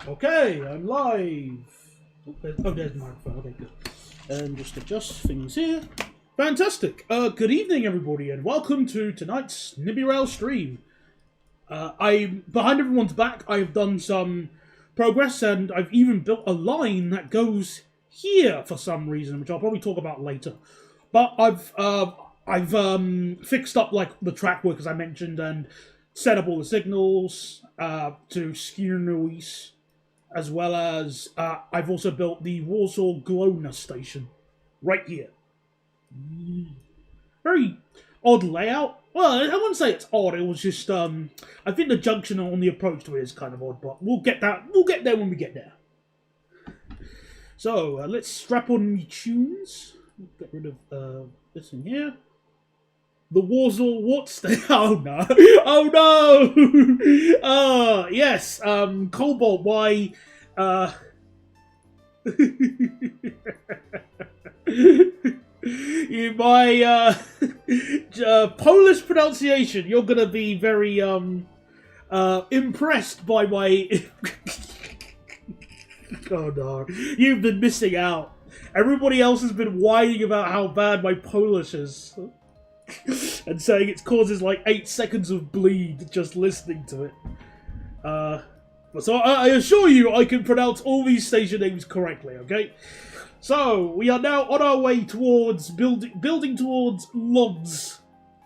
Okay, I'm live. Oh, there's the microphone. Okay, good. And just adjust things here. Fantastic. Good evening, everybody, and welcome to tonight's Nimby Rail stream. I'm behind everyone's back. I've done some progress, and I've even built a line that goes here for some reason, which I'll probably talk about later. But I've fixed up like the track work as I mentioned, and set up all the signals to skew noise, as well as I've also built the Warsaw Glowner station right here. Very odd layout. Well, I wouldn't say it's odd. It was just I think the junction on the approach to it is kind of odd, but we'll get there when we get there. So let's strap on the tunes. Get rid of this in here. The Warsaw what's the oh no. Oh no. Yes, Cobalt, why my Polish pronunciation, you're gonna be very impressed by my oh no. You've been missing out. Everybody else has been whining about how bad my Polish is. And saying it causes like 8 seconds of bleed just listening to it. So I assure you I can pronounce all these station names correctly, okay? So, we are now on our way towards building towards Lodz,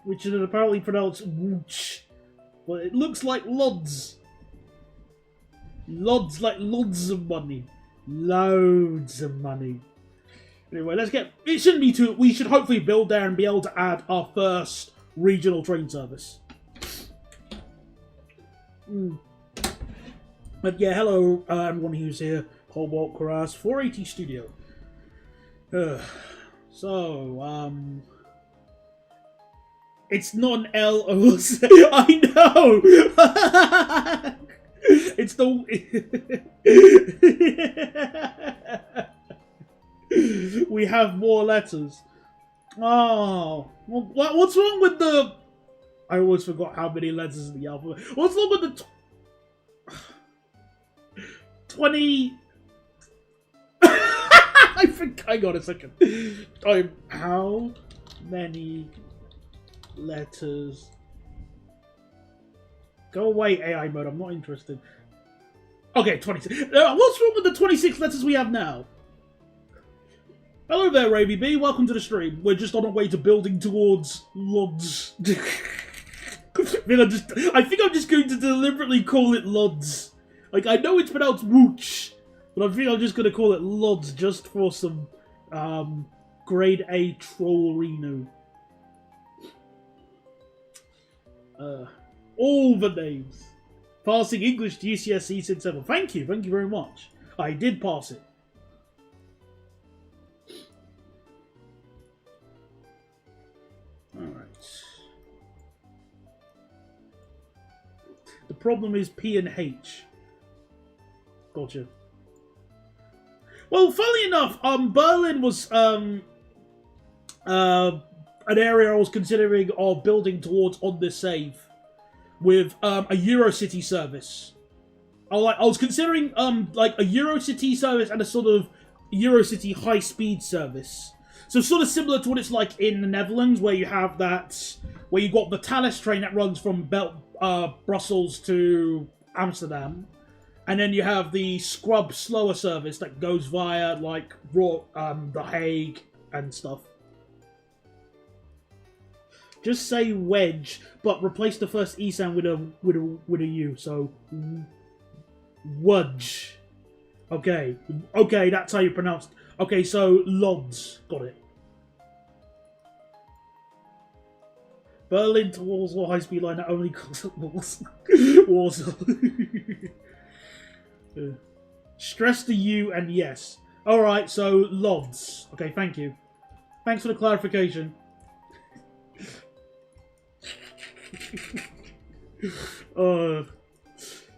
which is apparently pronounced Wooch. But it looks like Lodz. Lodz, like loads of money. Loads of money. Anyway, let's get... It shouldn't be too... We should hopefully build there and be able to add our first regional train service. But yeah, hello everyone who's here. Cobalt Karas, 480 Studio. It's not an L O C. I know! It's the... We have more letters. Oh, what's wrong with the... I always forgot how many letters in the alphabet. What's wrong with the 20... I think I got a second. How many letters? Go away, AI mode. I'm not interested. Okay, 26. What's wrong with the 26 letters we have now? Hello there, Ravy B. Welcome to the stream. We're just on our way to building towards Lodz. I think I'm just going to deliberately call it Lodz. Like, I know it's pronounced Wooch, but I think I'm just going to call it Lodz just for some grade A trollrino. All the names. Passing English GCSE since ever. Thank you very much. I did pass it. Alright. The problem is P and H. Gotcha. Well, funnily enough, Berlin was an area I was considering of building towards on this save with a Eurocity service. I was considering like a Eurocity service and a sort of Eurocity high-speed service. So sort of similar to what it's like in the Netherlands, where you have that, where you got the Thalys train that runs from Brussels to Amsterdam, and then you have the Scrub slower service that goes via like The Hague and stuff. Just say wedge, but replace the first E sound with a U. So wudge. Okay, that's how you pronounce it. Okay, so Lodz, got it. Berlin to Warsaw high-speed line that only calls it Warsaw. Stress the U and yes. Alright, so Lodz. Okay, thank you. Thanks for the clarification.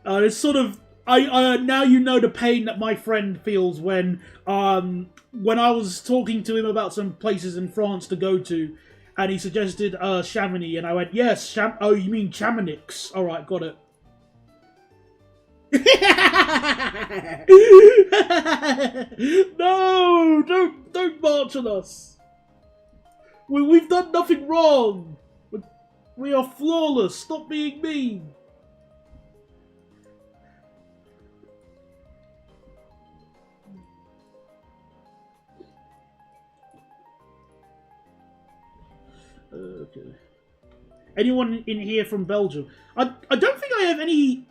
It's sort of... now you know the pain that my friend feels when I was talking to him about some places in France to go to, and he suggested Chamonix, and I went, yes, oh, you mean Chamonix. Alright, got it. No, don't march on us. We've done nothing wrong. We are flawless. Stop being mean. Okay. Anyone in here from Belgium? I don't think I have any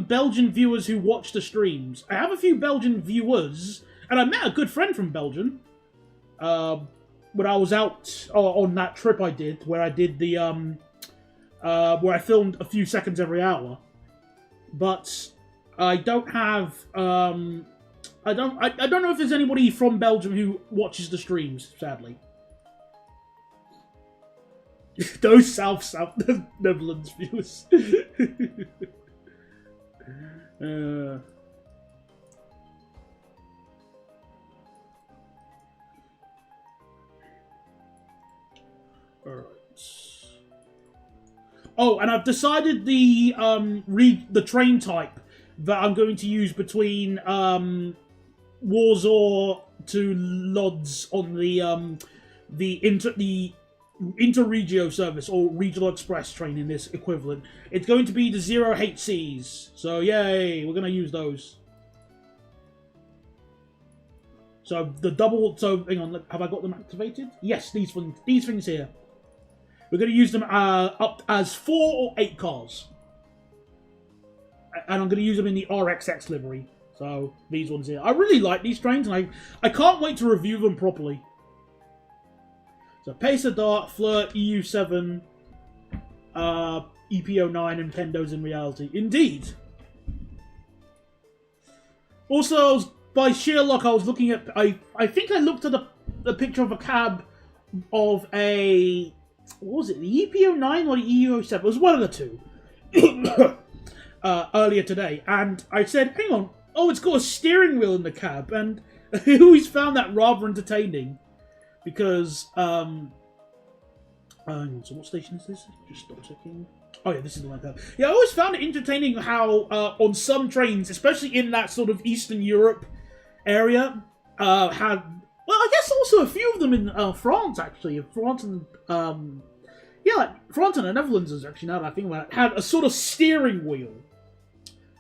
Belgian viewers who watch the streams. I have a few Belgian viewers, and I met a good friend from Belgium. When I was out on that trip I did, where I did the where I filmed a few seconds every hour. But I don't have I don't know if there's anybody from Belgium who watches the streams, sadly. Those South Netherlands viewers. Alright. Oh, and I've decided the train type that I'm going to use between Warsaw to Lodz on the Interregio service, or Regional Express train in this equivalent. It's going to be the 0HCs. So, yay, we're going to use those. So, the double... So, hang on, have I got them activated? Yes, these things here. We're going to use them up as 4 or 8 cars. And I'm going to use them in the RXX livery. So, these ones here. I really like these trains, and I can't wait to review them properly. So, Pacer Dart, Flirt, EU7, EPO9, and Pendos in reality. Indeed. Also, by sheer luck, I was looking at... I think I looked at the picture of a cab of a... What was it? The EPO9 or the EU7? It was one of the two. Earlier today. And I said, hang on. Oh, it's got a steering wheel in the cab. And I always found that rather entertaining. Because, hang on, so what station is this? Just stop checking. Oh yeah, this is the one. Yeah, I always found it entertaining how, on some trains, especially in that sort of Eastern Europe area, had, well, I guess also a few of them in France, actually. France and, yeah, like, France and the Netherlands is actually, now that I think about it, had a sort of steering wheel,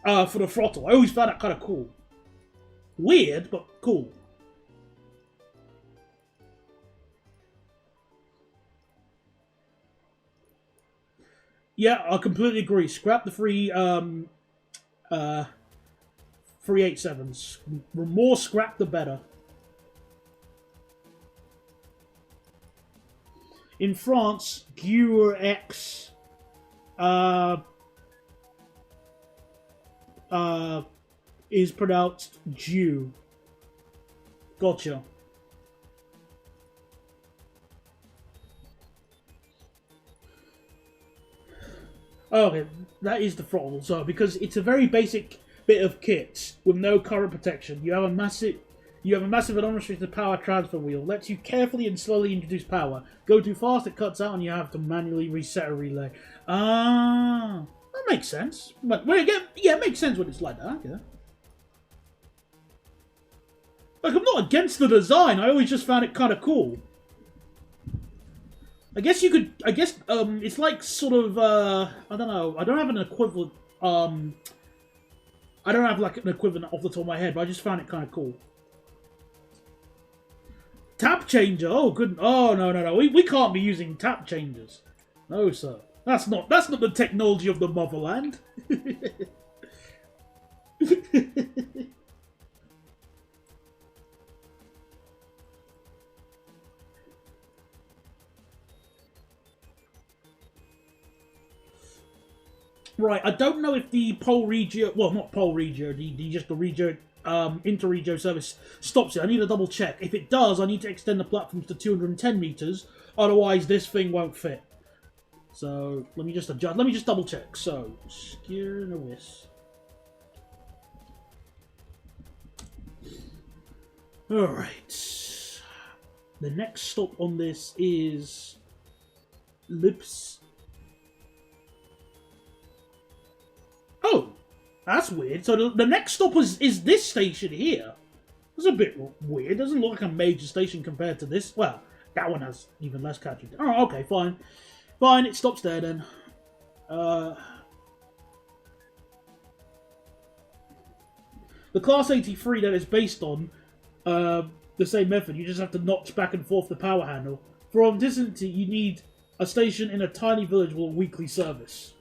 for the throttle. I always found that kind of cool. Weird, but cool. Yeah, I completely agree. Scrap the free 387s. The more scrap, the better. In France, X is pronounced Jew. Gotcha. Okay, that is the throttle. So, because it's a very basic bit of kit with no current protection, you have a massive and unrestricted power transfer wheel. Lets you carefully and slowly introduce power. Go too fast, it cuts out, and you have to manually reset a relay. Ah, that makes sense. But yeah, it makes sense when it's like that. Yeah. Like, I'm not against the design. I always just found it kind of cool. I guess you could. I guess it's like sort of. I don't know. I don't have an equivalent. I don't have like an equivalent off the top of my head, but I just found it kind of cool. Tap changer. Oh, good. Oh no. We can't be using tap changers. No, sir. That's not the technology of the motherland. Right, I don't know if the Polregio, well, not Polregio, the Regio, Interregio service stops it. I need to double check. If it does, I need to extend the platforms to 210 meters. Otherwise, this thing won't fit. So let me just adjust. Let me just double check. So Skier Lewis. All right. The next stop on this is Lips. Oh, That's weird. So the next stop is this station here. It's a bit weird. Doesn't look like a major station compared to this. Well, that one has even less catching. Oh, okay, fine. Fine, it stops there then. The Class 83 that is based on the same method. You just have to notch back and forth the power handle. For authenticity, you need a station in a tiny village with a weekly service.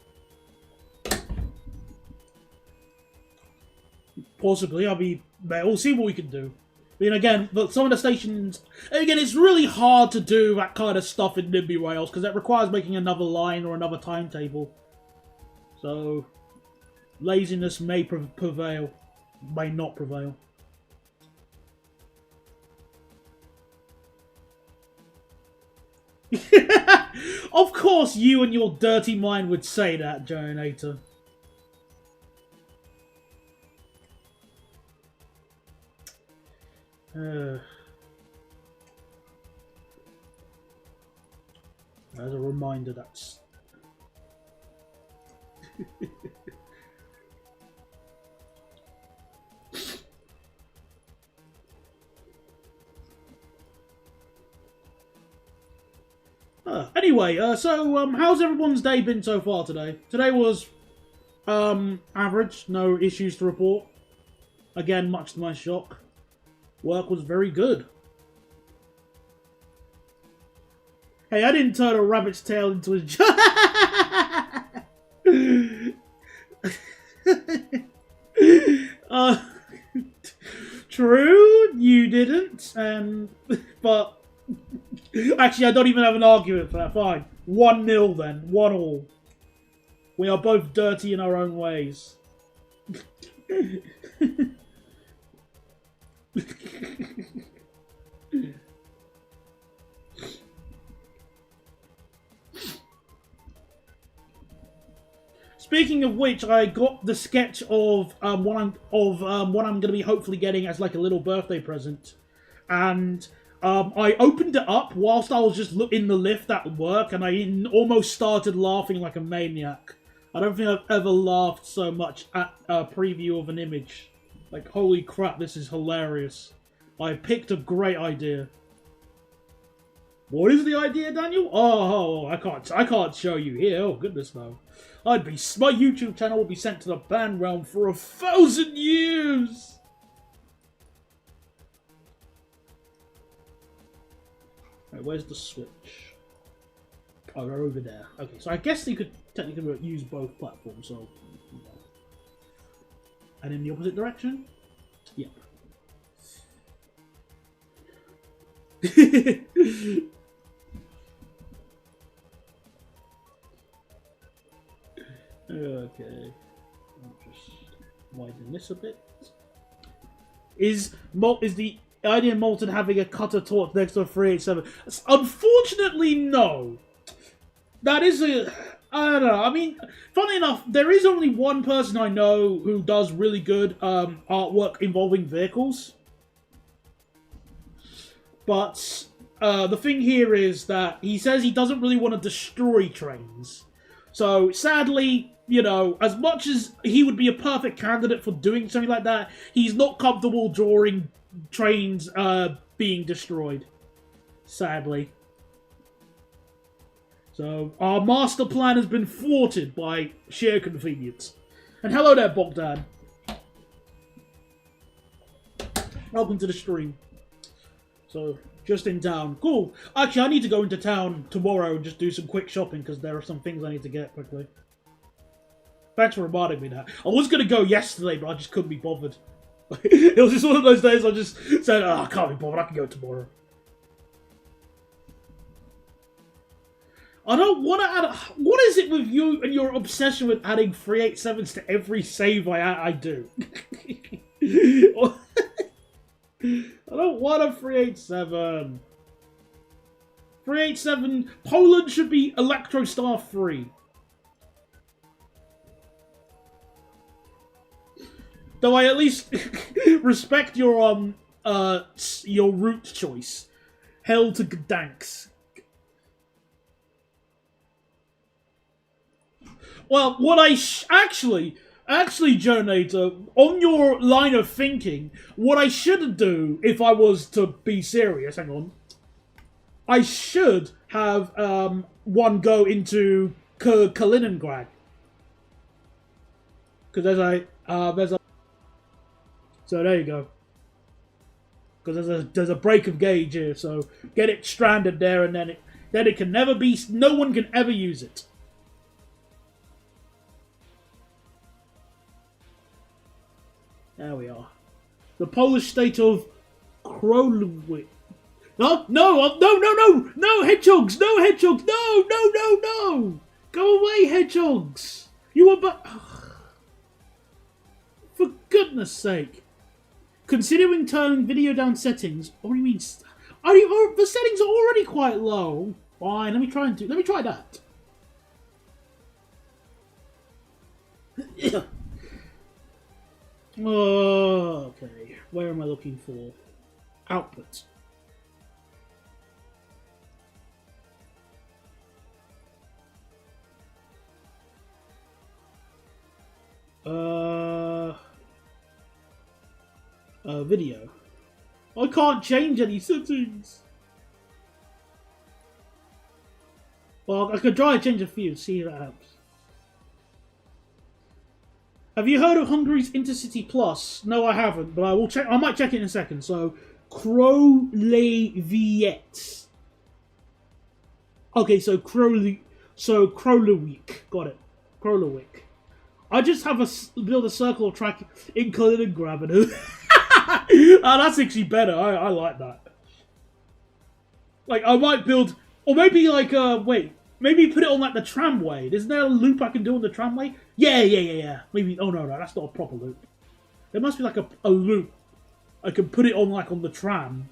Possibly, we'll see what we can do. I mean, again, but some of the stations, again, it's really hard to do that kind of stuff in Nimby Rails because it requires making another line or another timetable. So, laziness may prevail, may not prevail. Of course, you and your dirty mind would say that, Jonator. As a reminder, that's... Anyway, so how's everyone's day been so far today? Today was average, no issues to report. Again, much to my shock. Work was very good. Hey, I didn't turn a rabbit's tail into a... True, you didn't, but... Actually, I don't even have an argument for that. Fine. 1-0 then. 1-1. We are both dirty in our own ways. Speaking of which, I got the sketch of what I'm going to be hopefully getting as like a little birthday present, and I opened it up whilst I was just in the lift at work, and I almost started laughing like a maniac. I don't think I've ever laughed so much at a preview of an image. Like, holy crap, this is hilarious. I picked a great idea. What is the idea, Daniel? Oh, I can't show you here. Oh, goodness, no. My YouTube channel will be sent to the ban realm for 1,000 years. Right, where's the switch? Oh, they're over there. Okay, so I guess you could technically use both platforms, so... You know. And in the opposite direction? Yep. Okay. I'll just widen this a bit. Is the idea of Molten having a cutter torch next to a 387? Unfortunately, no. That is a... I don't know. I mean, funny enough, there is only one person I know who does really good artwork involving vehicles. But the thing here is that he says he doesn't really want to destroy trains. So, sadly, you know, as much as he would be a perfect candidate for doing something like that, he's not comfortable drawing trains being destroyed. Sadly. So, our master plan has been thwarted by sheer convenience. And hello there, Bogdan. Welcome to the stream. So, just in town. Cool. Actually, I need to go into town tomorrow and just do some quick shopping because there are some things I need to get quickly. Thanks for reminding me that. I was going to go yesterday, but I just couldn't be bothered. It was just one of those days I just said, oh, I can't be bothered, I can go tomorrow. I don't want to add... What is it with you and your obsession with adding 387s to every save I do? I don't want a 387. 387... Poland should be Electrostar free. Though I at least respect your route choice. Hell to Gdansk. Well, what I actually, Actually, Jonator, on your line of thinking, what I should do if I was to be serious, hang on, I should have one go into Kaliningrad. Because there's a... So there you go. Because there's a break of gauge here, so get it stranded there, and then it can never be... No one can ever use it. There we are. The Polish state of Krolewicz. No, hedgehogs, no hedgehogs, no. Go away, hedgehogs. You are but... For goodness sake. Considering turning video down settings, what do you mean? The settings are already quite low. Fine, let me try that. Okay, where am I looking for? Output. Video. I can't change any settings. Well, I could try and change a few, see if that helps. Have you heard of Hungary's Intercity Plus? No, I haven't, but I will check. I might check it in a second. So, Krolewicz. Okay, so Krolewicz. Got it. Krolewicz. I just have build a circle track in Kaliningrad. Oh, that's actually better. I like that. Like, I might build... Or maybe, like, wait. Maybe put it on, like, the tramway. Isn't there a loop I can do on the tramway? Yeah. Maybe... Oh, no, that's not a proper loop. There must be, like, a loop. I can put it on, like, on the tram.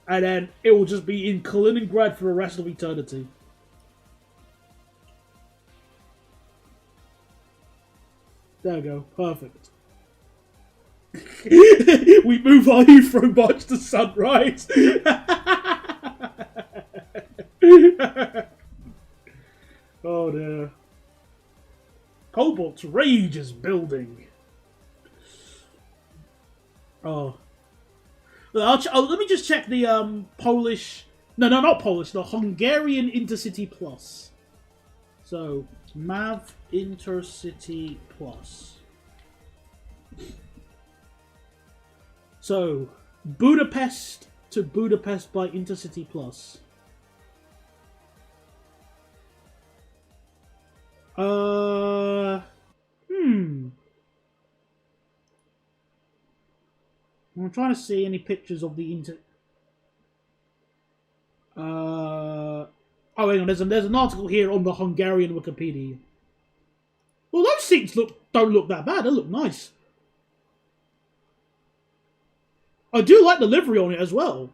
And then it will just be in Kaliningrad for the rest of eternity. There we go. Perfect. We move our youth from March to sunrise. Oh dear. Cobalt's rage is building. Oh. Let me just check the Polish... No, not Polish. The Hungarian Intercity Plus. So, MAV Intercity Plus. So, Budapest to Budapest by Intercity Plus. I'm trying to see any pictures of the Oh, hang on. There's an article here on the Hungarian Wikipedia. Well, those seats don't look that bad. They look nice. I do like the livery on it as well.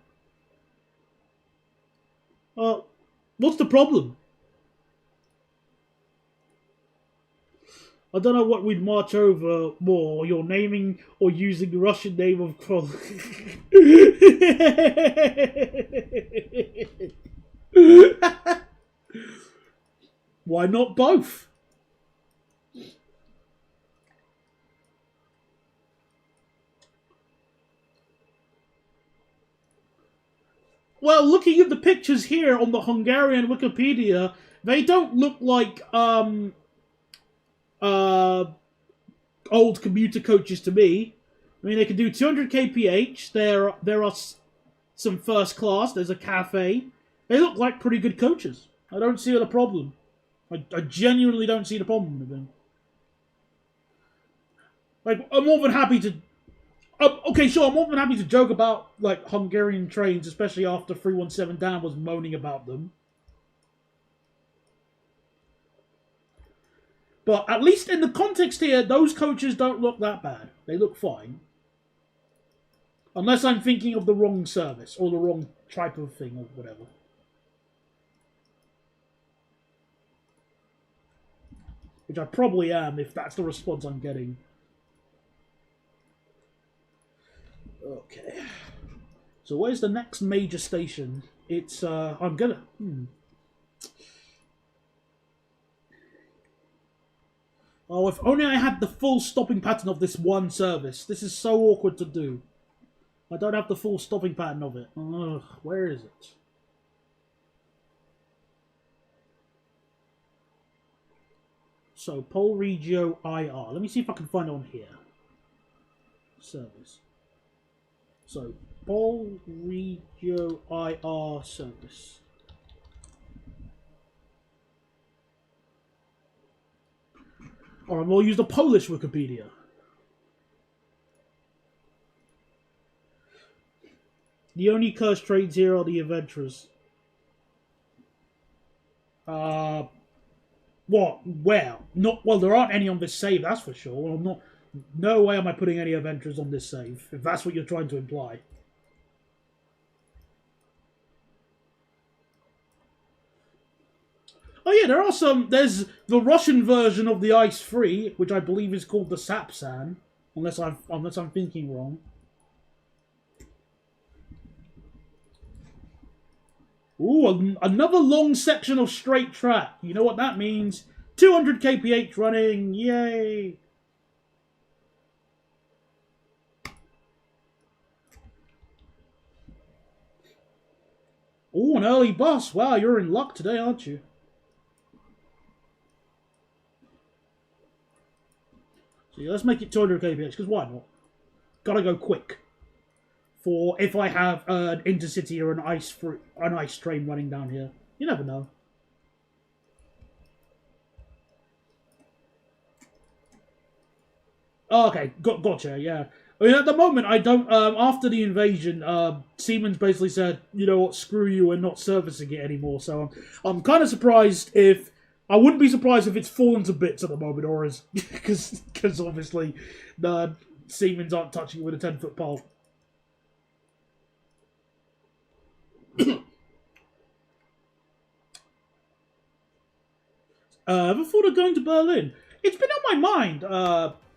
What's the problem? I don't know what we'd march over more, your naming or using the Russian name of Krol. Why not both? Well, looking at the pictures here on the Hungarian Wikipedia, they don't look like old commuter coaches to me. I mean, they can do 200 kph. There are some first class. There's a cafe. They look like pretty good coaches. I don't see the problem. I genuinely don't see the problem with them. Like, I'm more than happy to... okay, sure, I'm more than happy to joke about, like, Hungarian trains, especially after 317 Dan was moaning about them. But at least in the context here, those coaches don't look that bad. They look fine. Unless I'm thinking of the wrong service, or the wrong type of thing, or whatever. Which I probably am, if that's the response I'm getting. Okay. So where's the next major station? It's, I'm gonna... Oh, if only I had the full stopping pattern of this one service. This is so awkward to do. I don't have the full stopping pattern of it. Ugh, where is it? So, Pol Regio IR. Let me see if I can find it on here. Service. So, Pol Regio IR service. Alright, we'll use the Polish Wikipedia. The only cursed trades here are the adventurers. What? Where? Not well. There aren't any on this save. That's for sure. Well, I'm not. No way am I putting any adventurers on this save. If that's what you're trying to imply. Oh yeah, there are some. There's the Russian version of the Ice Free, which I believe is called the Sapsan, unless I'm thinking wrong. Ooh, another long section of straight track. You know what that means? 200 kph running. Yay! Ooh, an early bus. Wow, you're in luck today, aren't you? So yeah, let's make it 200 kph, because why not? Gotta go quick. For if I have an intercity or an ice train running down here. You never know. Oh, okay, gotcha, yeah. I mean, at the moment, I don't... after the invasion, Siemens basically said, you know what, screw you, we're not servicing it anymore. So I'm kind of surprised if... I wouldn't be surprised if it's fallen to bits at the moment, or is... Because obviously, the Siemens aren't touching it with a 10-foot pole. Before going to Berlin, it's been on my mind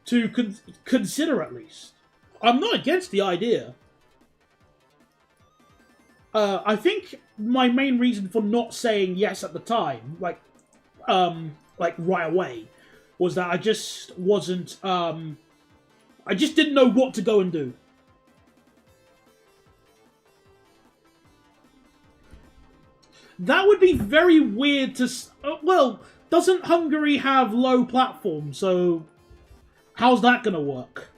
to consider at least. I'm not against the idea. I think my main reason for not saying yes at the time, like right away, was that I just wasn't. I just didn't know what to go and do. That would be very weird to... well, doesn't Hungary have low platforms, so... How's that going to work?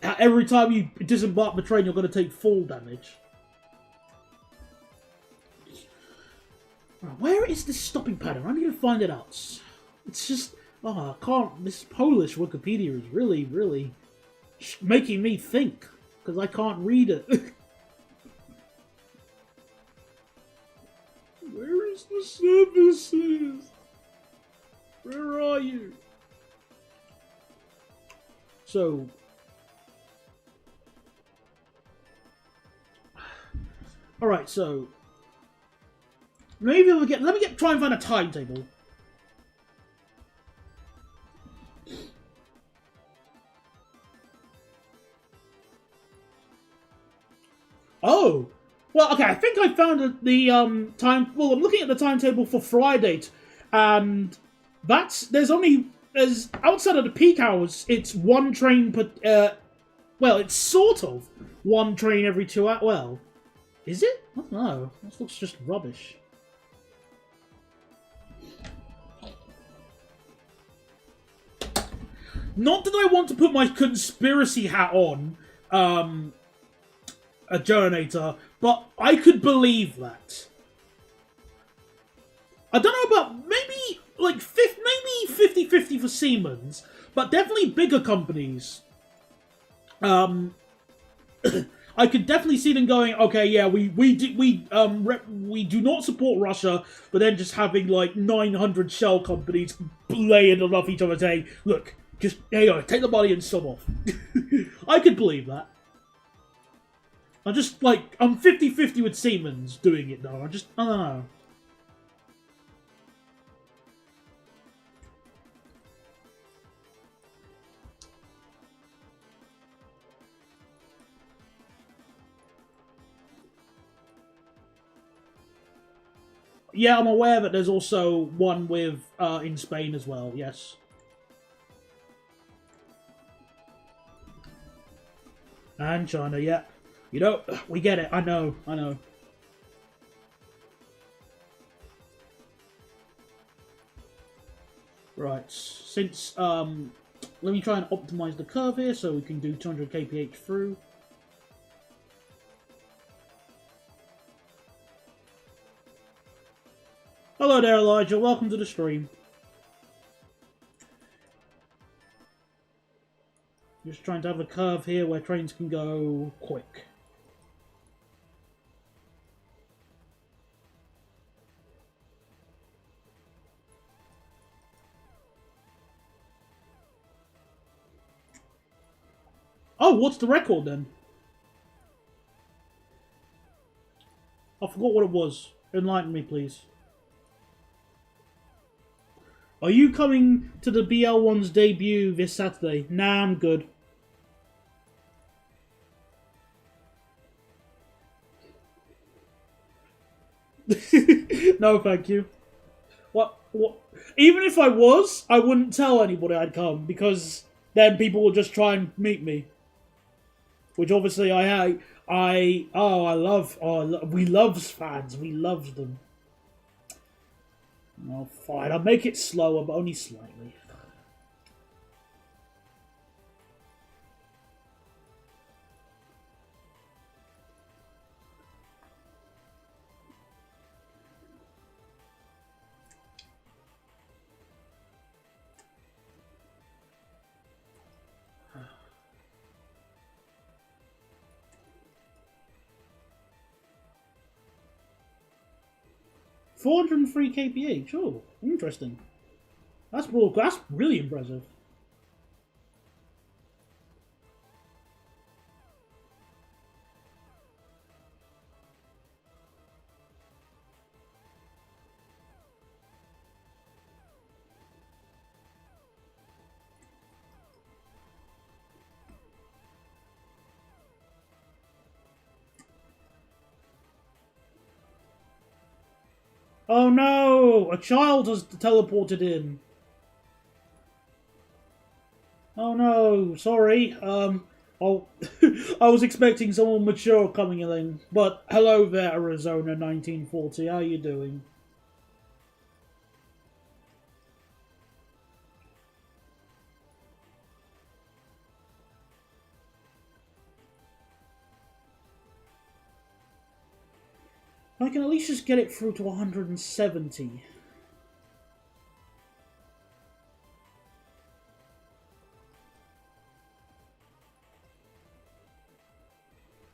Every time you disembark the train, you're going to take fall damage. Where is this stopping pattern? I need to find it out. It's just... Oh, I can't... This Polish Wikipedia is really, really... making me think. Because I can't read it. Where is the services? Where are you? So... Alright, so... Maybe let me try and find a timetable. Oh! Well, okay, I think I found the time... Well, I'm looking at the timetable for Friday, and there's outside of the peak hours, it's one train per... well, it's sort of one train every 2 hours. Well, is it? I don't know. This looks just rubbish. Not that I want to put my conspiracy hat on, a Journator, but I could believe that. I don't know about maybe like maybe 50-50 for Siemens, but definitely bigger companies. I could definitely see them going, okay, yeah, we do not support Russia, but then just having like 900 shell companies laying it off each other, saying, look, just there you go, take the money and sub off. I could believe that. I'm 50-50 with Siemens doing it though. I don't know. Yeah, I'm aware that there's also one with in Spain as well. Yes. And China, yeah. You know, we get it. I know. Right. Since let me try and optimize the curve here so we can do 200 kph through. Hello there, Elijah. Welcome to the stream. Just trying to have a curve here where trains can go quick. Oh, what's the record then? I forgot what it was. Enlighten me, please. Are you coming to the BL1's debut this Saturday? Nah, I'm good. No, thank you. What? Even if I was, I wouldn't tell anybody I'd come, because then people would just try and meet me. Which obviously I love. We loves fans. We loves them. Oh, fine. I'll make it slower, but only slightly. $403 kph. Oh, interesting. That's really impressive. Oh no! A child has teleported in. Oh no! Sorry. Oh, I was expecting someone mature coming in. But hello there, Arizona 1940. How you doing? I can at least just get it through to 170.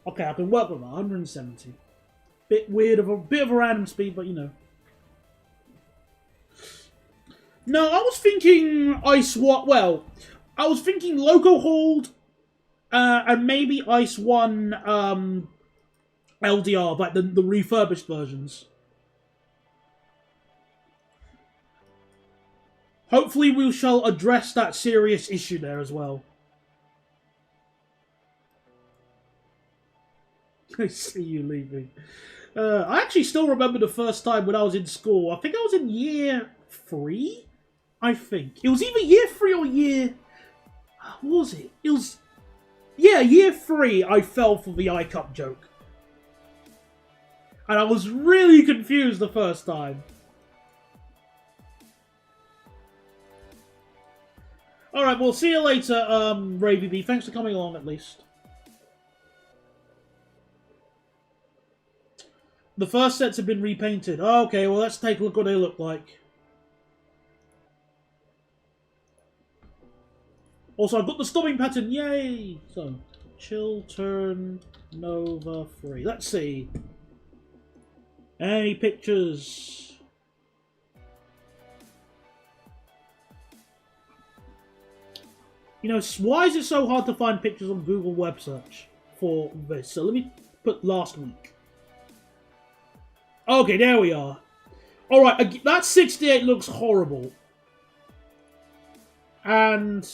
Okay, I can work with that. 170. Bit weird of a bit of a random speed, but you know. No, I was thinking Ice What? Well, I was thinking Loco Hold, and maybe Ice One LDR, like the refurbished versions. Hopefully, we shall address that serious issue there as well. I see you leaving. I actually still remember the first time when I was in school. I think I was in year 3? I think. It was either year 3 or year... What was it? It was... Yeah, year 3 I fell for the iCup joke. And I was really confused the first time. Alright, well, see you later, Ravy B. Thanks for coming along, at least. The first sets have been repainted. Oh, okay, well, let's take a look what they look like. Also, I've got the stopping pattern. Yay! So, chill, turn, Nova, free. Let's see. Any pictures? You know, why is it so hard to find pictures on Google Web Search for this? So let me put last week. Okay, there we are. Alright, that 68 looks horrible. And...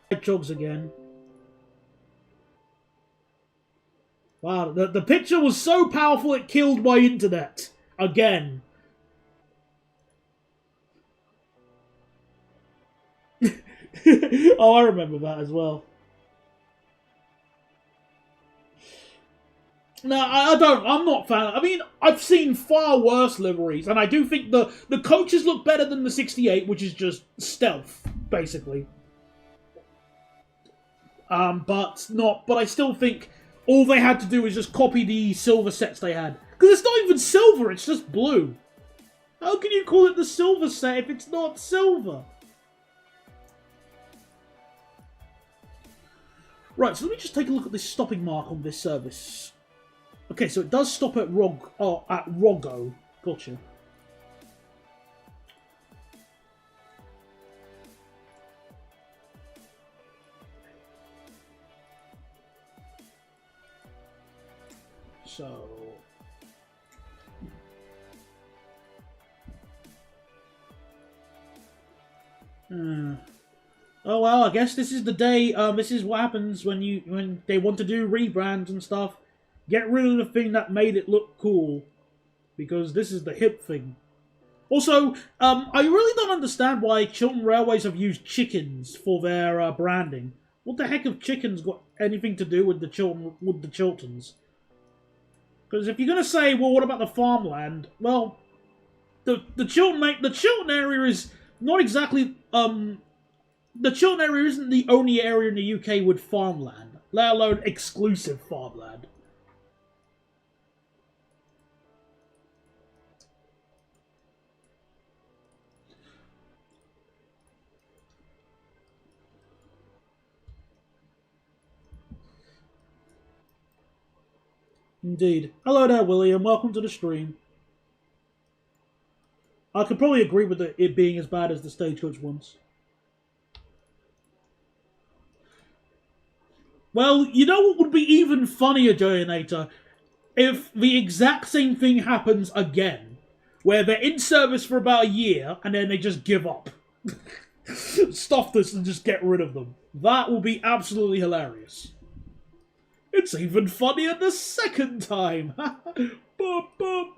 hedgehogs again. Wow, the picture was so powerful it killed my internet. Again. Oh, I remember that as well. No, I don't. I'm not a fan. I mean, I've seen far worse liveries, and I do think the coaches look better than the 68, which is just stealth, basically. But I still think all they had to do is just copy the silver sets they had. Because it's not even silver, it's just blue. How can you call it the silver set if it's not silver? Right, so let me just take a look at this stopping mark on this service. Okay, so it does stop at Rogo. Gotcha. So... Oh well, I guess this is the day. This is what happens when they want to do rebrands and stuff. Get rid of the thing that made it look cool, because this is the hip thing. Also, I really don't understand why Chiltern Railways have used chickens for their branding. What the heck have chickens got anything to do with the Chilterns? Because if you're gonna say, well, what about the farmland? Well, the Chiltern area is not exactly the Chiltern area isn't the only area in the UK with farmland, let alone exclusive farmland. Indeed. Hello there, William. Welcome to the stream. I could probably agree with it being as bad as the Stagecoach ones. Well, you know what would be even funnier, Joyinator? If the exact same thing happens again, where they're in service for about a year, and then they just give up. Stop this and just get rid of them. That will be absolutely hilarious. It's even funnier the second time. Boop, boop.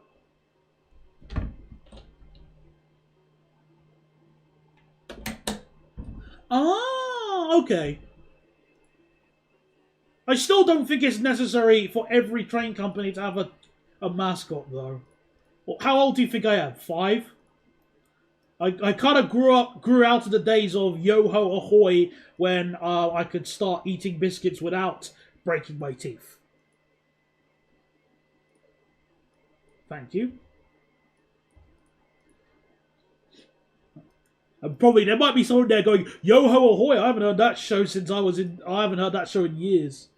Ah, okay. I still don't think it's necessary for every train company to have a mascot, though. Well, how old do you think I am? 5? I kind of grew out of the days of yo-ho ahoy when I could start eating biscuits without breaking my teeth. Thank you. And probably there might be someone there going, yo-ho ahoy, I haven't heard that show since I haven't heard that show in years.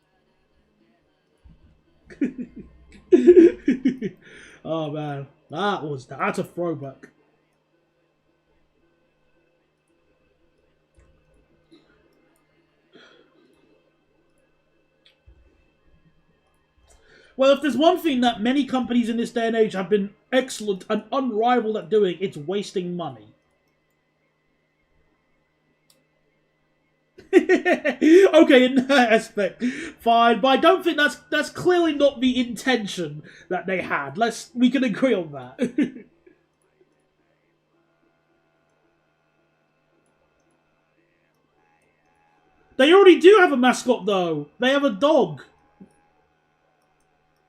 Oh man, that's a throwback. Well, if there's one thing that many companies in this day and age have been excellent and unrivaled at doing, it's wasting money. Okay, in that aspect, fine, but I don't think that's clearly not the intention that they had. We can agree on that. They already do have a mascot, though. They have a dog.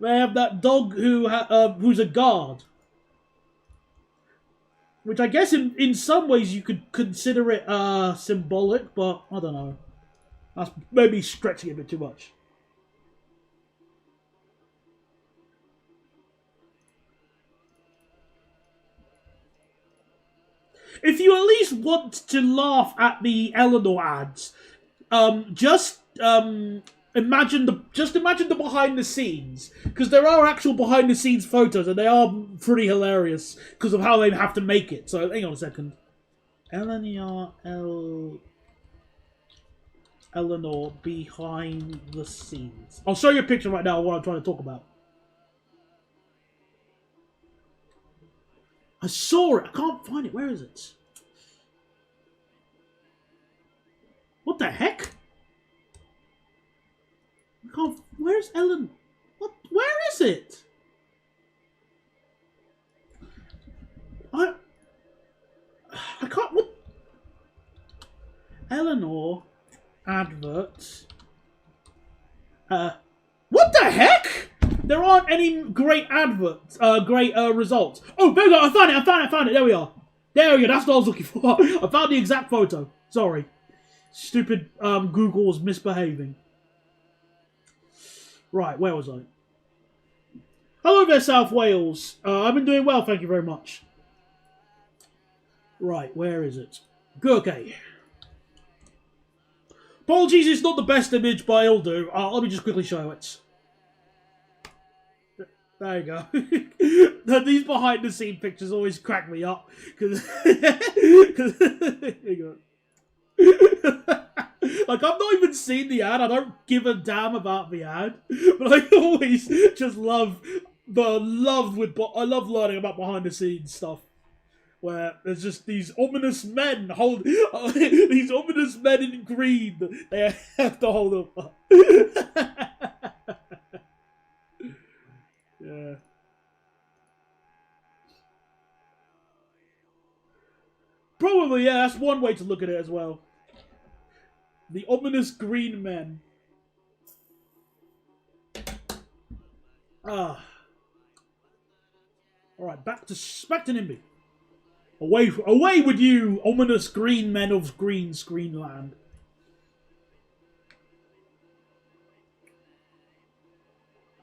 They have that dog who's a guard. Which I guess in some ways you could consider it symbolic, but I don't know. That's maybe stretching it a bit too much. If you at least want to laugh at the Eleanor ads, just imagine the behind the scenes, because there are actual behind the scenes photos and they are pretty hilarious because of how they have to make it. So hang on a second. Eleanor behind the scenes. I'll show you a picture right now of what I'm trying to talk about. I saw it. I can't find it. Where is it? What the heck? I can't. Where's Ellen? What? is it? I can't. What? Eleanor adverts. What the heck? There aren't any great adverts, results. Oh, there we go. I found it. There we are. There we go. That's what I was looking for. I found the exact photo. Sorry. Stupid Google was misbehaving. Right, where was I? Hello there, South Wales. I've been doing well, thank you very much. Right, where is it? Okay. Apologies, it's not the best image, but it'll do. Let me just quickly show it. There you go. These behind-the-scene pictures always crack me up. Because there you go. Like, I've not even seen the ad. I don't give a damn about the ad. But I always just love learning about behind-the-scenes stuff. Where there's just these ominous men these ominous men in green that they have to hold up. Yeah. Probably, yeah, that's one way to look at it as well. The ominous green men. Alright, back to Nimby. Away with you, ominous green men of green screen land.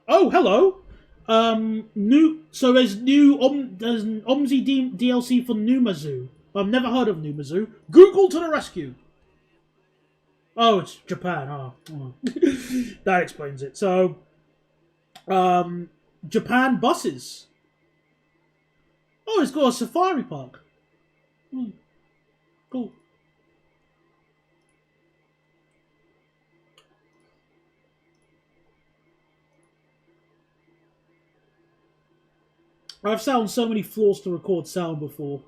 Oh, hello. So there's there's an OMSI DLC for Numazoo. I've never heard of Numazoo. Google to the rescue. Oh, it's Japan. Oh. That explains it. So, Japan buses. Oh, it's got a safari park. Cool. I've found so many flaws to record sound before.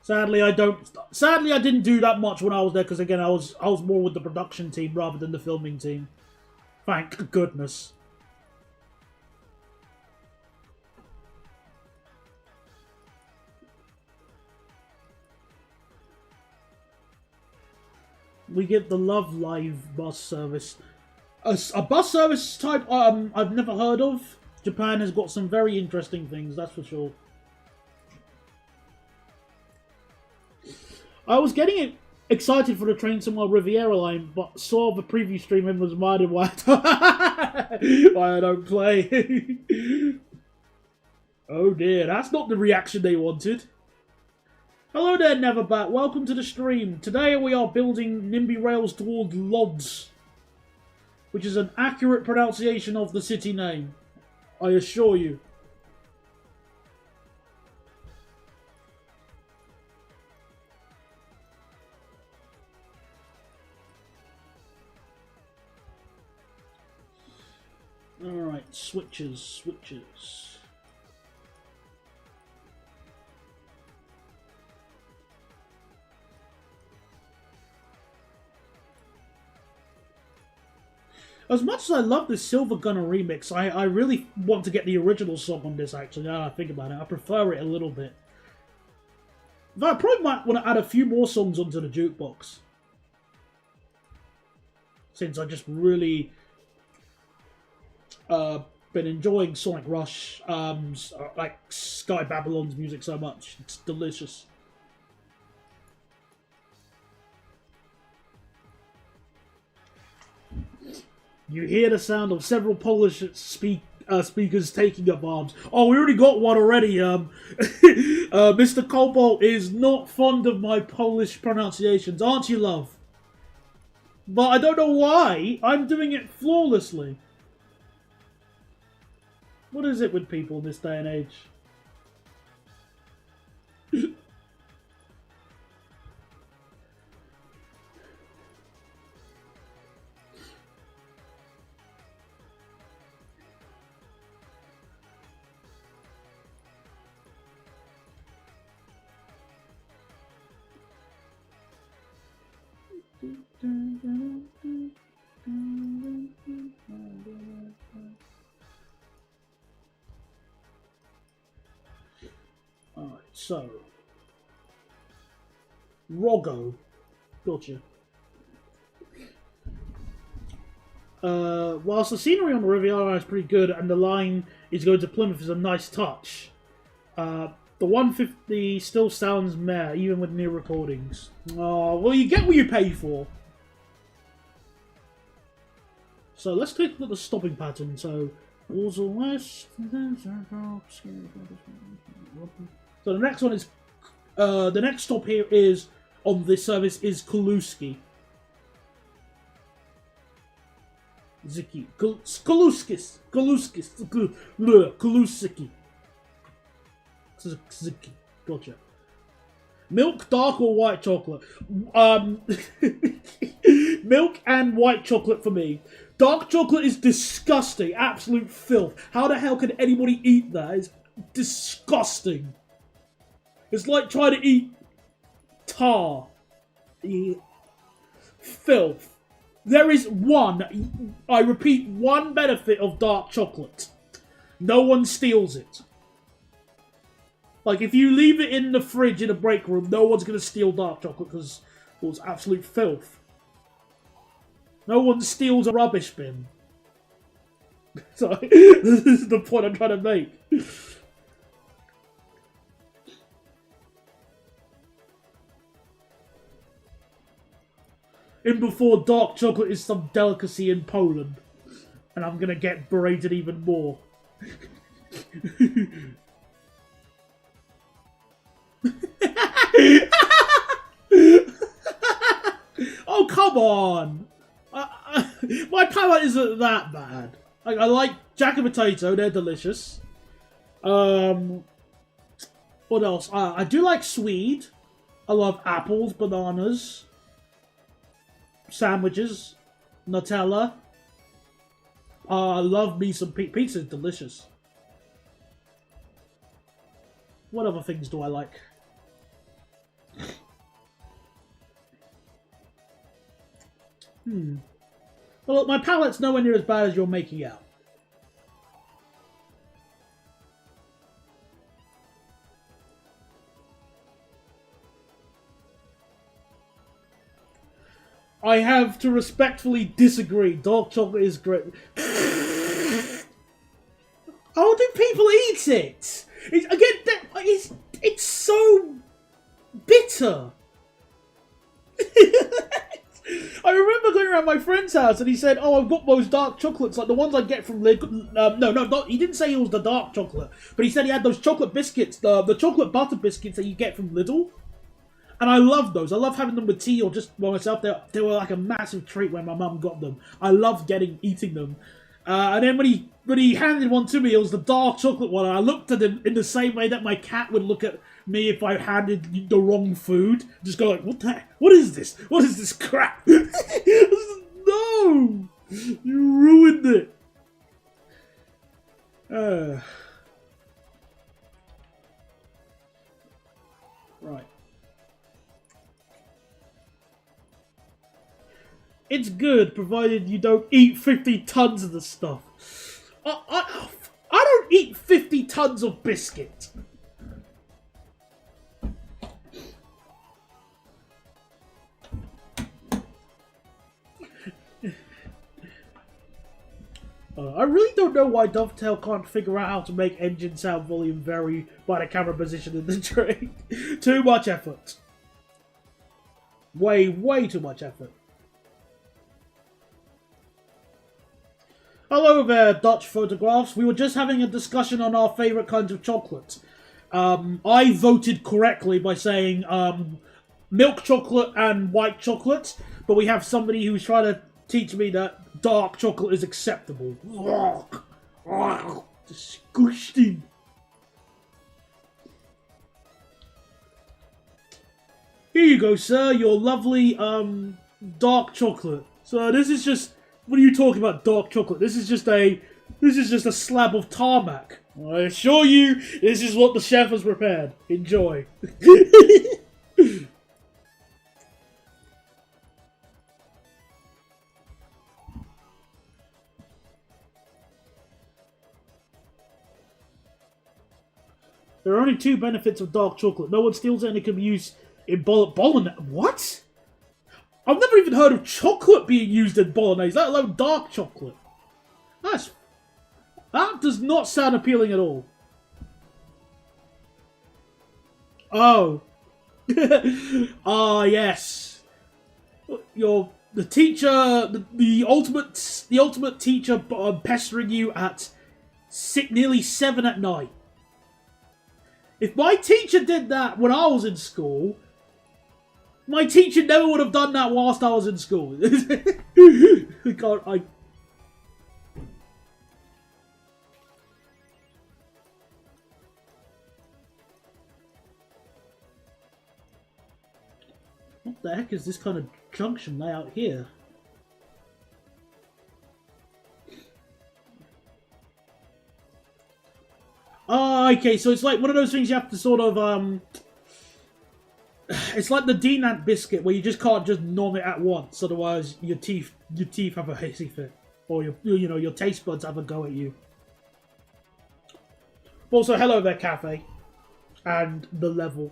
Sadly, I didn't do that much when I was there because again, I was more with the production team rather than the filming team. Thank goodness. We get the Love Live bus service. A bus service type I've never heard of. Japan has got some very interesting things, that's for sure. I was getting excited for the Train Somewhere Riviera line, but saw the preview stream and was reminded why I don't play. Oh dear, that's not the reaction they wanted. Hello there, Neverbat. Welcome to the stream. Today we are building Nimby rails toward Lodz, which is an accurate pronunciation of the city name, I assure you. Alright, switches. As much as I love this Silver Gunner remix, I really want to get the original song on this, actually, now I think about it. I prefer it a little bit. Though I probably might want to add a few more songs onto the jukebox. Since I just really been enjoying Sonic Rush, like Sky Babylon's music so much. It's delicious. You hear the sound of several Polish speakers taking up arms. Oh, we already got one already. Mr. Cobalt is not fond of my Polish pronunciations, aren't you, love? But I don't know why. I'm doing it flawlessly. What is it with people in this day and age? So, Roggo. Gotcha. Whilst the scenery on the Riviera is pretty good and the line is going to Plymouth is a nice touch, the 150 still sounds meh, even with new recordings. Oh, well, you get what you pay for. So let's take a look at the stopping pattern. So, also west. So the next one is, the next stop here is on this service is Kaluski. Ziki. Kaluskis. Kalusiki. Ziki. Gotcha. Milk, dark or white chocolate? Milk and white chocolate for me. Dark chocolate is disgusting. Absolute filth. How the hell can anybody eat that? It's disgusting. It's like trying to eat tar. Filth. There is one, I repeat, one benefit of dark chocolate. No one steals it. Like, if you leave it in the fridge in a break room, no one's going to steal dark chocolate because it was absolute filth. No one steals a rubbish bin. Sorry, this is the point I'm trying to make. In before dark chocolate is some delicacy in Poland. And I'm gonna get berated even more. Oh, come on! My palate isn't that bad. I like Jack and Potato, they're delicious. What else? I do like Swede. I love apples, bananas, sandwiches, Nutella. I love me some pizza. Is delicious. What other things do I like? Well, look, my palate's nowhere near as bad as you're making out. I have to respectfully disagree. Dark chocolate is great. How do people eat it? It's so bitter. I remember going around my friend's house and he said, "Oh, I've got those dark chocolates, like the ones I get from Lidl." No, he didn't say it was the dark chocolate, but he said he had those chocolate biscuits, the chocolate butter biscuits that you get from Lidl. And I love those. I love having them with tea or just by myself. They were like a massive treat when my mum got them. I loved eating them. And then when he handed one to me, it was the dark chocolate one. And I looked at him in the same way that my cat would look at me if I handed the wrong food. Just go like, what the heck? What is this? What is this crap? No! You ruined it. Right. It's good, provided you don't eat 50 tons of the stuff. I don't eat 50 tons of biscuit. I really don't know why Dovetail can't figure out how to make engine sound volume vary by the camera position in the train. Too much effort. Way too much effort. Hello there, Dutch Photographs. We were just having a discussion on our favourite kinds of chocolate. I voted correctly by saying milk chocolate and white chocolate, but we have somebody who's trying to teach me that dark chocolate is acceptable. Disgusting. Here you go, sir. Your lovely dark chocolate. So this is just. What are you talking about, dark chocolate? This is just a slab of tarmac. I assure you, this is what the chef has prepared. Enjoy. There are only two benefits of dark chocolate. No one steals it and it can be used in bolognese. What? I've never even heard of chocolate being used in bolognese, let alone dark chocolate. That does not sound appealing at all. Oh. Ah, yes. The teacher, the ultimate teacher pestering you at nearly 7 at night. If my teacher did that when I was in school, my teacher never would have done that whilst I was in school. God, What the heck is this kind of junction layout here? Oh, okay, so it's like one of those things you have to sort of, it's like the D-Nant biscuit where you just can't just nom it at once, otherwise your teeth have a hissy fit. Or your taste buds have a go at you. Also, hello there, Cafe. And the level.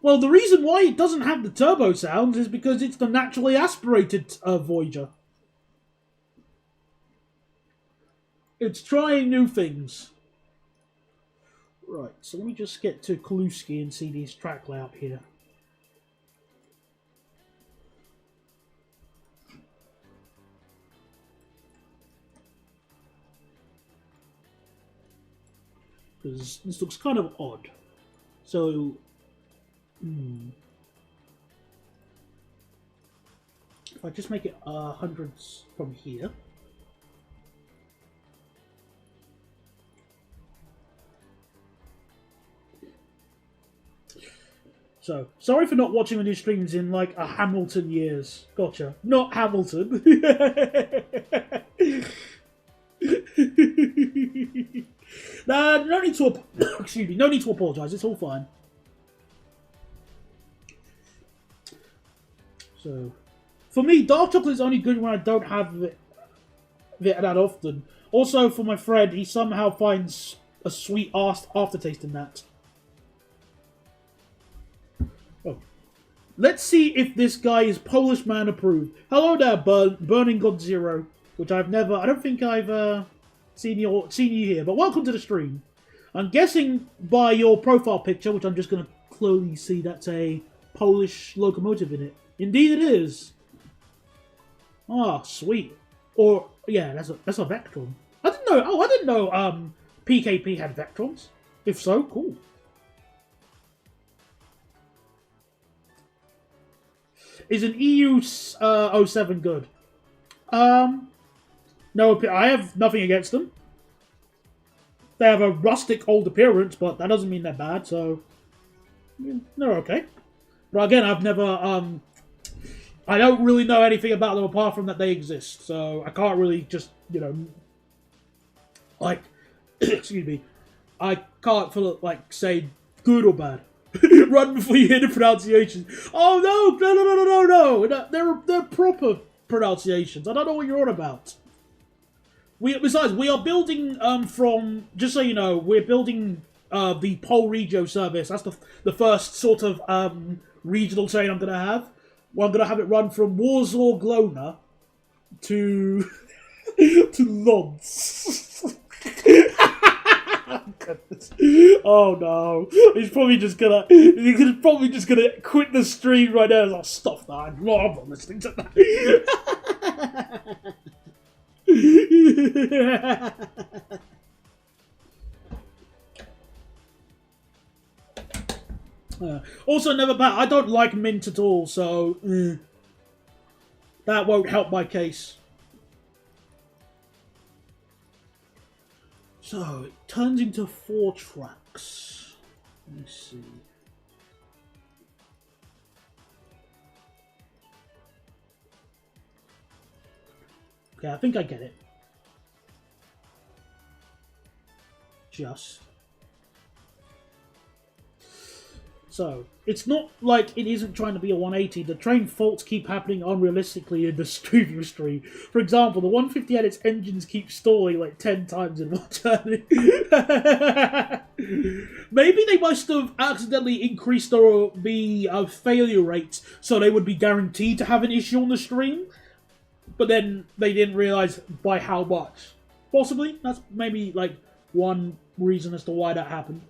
Well, the reason why it doesn't have the turbo sounds is because it's the naturally aspirated Voyager. It's trying new things. Right, so let me just get to Kaluski and see these track layout here. Because this looks kind of odd. So... If I just make it hundreds from here. So, sorry for not watching any streams in like a Hamilton years. Gotcha. Not Hamilton. Nah, no need to excuse me, no need to apologise, it's all fine. So, for me, dark chocolate is only good when I don't have it that often. Also, for my friend, he somehow finds a sweet aftertaste in that. Oh. Let's see if this guy is Polish man approved. Hello there, Burning God Zero, which I don't think I've seen you here, but welcome to the stream. I'm guessing by your profile picture, which I'm just going to clearly see, that's a Polish locomotive in it. Indeed it is. Ah, sweet. Or yeah, that's a Vectron. I didn't know PKP had Vectrons. If so, cool. Is an EU 07 good? No, I have nothing against them. They have a rustic old appearance, but that doesn't mean they're bad, so yeah, they're okay. But again, I've never I don't really know anything about them apart from that they exist, so I can't really just, like, excuse me, I can't say good or bad. Run before you hear the pronunciation. Oh no! They're proper pronunciations. I don't know what you're on about. Besides, we are building from, just so you know, we're building the Pol Regio service. That's the first sort of regional train I'm gonna have. Well, I'm going to have it run from Warsaw Glona to Lodz. Oh no! He's probably just gonna quit the stream right now. Like, stop that! I'm not listening to that. Also, never bad. I don't like mint at all, so that won't help my case. So it turns into 4 tracks. Let me see. Okay, I think I get it. So, it's not like it isn't trying to be a 180. The train faults keep happening unrealistically in the preview stream. For example, the 150 and its engines keep stalling like 10 times in one turn. Maybe they must have accidentally increased the failure rate so they would be guaranteed to have an issue on the stream. But then they didn't realise by how much. Possibly. That's maybe like one reason as to why that happened.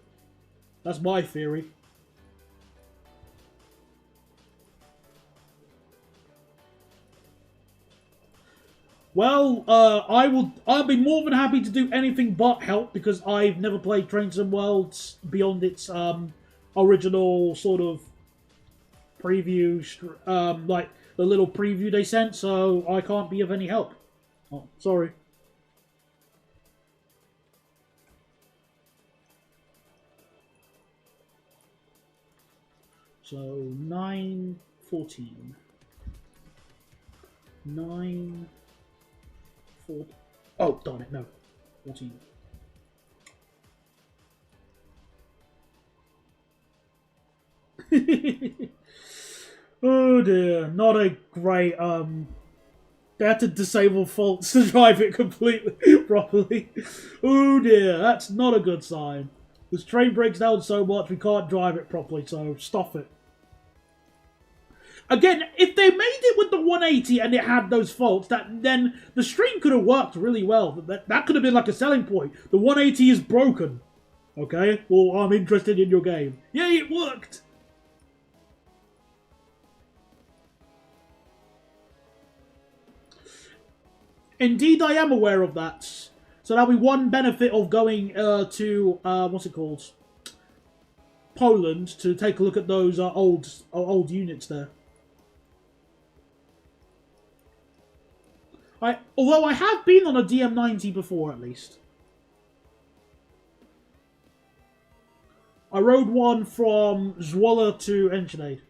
That's my theory. Well, I'll be more than happy to do anything but help because I've never played Train Sim Worlds beyond its original sort of preview, like the little preview they sent. So I can't be of any help. Oh, sorry. So 9:14. 9. 4. Oh, darn it, no. 14. Oh dear, not a great, they had to disable faults to drive it completely properly. Oh dear, that's not a good sign. This train breaks down so much we can't drive it properly, so stop it. Again, if they made it with the 180 and it had those faults, then the stream could have worked really well. That could have been like a selling point. The 180 is broken. Okay? Well, I'm interested in your game. Yay, it worked! Indeed, I am aware of that. So that'll be one benefit of going to, what's it called? Poland to take a look at those old units there. Although I have been on a DM90 before, at least. I rode one from Zwolle to Enschede.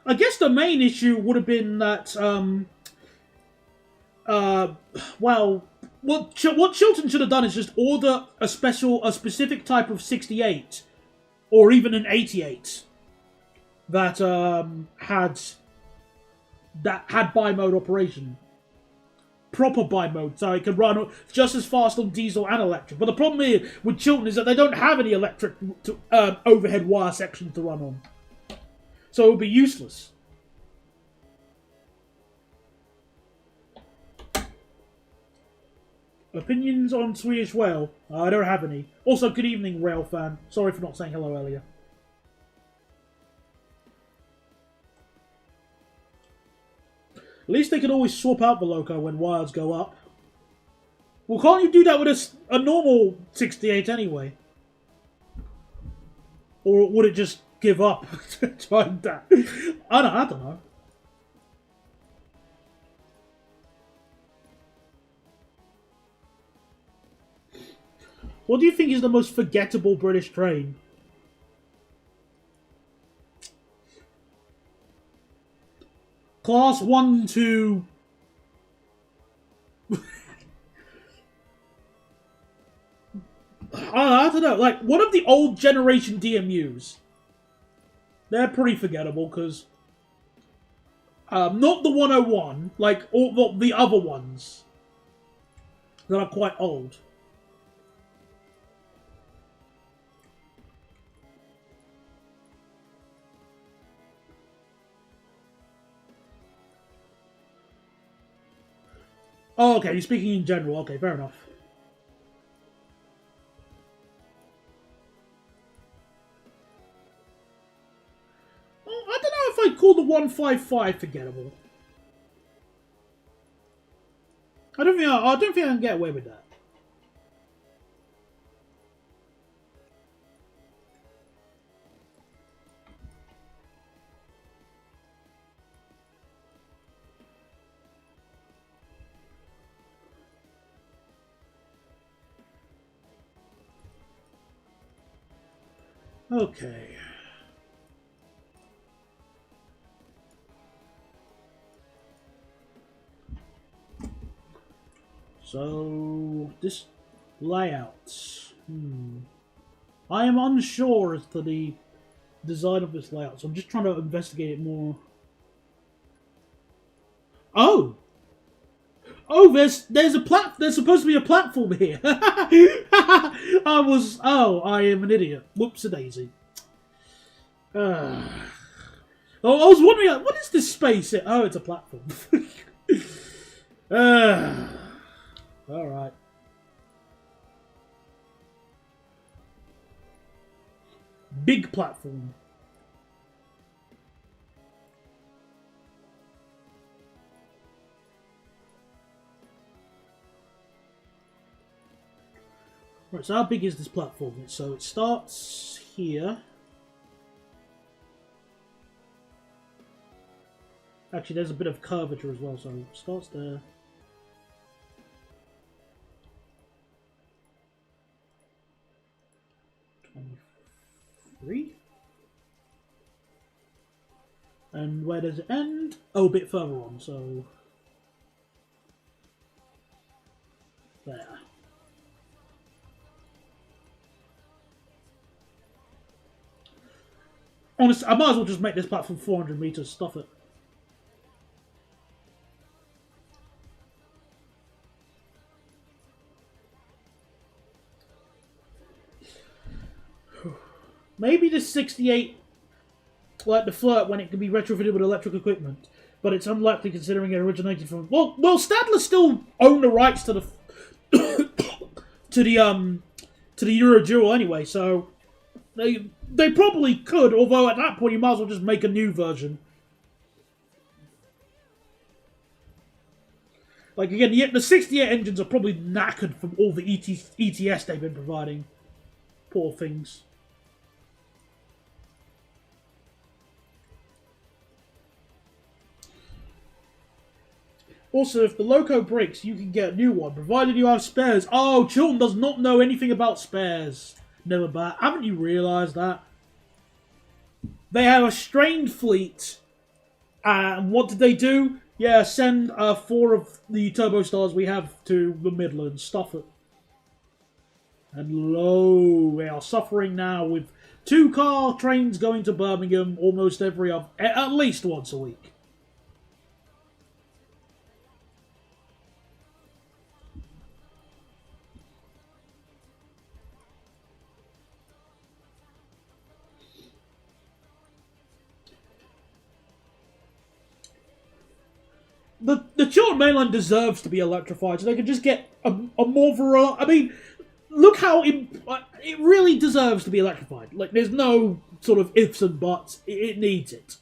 I guess the main issue would have been that, well, what Chilton should have done is just order a specific type of 68, or even an 88, that had bi-mode operation. Proper bi-mode, so it could run just as fast on diesel and electric. But the problem here with Chilton is that they don't have any electric overhead wire sections to run on. So it would be useless. Opinions on Swedish Whale? I don't have any. Also, good evening, Rail fan. Sorry for not saying hello earlier. At least they can always swap out the loco when wires go up. Well, can't you do that with a normal 68 anyway? Or would it just give up trying that? I don't know. What do you think is the most forgettable British train? Class 1 to... I don't know. Like, one of the old generation DMUs. They're pretty forgettable, because... not the 101, like all the other ones. That are quite old. Oh, okay, you're speaking in general. Okay, fair enough. Oh, I don't know if I'd call the 155 forgettable. I don't think I can get away with that. Okay. So, this layout. I am unsure as to the design of this layout, so I'm just trying to investigate it more. Oh! Oh, there's supposed to be a platform here. I am an idiot. Whoops-a-daisy. Oh, I was wondering, what is this space? Oh, it's a platform. All right. Big platform. Right, so how big is this platform? So it starts here. Actually, there's a bit of curvature as well, so it starts there. And where does it end? Oh, a bit further on, so... There. Honestly, I might as well just make this platform 400 meters, stuff it. Maybe the 68, like the Flirt, when it can be retrofitted with electric equipment, but it's unlikely considering it originated from. Well, Stadler still own the rights to the to the Eurodual anyway, so they probably could. Although at that point, you might as well just make a new version. Like again, the 68 engines are probably knackered from all the ETS they've been providing. Poor things. Also, if the loco breaks, you can get a new one, provided you have spares. Oh, Chilton does not know anything about spares. Never bad. Haven't you realised that? They have a strained fleet. And what did they do? Yeah, send 4 of the Turbo Stars we have to the Midlands. Stuff it. And lo, they are suffering now with 2-car trains going to Birmingham almost at least once a week. The Chiltern mainline deserves to be electrified, so they can just get a more variety. I mean, look how it really deserves to be electrified. Like, there's no sort of ifs and buts. It needs it.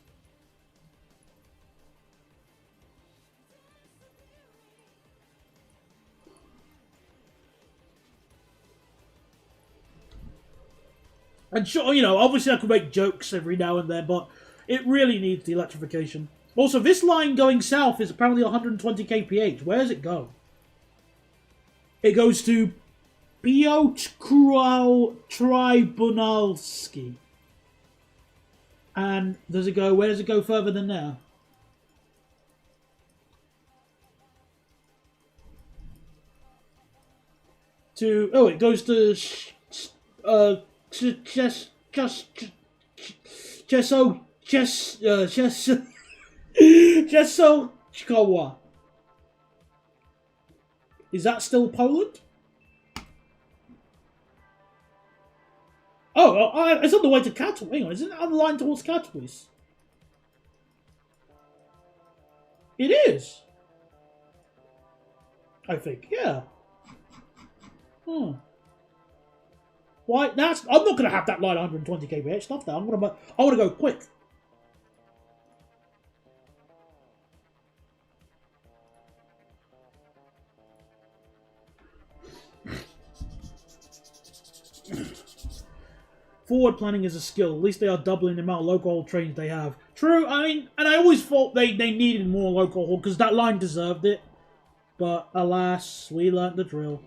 And sure, obviously I could make jokes every now and then, but it really needs the electrification. Also, this line going south is apparently 120 kph. Where does it go? It goes to Piotr Tribunalski. And where does it go further than there? It goes to Czeskowa. Is that still Poland? Oh, it's on the way to Katowice. Hang on, isn't it on the line towards Katowice? It is. I think, yeah. Why? I'm not going to have that line 120 kph. Stuff that. I want to go quick. Forward planning is a skill. At least they are doubling the amount of local haul trains they have. True, I mean, and I always thought they needed more local haul because that line deserved it. But alas, we learnt the drill.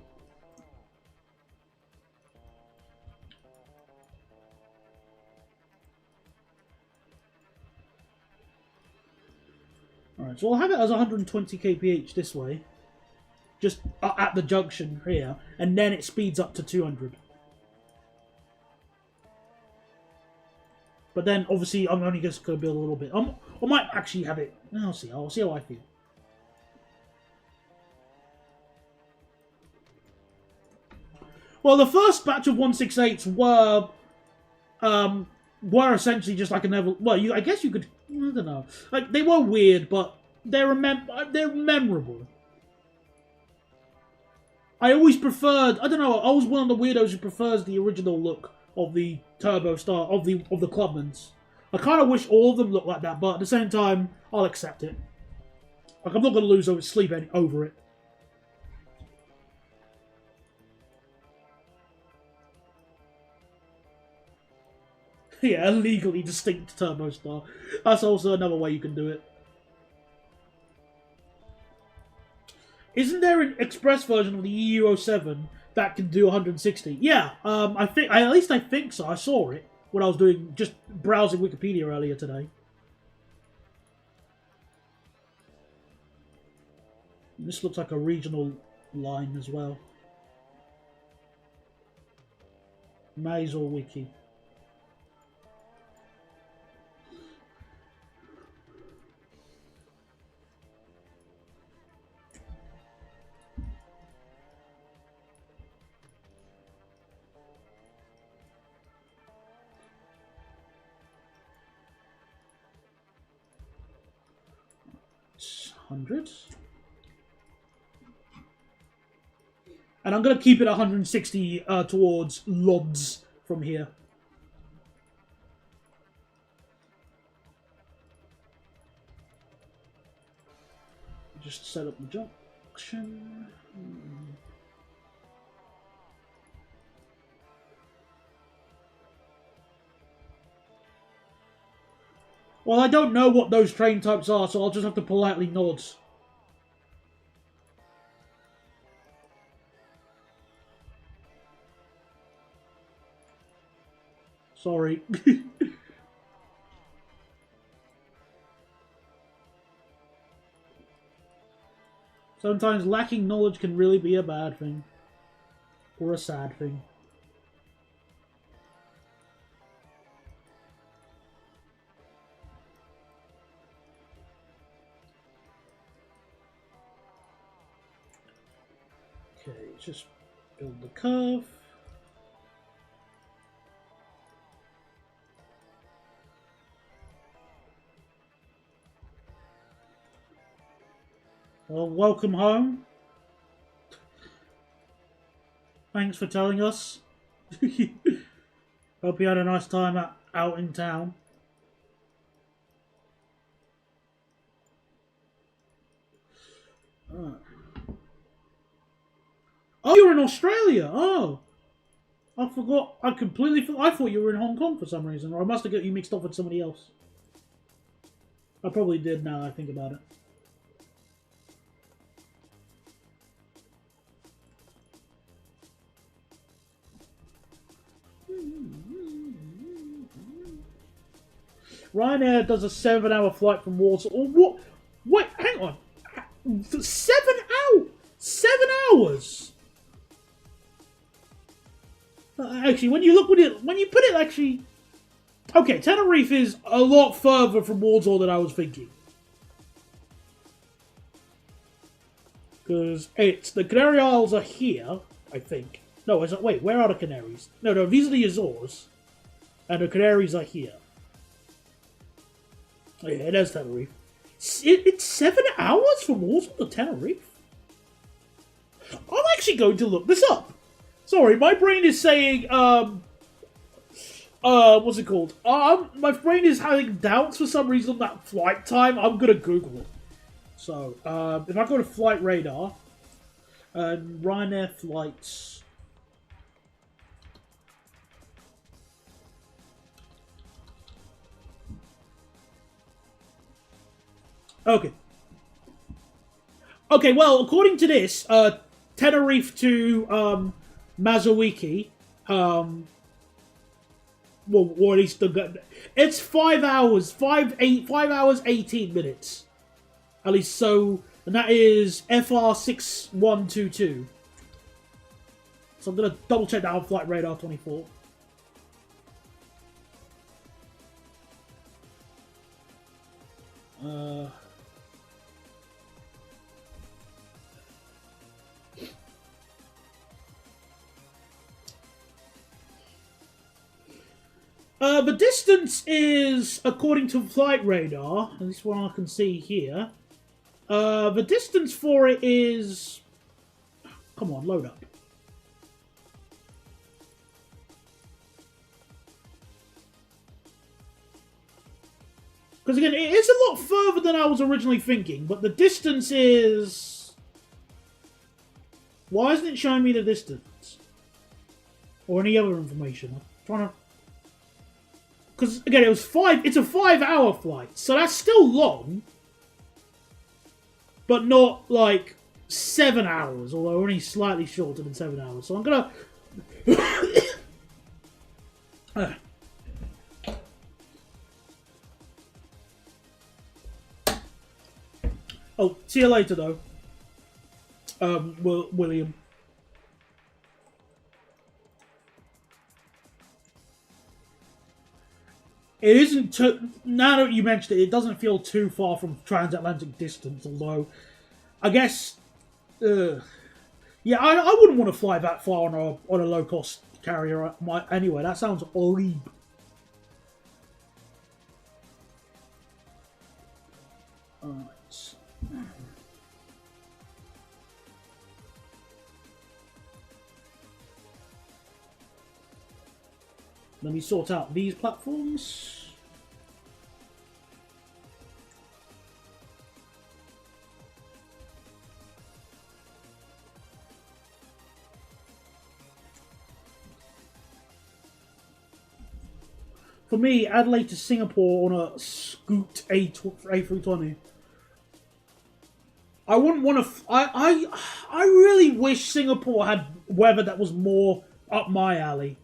Alright, so I'll have it as 120 kph this way. just at the junction here, and then it speeds up to 200. But then, obviously, I'm only just going to build a little bit. I might actually have it... I'll see. I'll see how I feel. Well, the first batch of 168s were essentially just like another... Well, I guess you could... I don't know. Like, they were weird, but they're memorable. I always preferred... I don't know. I was one of the weirdos who prefers the original look of the Turbo Star, of the Clubmans. I kind of wish all of them looked like that, but at the same time, I'll accept it. Like, I'm not going to lose sleep over it. Yeah, a legally distinct Turbo Star. That's also another way you can do it. Isn't there an express version of the EU07 that can do 160? Yeah, I think so. I saw it when I was just browsing Wikipedia earlier today. This looks like a regional line as well. Mazel Wiki. Hundreds. And I'm going to keep it 160 towards Lodz from here. Just set up the junction. Well, I don't know what those train types are, so I'll just have to politely nod. Sorry. Sometimes lacking knowledge can really be a bad thing. Or a sad thing. Okay, just build the curve. Well, welcome home. Thanks for telling us. Hope you had a nice time out in town. Oh, you're in Australia. Oh, I forgot. I completely forgot. I thought you were in Hong Kong for some reason, or I must have got you mixed up with somebody else. I probably did now that I think about it. Ryanair does a 7-hour flight from Warsaw. Oh, what? Wait, hang on. 7 hours? 7 hours? Actually, when you put it, actually, okay, Tenerife is a lot further from Warsaw than I was thinking. Because the Canary Isles are here, I think. No, wait, where are the Canaries? No, these are the Azores, and the Canaries are here. Oh, yeah, there's Tenerife. It's 7 hours from Warsaw to Tenerife? I'm actually going to look this up. Sorry, my brain is saying, what's it called? My brain is having doubts for some reason on that flight time. I'm gonna Google it. So, if I go to Flight Radar, Ryanair flights. Okay. Okay, well, according to this, Tenerife to, Mazowiecki, well, or at least it's 5 hours, 5 hours, 18 minutes. At least so And that is FR6122. So I'm going to double check that on Flight Radar 24. The distance is, according to Flight Radar, and this one I can see here, the distance for it is... Come on, load up. Because again, it is a lot further than I was originally thinking, but the distance is... Why isn't it showing me the distance? Or any other information? I'm trying to... Because, again, it's a 5-hour flight, so that's still long. But not, like, 7 hours, although only slightly shorter than 7 hours. So I'm gonna... Oh, see you later, though. William. It isn't now that you mentioned it, it doesn't feel too far from transatlantic distance, although I guess yeah, I wouldn't want to fly that far on a low cost carrier anyway. That sounds horrible. Alright. Let me sort out these platforms. For me, Adelaide to Singapore on a Scoot A320. I wouldn't want to... I really wish Singapore had weather that was more up my alley.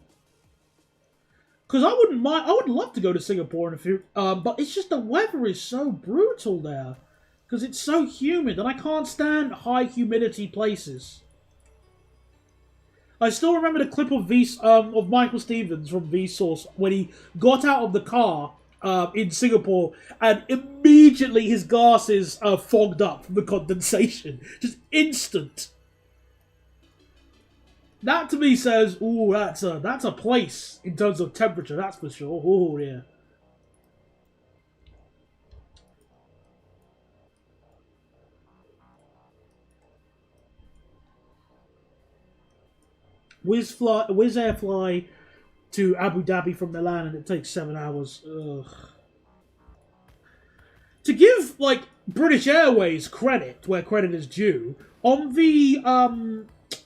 Because I wouldn't mind, I would love to go to Singapore in a few, but it's just the weather is so brutal there. Because it's so humid, and I can't stand high humidity places. I still remember the clip of Michael Stevens from Vsauce when he got out of the car in Singapore, and immediately his glasses fogged up from the condensation. Just instant. That to me says, ooh, that's a place in terms of temperature, that's for sure. Oh yeah. Wizz Air fly to Abu Dhabi from Milan, and it takes 7 hours. Ugh. To give like British Airways credit where credit is due, on the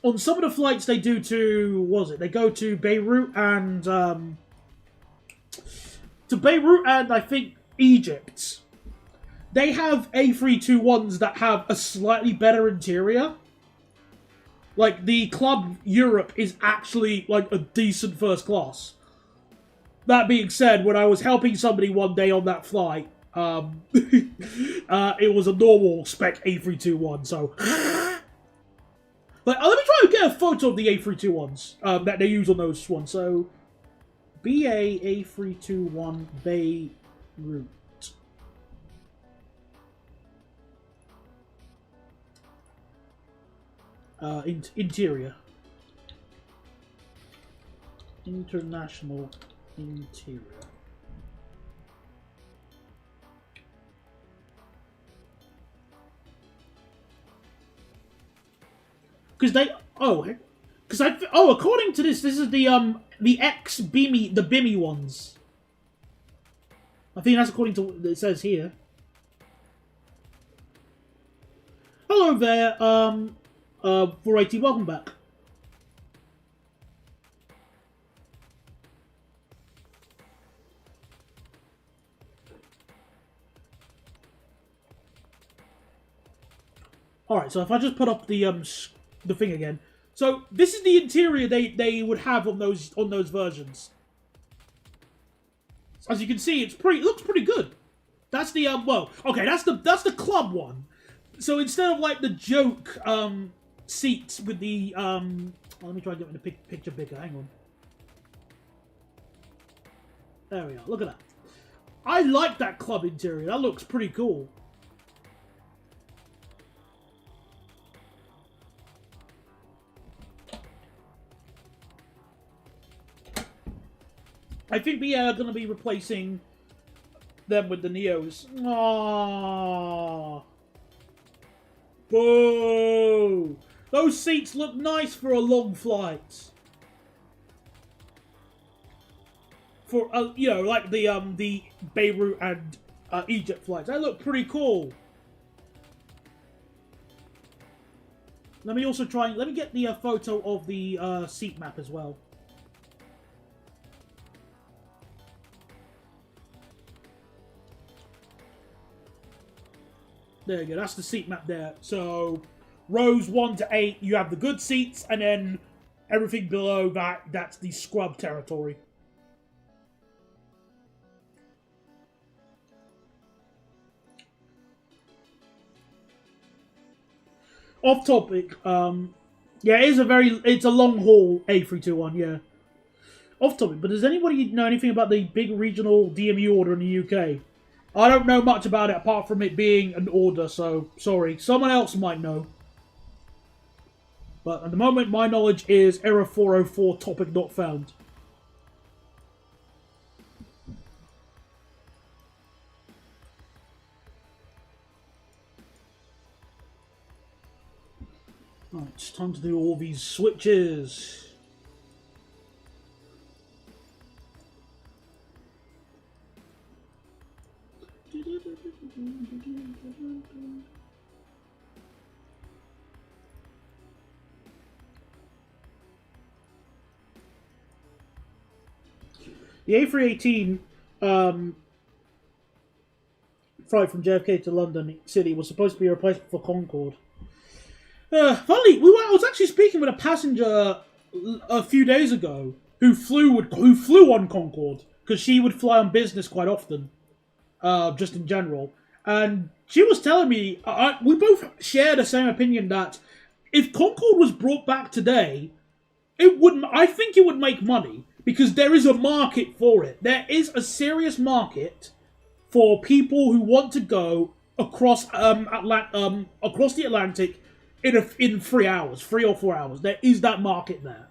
on some of the flights they do to, what was it? They go to Beirut and I think Egypt. They have A321s that have a slightly better interior. Like the Club Europe is actually like a decent first class. That being said, when I was helping somebody one day on that flight, it was a normal spec A321, so. Like, let me try and get a photo of the A321s that they use on those ones. So, BA A321 Beirut. Interior. International interior. Because according to this is the Bimmy ones. I think that's according to what it says here. Hello there, 480, welcome back. Alright, so if I just put up the thing again. So this is the interior they would have on those versions. As you can see, it looks pretty good. That's the well, okay, that's the club one. So instead of like the joke seats with the let me try and get the picture bigger. Hang on. There we are. Look at that. I like that club interior. That looks pretty cool. I think we are going to be replacing them with the Neos. Aww. Boo! Those seats look nice for a long flight. For you know, like the Beirut and Egypt flights, they look pretty cool. Let me also try. Let me get the photo of the seat map as well. There you go. That's the seat map there. So rows 1 to 8, you have the good seats, and then everything below that's the scrub territory. Off topic, yeah, it's a long haul A321, yeah. Off topic, but does anybody know anything about the big regional DMU order in the UK? I don't know much about it apart from it being an order, so sorry. Someone else might know. But at the moment, my knowledge is error 404, topic not found. Right, it's time to do all these switches. The A318 flight from JFK to London City was supposed to be a replacement for Concorde. Funny, I was actually speaking with a passenger a few days ago who flew on Concorde because she would fly on business quite often, just in general. And she was telling me we both share the same opinion that if Concorde was brought back today, I think it would make money because there is a market for it. There is a serious market for people who want to go across across the Atlantic in 3 hours, 3 or 4 hours. There is that market there.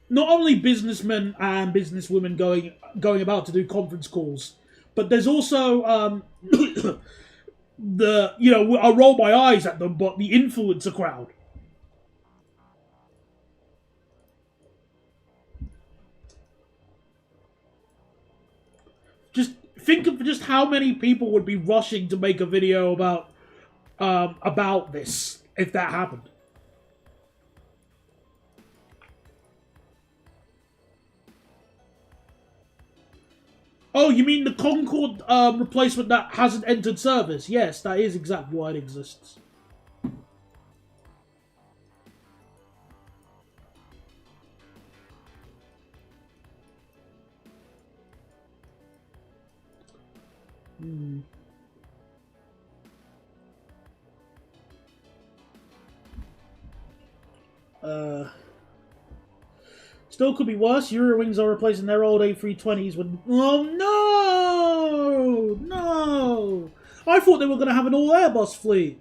Not only businessmen and businesswomen going about to do conference calls, but there's also I roll my eyes at them, but the influencer crowd. Just think of just how many people would be rushing to make a video about this if that happened. Oh, you mean the Concorde replacement that hasn't entered service? Yes, that is exactly why it exists. Hmm. Still could be worse. Eurowings are replacing their old A320s with... Oh, no! No! I thought they were going to have an all-Airbus fleet.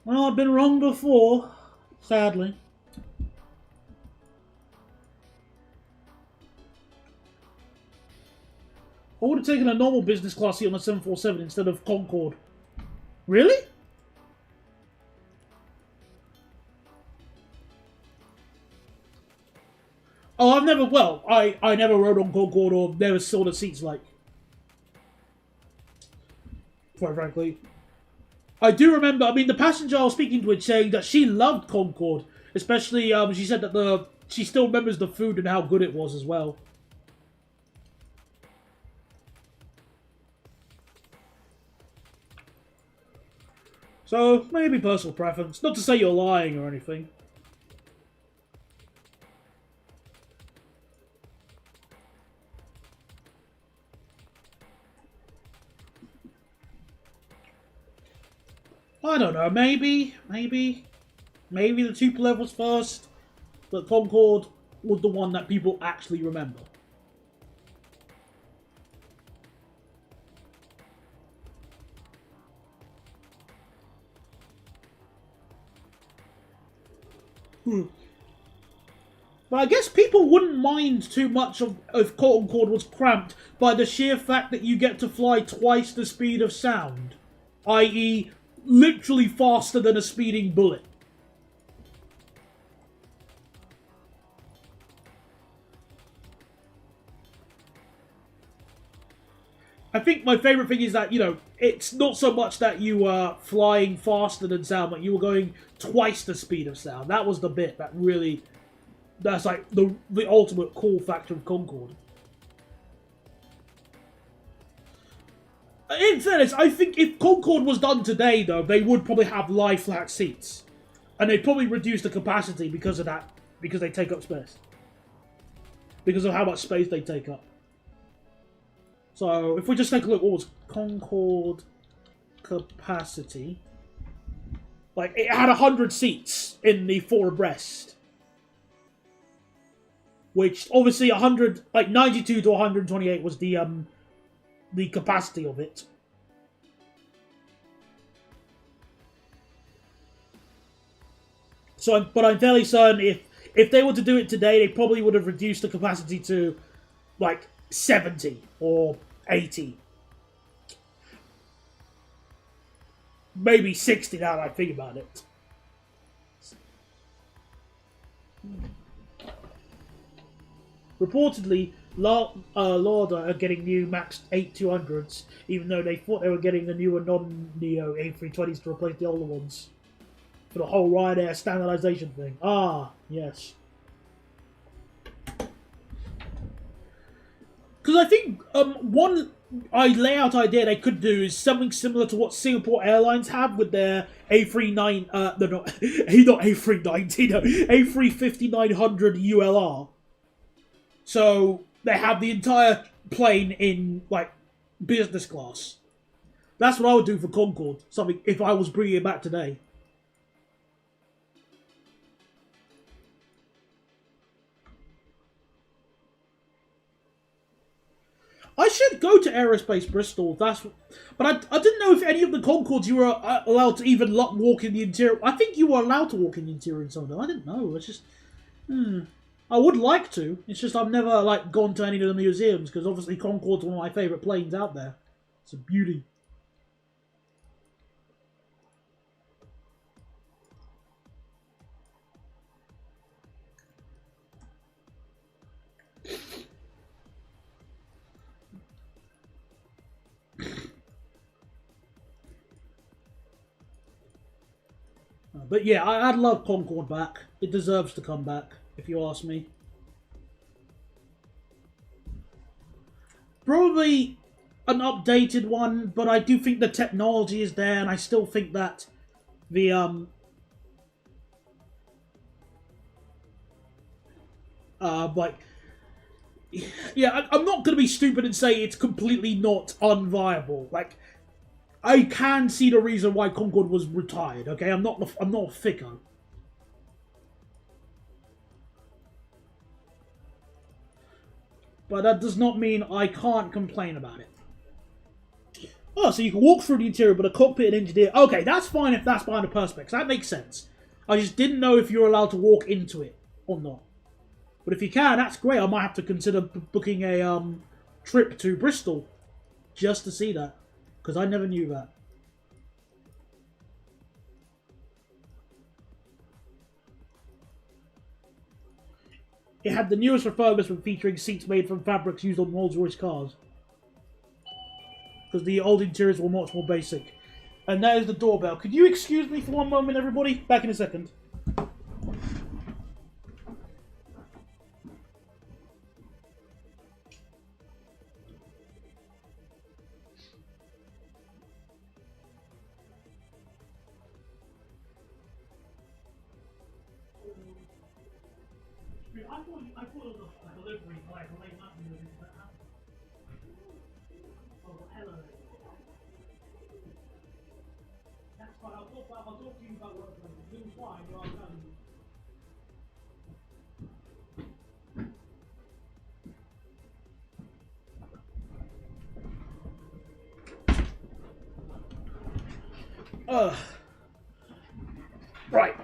Well, I've been wrong before, sadly. I would have taken a normal business class seat on a 747 instead of Concorde. Really? Oh, I've never... Well, I never rode on Concorde or never saw the seats like. Quite frankly. I do remember... I mean, the passenger I was speaking to was saying that she loved Concorde. Especially, she said that she still remembers the food and how good it was as well. So, maybe personal preference. Not to say you're lying or anything. I don't know, maybe the Tupolev was first, but Concorde was the one that people actually remember. But I guess people wouldn't mind too much of if Concorde was cramped by the sheer fact that you get to fly twice the speed of sound, i.e. literally faster than a speeding bullet. I think my favourite thing is that, you know, it's not so much that you were flying faster than sound, but you were going twice the speed of sound. That was the bit that really... That's like the ultimate cool factor of Concorde. In fairness, I think if Concorde was done today, though, they would probably have lie flat seats. And they'd probably reduce the capacity because of that. Because they take up space. Because of how much space they take up. So, if we just take a look, what was Concorde capacity? Like, it had 100 seats in the 4 abreast. Which, obviously, 100, like 92 to 128 was the capacity of it. So, but I'm fairly certain if they were to do it today, they probably would have reduced the capacity to, like, 70 or 80. Maybe 60 now that I think about it. Reportedly, Lauda are getting new Max 8200s, even though they thought they were getting the newer non-Neo A320s to replace the older ones. For the whole Ryanair standardization thing. Ah, yes. Because I think one layout idea they could do is something similar to what Singapore Airlines have with their A350-900 ULR. So they have the entire plane in, like, business class. That's what I would do for Concorde. Something if I was bringing it back today. I should go to Aerospace Bristol. But I didn't know if any of the Concordes you were allowed to even walk in the interior. I think you were allowed to walk in the interior in some of them. I didn't know. It's just, I would like to. It's just I've never like gone to any of the museums because obviously Concorde's one of my favourite planes out there. It's a beauty. But yeah, I'd love Concorde back. It deserves to come back, if you ask me. Probably an updated one, but I do think the technology is there, and I still think that the yeah, I'm not going to be stupid and say it's completely not unviable. Like, I can see the reason why Concorde was retired. Okay, I'm not a thicko. But that does not mean I can't complain about it. Oh, so you can walk through the interior, but a cockpit and engineer. Okay, that's fine if that's behind the perspex. That makes sense. I just didn't know if you're allowed to walk into it or not. But if you can, that's great. I might have to consider booking a trip to Bristol just to see that. Because I never knew that. It had the newest refurbishment featuring seats made from fabrics used on Rolls-Royce cars. Because the old interiors were much more basic. And that is the doorbell. Could you excuse me for one moment, everybody? Back in a second. I thought it was a delivery, like a late night movie. Oh, hello. That's fine. I'll Right,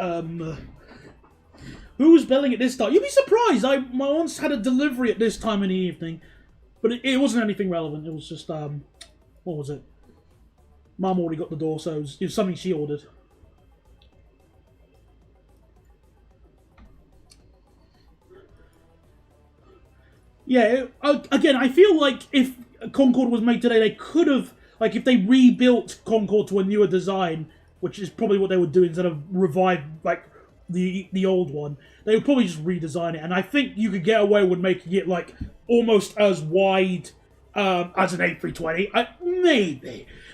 who's billing at this time? You'd be surprised, I once had a delivery at this time in the evening, but it wasn't anything relevant, it was just, what was it? Mum already got the door, so it was something she ordered. Yeah, again, I feel like if Concorde was made today, they could have, like, if they rebuilt Concorde to a newer design, which is probably what they would do instead of revive, like, the old one, they would probably just redesign it. And I think you could get away with making it, like, almost as wide as an A320.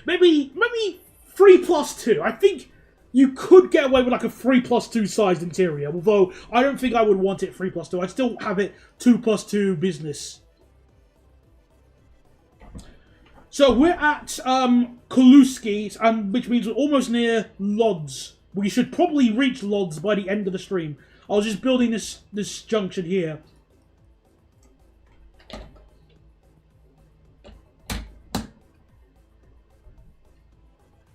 Maybe 3+2. I think you could get away with like a 3+2 sized interior, although I don't think I would want it 3+2. I'd still have it 2+2 business. So we're at Kaluski, which means we're almost near Lodz. We should probably reach Lodz by the end of the stream. I was just building this junction here.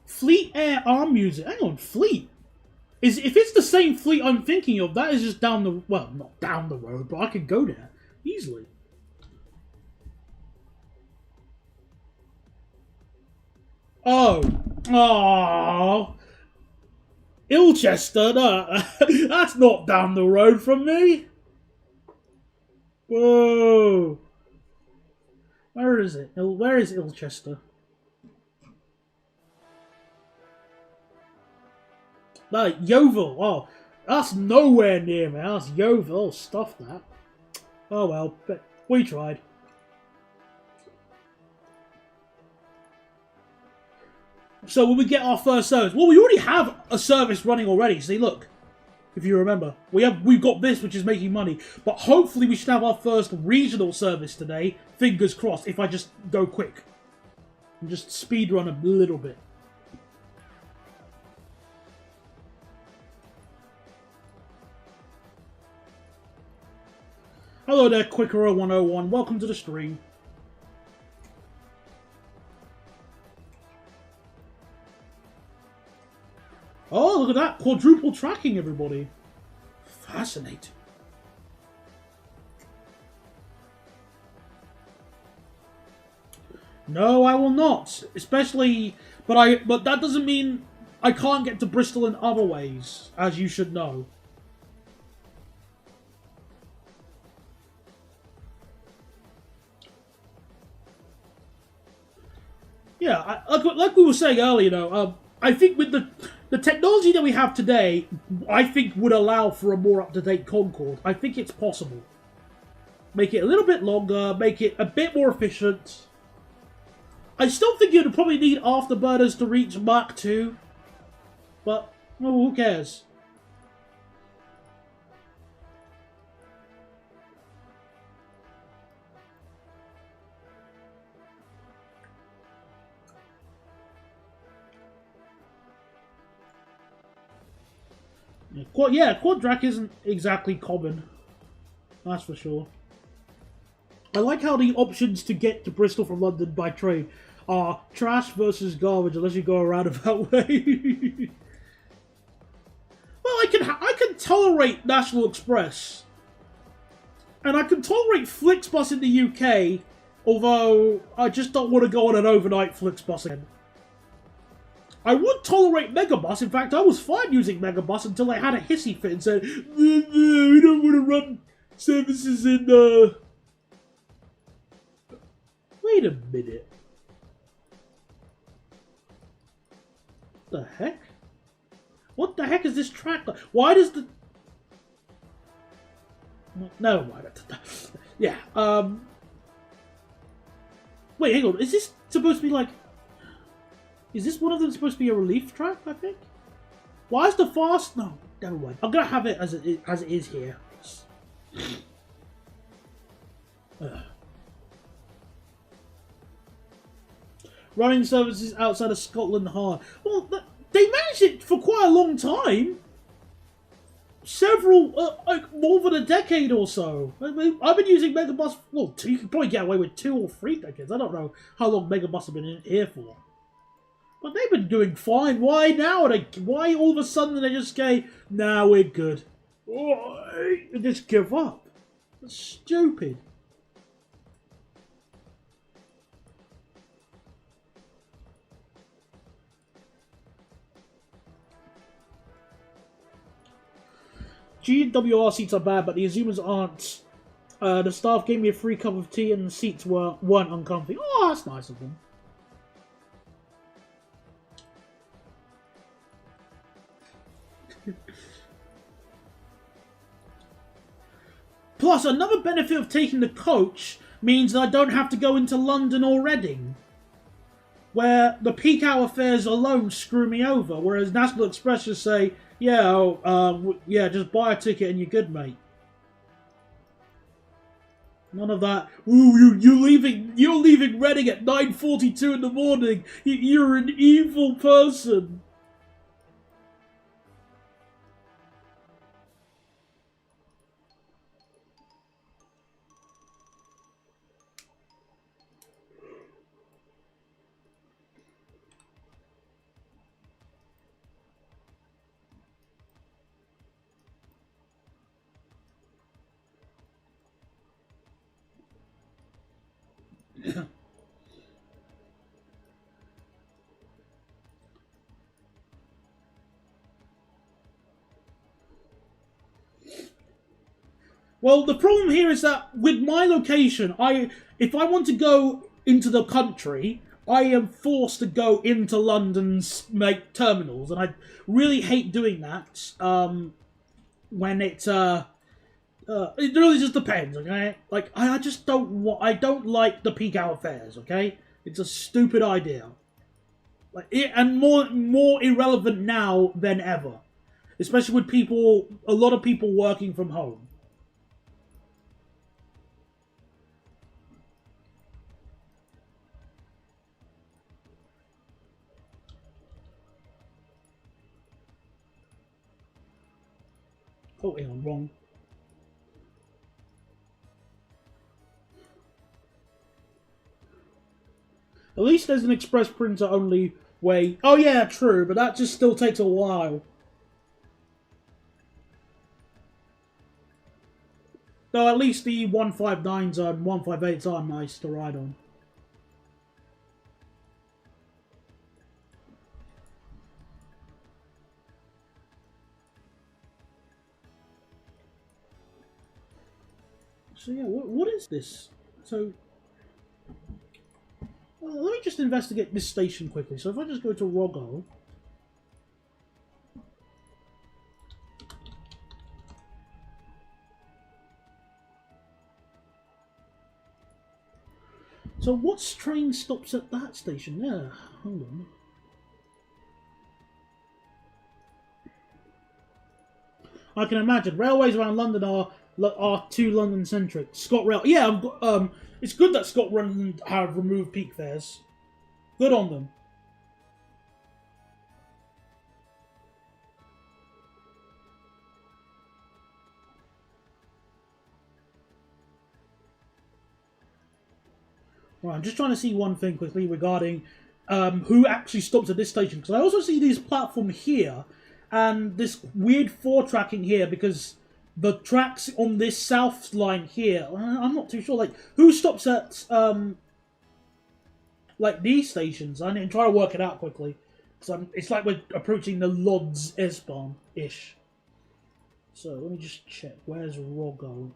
Fleet Air Arm Music. Hang on, Fleet. If it's the same Fleet I'm thinking of, that is just down the... Well, not down the road, but I could go there easily. Oh. Oh. Ilchester, no. That's not down the road from me. Whoa. Where is it? Where is Ilchester? Like, Yeovil. Oh, that's nowhere near me. That's Yeovil. Stuff that. Oh well, but we tried. So when we get our first service, well, we already have a service running already. See, look, if you remember, we've got this, which is making money. But hopefully, we should have our first regional service today. Fingers crossed. If I just go quick and just speed run a little bit. Hello there, Quicker0101. Welcome to the stream. Oh, look at that. Quadruple tracking, everybody. Fascinating. No, I will not. Especially... But that doesn't mean I can't get to Bristol in other ways, as you should know. Yeah, like we were saying earlier, though, I think with the technology that we have today, I think would allow for a more up-to-date Concorde. I think it's possible. Make it a little bit longer, make it a bit more efficient. I still think you'd probably need afterburners to reach Mach 2. But, well, who cares? Yeah, quad track isn't exactly common. That's for sure. I like how the options to get to Bristol from London by train are trash versus garbage, unless you go a roundabout way. Well, I can tolerate National Express, and I can tolerate Flixbus in the UK, although I just don't want to go on an overnight Flixbus again. I would tolerate Megabus. In fact, I was fine using Megabus until I had a hissy fit and said, we don't want to run services in, Wait a minute. What the heck? What the heck is this track? Why does the... No, why? Yeah, Wait, hang on. Is this supposed to be like... Is this one of them supposed to be a relief track, I think? Why is the fast... No, never mind. I'm going to have it as it is here. Running services outside of Scotland hard. Well, they managed it for quite a long time. Several, like more than a decade or so. I mean, I've been using Megabus... Well, you can probably get away with 2 or 3 decades. I don't know how long Megabus have been in here for. But they've been doing fine. Why now? Why all of a sudden they just say, nah, we're good? Why? They just give up. That's stupid. GWR seats are bad, but the Azumers aren't. The staff gave me a free cup of tea and the seats weren't uncomfy. Oh, that's nice of them. Plus, another benefit of taking the coach means that I don't have to go into London or Reading, where the peak hour fares alone screw me over, whereas National Express just say, yeah, just buy a ticket and you're good, mate. None of that. Ooh, you're leaving Reading at 9:42 in the morning. You're an evil person. Well, the problem here is that with my location, if I want to go into the country, I am forced to go into London's terminals, and I really hate doing that. When it really just depends, okay? Like I just I don't like the peak hour fares, okay? It's a stupid idea. And more irrelevant now than ever, especially with a lot of people working from home. Oh, hang on, wrong. At least there's an express printer only way. Oh yeah, true, but that just still takes a while. Though at least the 159s and 158s are nice to ride on. So yeah, what is this? So, let me just investigate this station quickly. So if I just go to Roggo. So what train stops at that station? Yeah, hold on. I can imagine. Railways around London are too London-centric. ScotRail, yeah, it's good that ScotRail have removed peak fares. Good on them. Right, I'm just trying to see one thing quickly regarding who actually stops at this station. Because I also see this platform here and this weird 4-tracking here because the tracks on this south line here, I'm not too sure. Like, who stops at like these stations? I need to try to work it out quickly. Because it's like we're approaching the Lodz S-Bahn-ish. So, let me just check. Where's Roggo?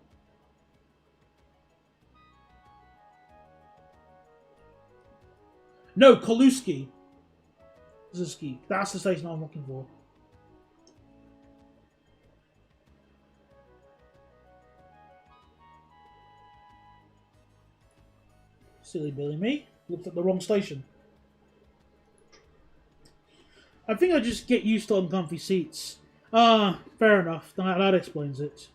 No, Koluski. Zuski. That's the station I'm looking for. Silly Billy me. Looked at the wrong station. I think I just get used to uncomfy seats. Fair enough. That explains it.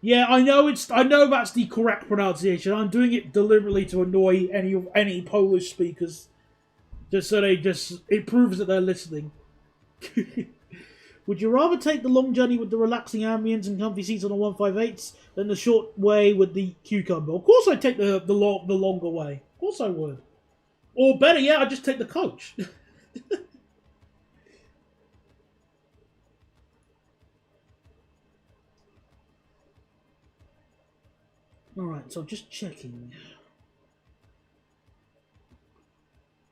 Yeah, I know that's the correct pronunciation. I'm doing it deliberately to annoy any Polish speakers. Just so it proves that they're listening. Would you rather take the long journey with the relaxing ambience and comfy seats on the 158s than the short way with the cucumber? Of course I'd take the longer way. Of course I would. Or better yet, I just take the coach. Alright, so just checking.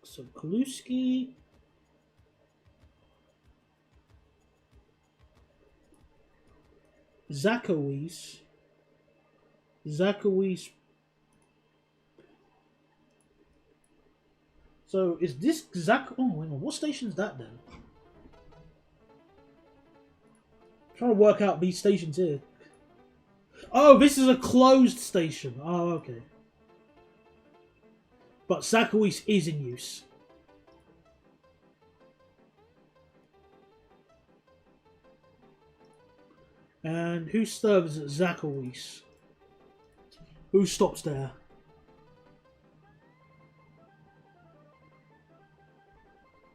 So Kaluski. Zakowicz. So is this Oh, hang on. What station is that then? I'm trying to work out these stations here. Oh, this is a closed station. Oh, okay. But Zakowicz is in use. And who serves at Zakowicz? Who stops there?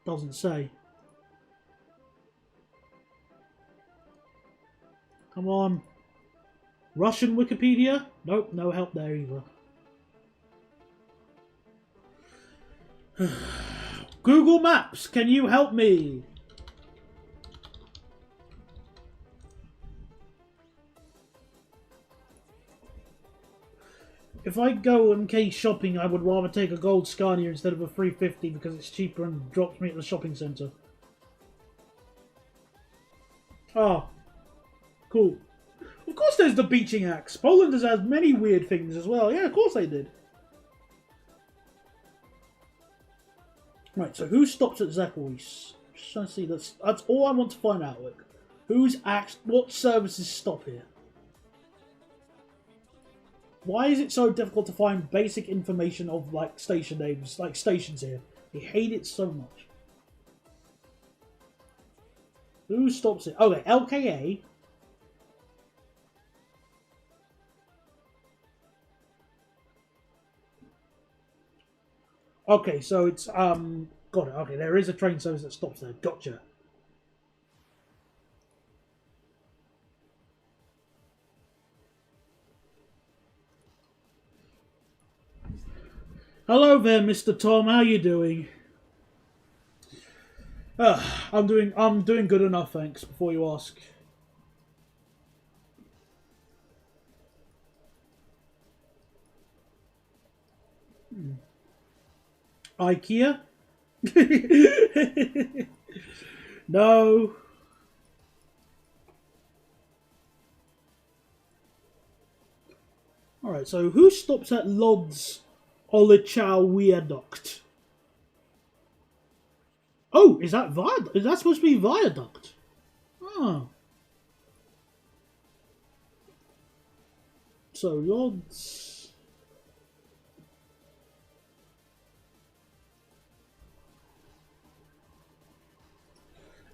Doesn't say. Come on. Russian Wikipedia? Nope, no help there either. Google Maps, can you help me? If I go MK shopping, I would rather take a gold Scania instead of a 350 because it's cheaper and drops me at the shopping centre. Ah, cool. Of course there's the beaching axe. Poland has many weird things as well. Yeah, of course they did. Right, so who stops at Zakowicz? Just trying to see. That's all I want to find out. Look, what services stop here? Why is it so difficult to find basic information of like station names, like stations here? I hate it so much. Who stops it? Okay, LKA. Okay, so it's got it. Okay, there is a train service that stops there. Gotcha. Hello there, Mr. Tom. How you doing? I'm doing good enough, thanks. Before you ask. IKEA? No. Alright, so who stops at Lodz Olichow Viaduct? Oh, is that viaduct? Is that supposed to be viaduct? Oh. So Lodz.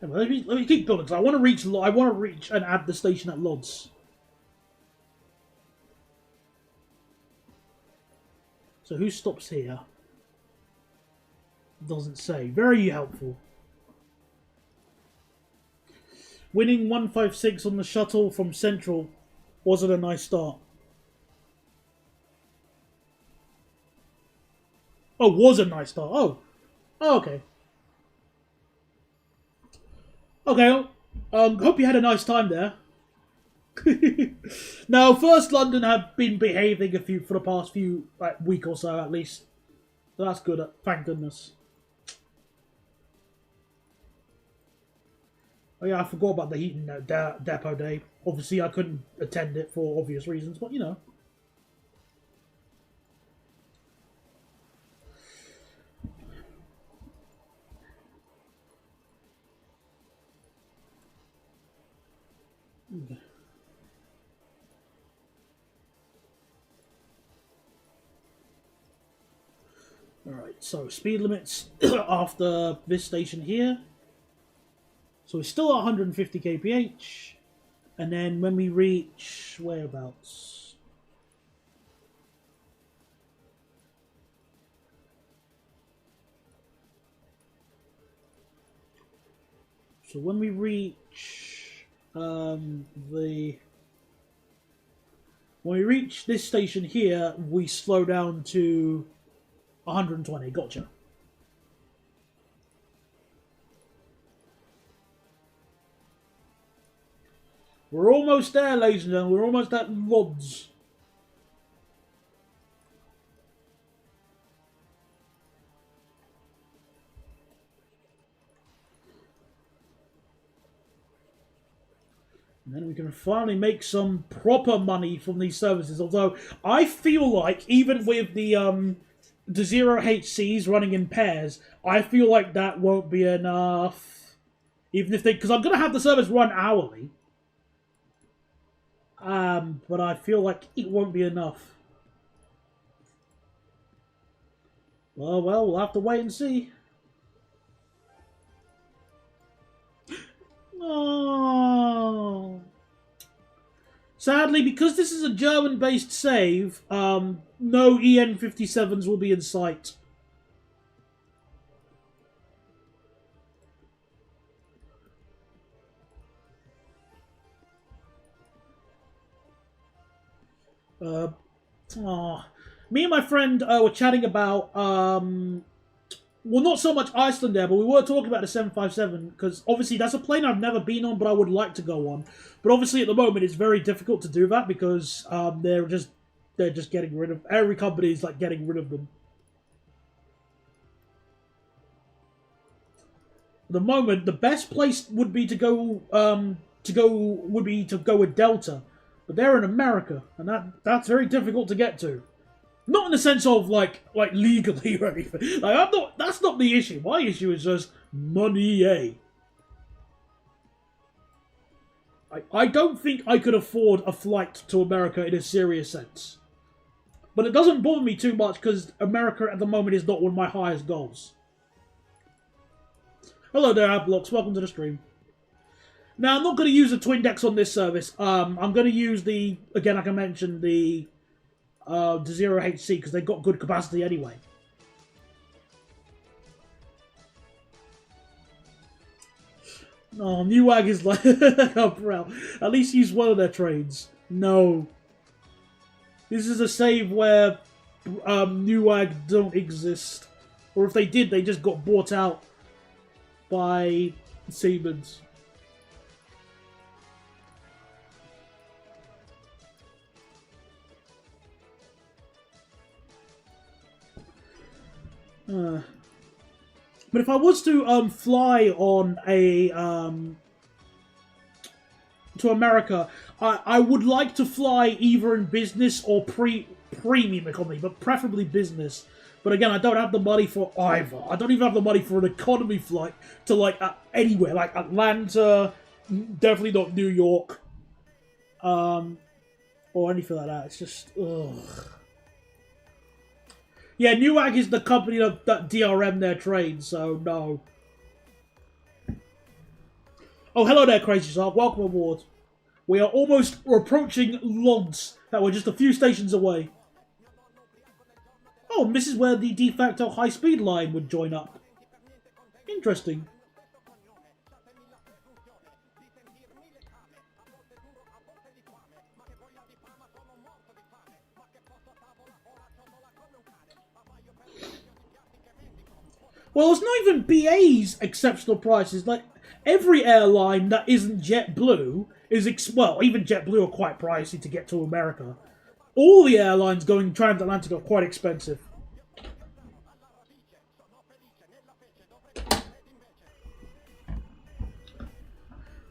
Anyway, let me keep going because I want to reach and add the station at Lodz. So who stops here? Doesn't say. Very helpful. Winning 156 on the shuttle from Central wasn't a nice start. Oh, was a nice start. Oh, okay. Okay. Hope you had a nice time there. Now, First London have been behaving for the past week or so at least. So that's good. Thank goodness. Oh yeah, I forgot about the Heaton Depot Day. Obviously, I couldn't attend it for obvious reasons, but you know. Alright, so speed limits after this station here. So we're still at 150 kph. And then when we reach whereabouts? So when we reach when we reach this station here, we slow down to 120. Gotcha. We're almost there, ladies and gentlemen. We're almost at Lodz. And then we can finally make some proper money from these services. Although, I feel like, even with the 0HCs running in pairs, I feel like that won't be enough. Even if they... Because I'm going to have the service run hourly. But I feel like it won't be enough. Well, we'll have to wait and see. Oh. Sadly, because this is a German-based save, no EN57s will be in sight. Me and my friend were chatting about, well, not so much Iceland there, but we were talking about the 757, because obviously that's a plane I've never been on, but I would like to go on. But obviously at the moment it's very difficult to do that, because they're just getting rid of, every company is like getting rid of them. At the moment, the best place would be to go with Delta. But they're in America, and that's very difficult to get to. Not in the sense of like legally or anything. Like that's not the issue. My issue is just money. I don't think I could afford a flight to America in a serious sense. But it doesn't bother me too much because America at the moment is not one of my highest goals. Hello there, Adblocks. Welcome to the stream. Now, I'm not going to use the twin decks on this service. I'm going to use again, like I mentioned, the 0HC, because they've got good capacity anyway. Oh, Newag is like, oh, bro. At least use one of their trains. No. This is a save where Newag don't exist. Or if they did, they just got bought out by Siemens. But if I was to fly on a to America, I would like to fly either in business or premium economy, but preferably business. But again, I don't have the money for either. I don't even have the money for an economy flight to like anywhere, like Atlanta, definitely not New York, or anything like that. It's just ugh. Yeah, Newag is the company that DRM their trains, so no. Oh, hello there, Crazy Shark. Welcome aboard. We are almost approaching Lodz. That we're just a few stations away. Oh, and this is where the de facto high-speed line would join up. Interesting. Well, it's not even BA's exceptional prices. Like, every airline that isn't JetBlue is... well, even JetBlue are quite pricey to get to America. All the airlines going transatlantic are quite expensive.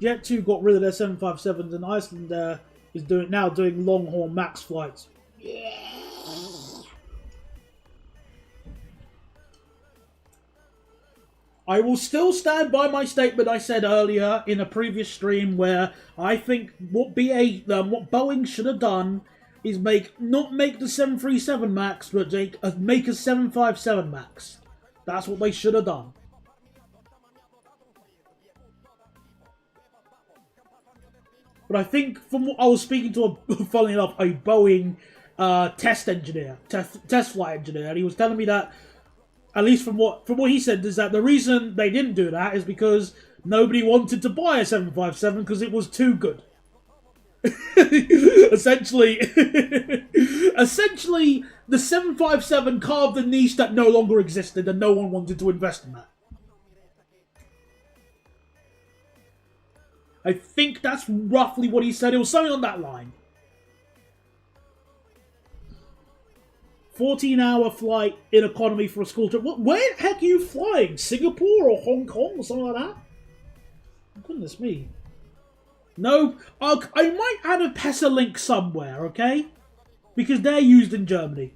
Jet2 got rid of their 757s, and Iceland is now doing long-haul MAX flights. Yeah. I will still stand by my statement I said earlier in a previous stream, where I think what Boeing should have done is not make the 737 MAX, but make a 757 MAX. That's what they should have done. But I think from what I was speaking to, funnily enough, a Boeing test flight engineer, and he was telling me that, at least from what he said, is that the reason they didn't do that is because nobody wanted to buy a 757 because it was too good. essentially, the 757 carved a niche that no longer existed, and no one wanted to invest in that. I think that's roughly what he said. It was something on that line. 14-hour flight in economy for a school trip. Where the heck are you flying? Singapore or Hong Kong or something like that? Goodness me. No, I might add a PESA link somewhere, okay? Because they're used in Germany.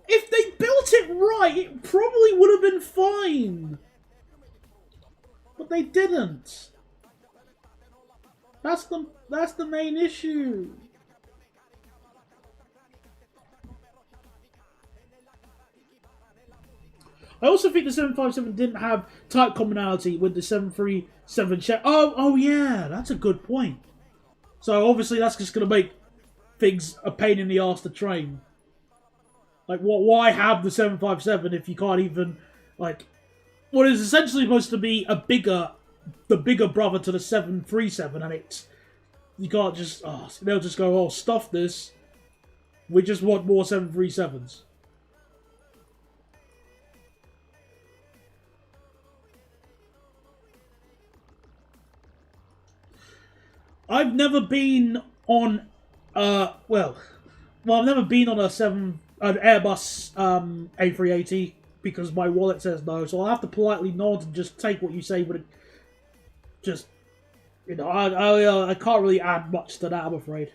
If they built it right, it probably would have been fine. But they didn't. That's the main issue. I also think the 757 didn't have type commonality with the 737 Chef. Oh yeah, that's a good point. So obviously that's just going to make things a pain in the ass to train. Like, why have the 757 if you can't even, like, what is essentially supposed to be the bigger brother to the 737, and you can't just, they'll just go, oh, stuff this. We just want more 737s. I've never been on, I've never been on an Airbus A380 because my wallet says no, so I'll have to politely nod and just take what you say, but I can't really add much to that, I'm afraid.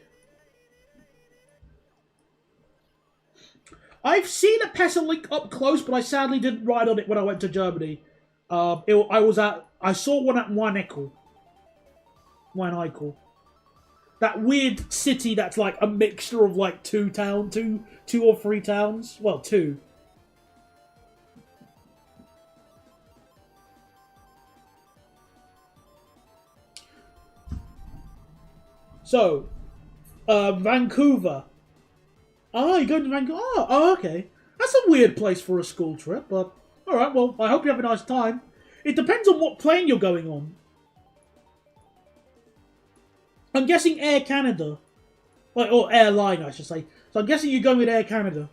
I've seen a PESA link up close, but I sadly didn't ride on it when I went to Germany. I saw one at Weineckel. That weird city that's like a mixture of like two or three towns. Well, two. So, Vancouver. Oh, you're going to Vancouver? Oh, okay. That's a weird place for a school trip, but alright, well, I hope you have a nice time. It depends on what plane you're going on. I'm guessing Air Canada. Or airline, I should say. So I'm guessing you're going with Air Canada.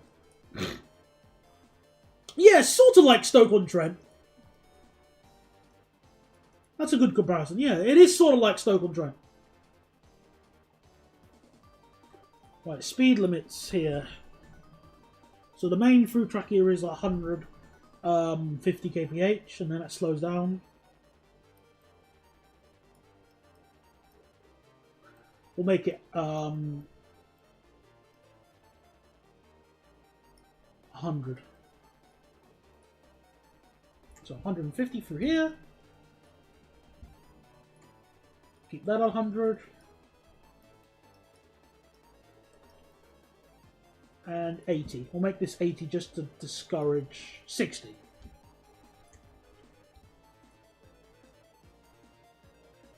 Yeah, sort of like Stoke-on-Trent. That's a good comparison. Yeah, it is sort of like Stoke-on-Trent. Right, speed limits here. So the main through track here is 100, 50 kph, and then it slows down. We'll make it 100. So 150 through here. Keep that 100. And 80. We'll make this 80 just to discourage 60.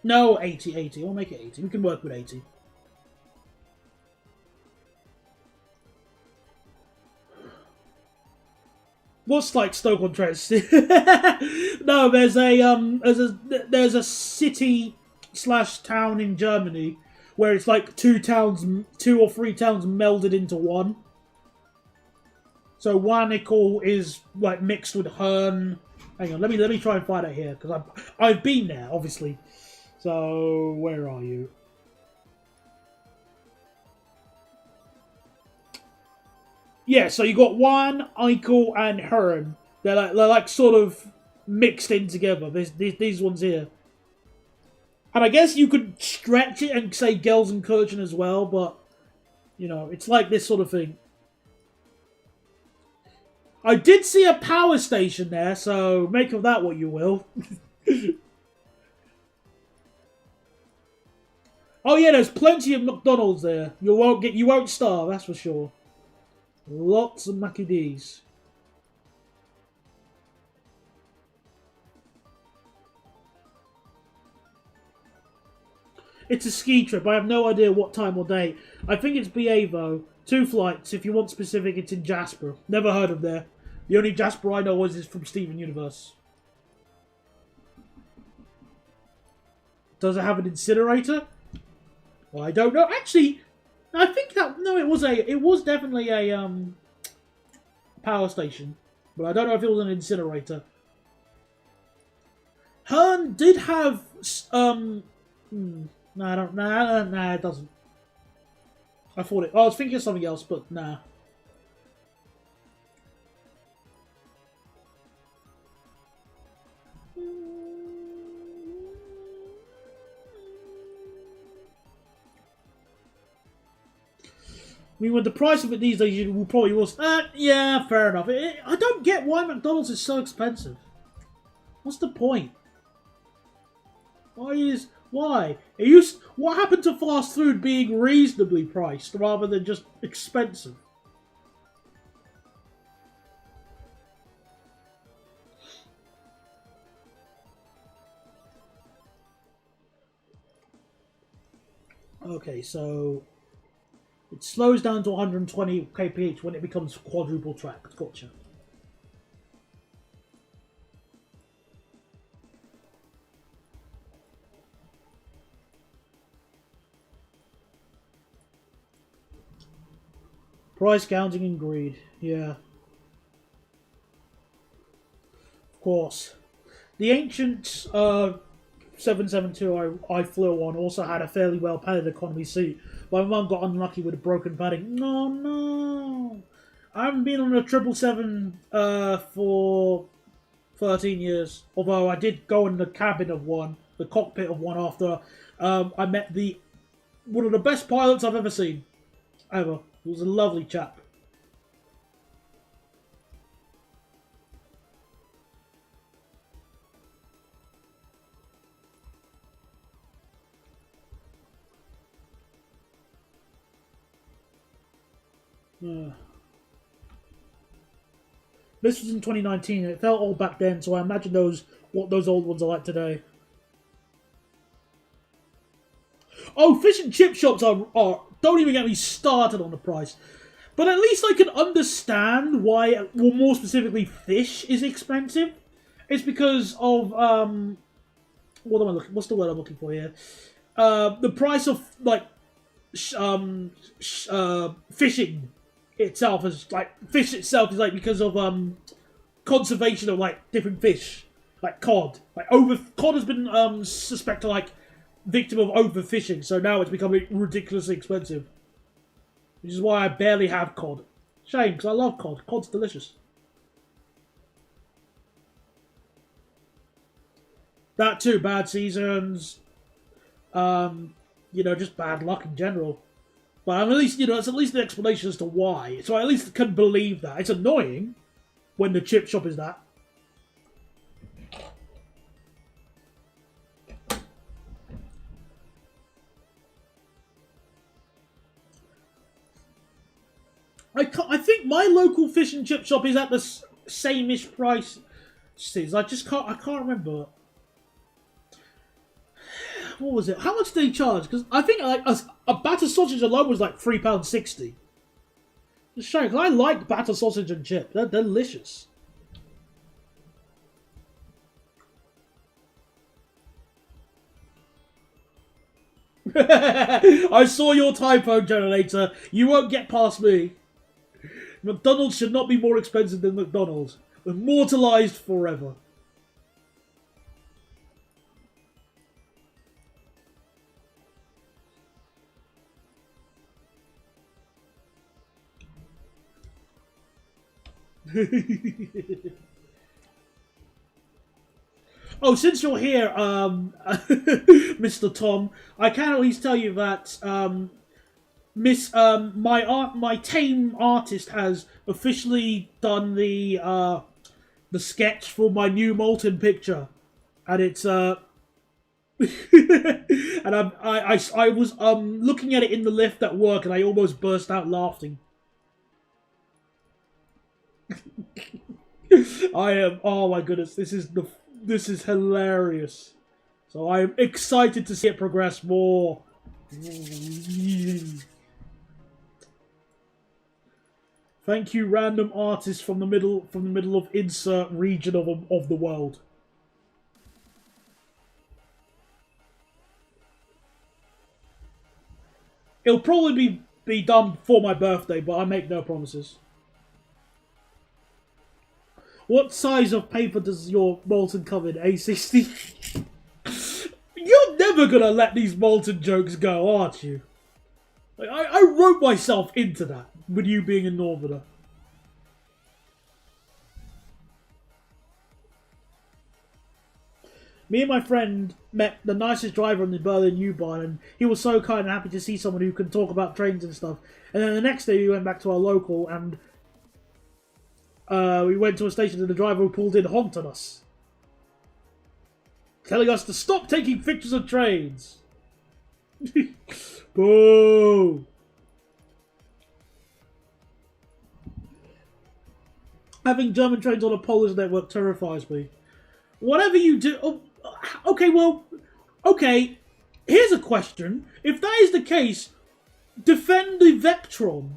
No, 80. We'll make it 80. We can work with 80. What's like Stoke-on-Trent? No, there's a city / town in Germany where it's like two or three towns melded into one. So Weineckel is like mixed with Herne. Hang on, let me try and find it here because I've been there, obviously. So where are you? Yeah, so you got Weineckel and Herne. They're like sort of mixed in together. There's these ones here. And I guess you could stretch it and say Gelsenkirchen as well, but you know, it's like this sort of thing. I did see a power station there, so make of that what you will. Oh yeah, there's plenty of McDonald's there. You won't starve, that's for sure. Lots of Mackie D's. It's a ski trip. I have no idea what time or date. I think it's BA though. 2 flights. If you want specific, it's in Jasper. Never heard of there. The only Jasper I know is from Steven Universe. Does it have an incinerator? Well, I don't know. Actually, I think that it was definitely a power station. but I don't know if it was an incinerator. Hearn did have no, I don't. Nah, it doesn't. I thought it. I was thinking of something else, but nah. I mean, with the price of it these days, you will probably was. Yeah, fair enough. I don't get why McDonald's is so expensive. What's the point? Why? What happened to fast food being reasonably priced rather than just expensive? Okay, so it slows down to 120 kph when it becomes quadruple tracked. Gotcha. Price gouging and greed. Yeah. Of course. The ancient 772 I flew on also had a fairly well padded economy seat. My mum got unlucky with a broken padding. No. I haven't been on a 777 for 13 years. Although I did go in the cabin of one, the cockpit of one after I met one of the best pilots I've ever seen. Ever. He was a lovely chap. This was in 2019. It felt old back then, so I imagine what those old ones are like today. Oh, fish and chip shops are don't even get me started on the price. But at least I can understand why, well, more specifically, fish is expensive. It's because of what's the word I'm looking for here? The price of like fishing itself is like fish itself is like because of conservation of like different fish, like cod. Cod has been suspected like victim of overfishing, so now it's becoming ridiculously expensive. Which is why I barely have cod. Shame, because I love cod. Cod's delicious. That too, bad seasons. Just bad luck in general. But at least, it's at least an explanation as to why. So I at least can believe that. It's annoying when the chip shop is that. I think my local fish and chip shop is at the same-ish price. I can't remember. What was it? How much did they charge? Because I think like a batter sausage alone was like £3.60. It's a shame, because I like batter sausage and chip. They're delicious. I saw your typo generator. You won't get past me. McDonald's should not be more expensive than McDonald's. Immortalized forever. Oh, since you're here, Mr. Tom, I can at least tell you that my tame artist has officially done the sketch for my new Molten picture, and it's and I was looking at it in the lift at work, and I almost burst out laughing. I am. Oh my goodness! This is hilarious. So I am excited to see it progress more. Thank you, random artist from the middle of insert region of the world. It'll probably be done before my birthday, but I make no promises. What size of paper does your molten come in? A60? You're never gonna let these molten jokes go, aren't you? Like, I wrote myself into that with you being a northerner. Me and my friend met the nicest driver in the Berlin U-Bahn, and he was so kind and happy to see someone who can talk about trains and stuff. And then the next day we went back to our local, and we went to a station, and the driver who pulled in honked at us, telling us to stop taking pictures of trains. Boo! Having German trains on a Polish network terrifies me. Whatever you do... Oh, okay, well... Okay, here's a question. If that is the case, defend the Vectron.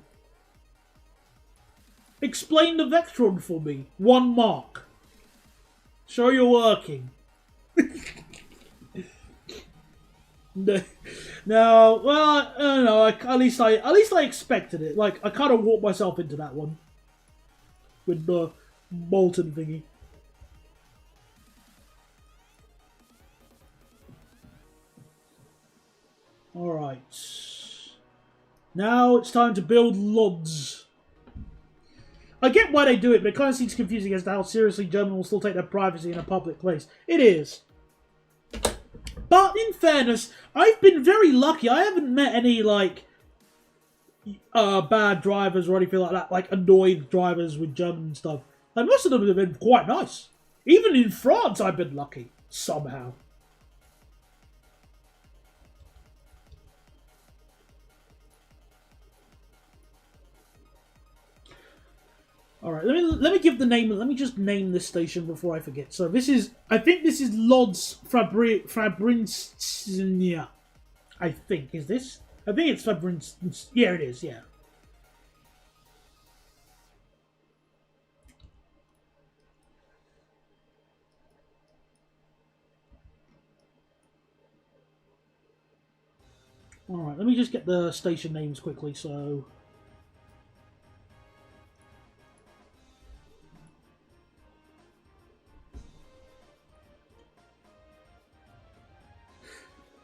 Explain the Vectron for me. 1 mark. Show you're working. No, well, I don't know. At least I expected it. Like, I kind of walked myself into that one with the molten thingy. All right. Now it's time to build LODs. I get why they do it, but it kind of seems confusing as to how seriously Germans will still take their privacy in a public place. It is. But in fairness, I've been very lucky. I haven't met any, like, bad drivers or anything like that, like annoyed drivers with German stuff. Like, most of them have been quite nice. Even in France, I've been lucky, somehow. All right, let me give the name. Let me just name this station before I forget. So this is, I think this is Lodz Fabrincia. I think is this. I think it's Fabrincia. Yeah, it is. Yeah. All right, let me just get the station names quickly. So.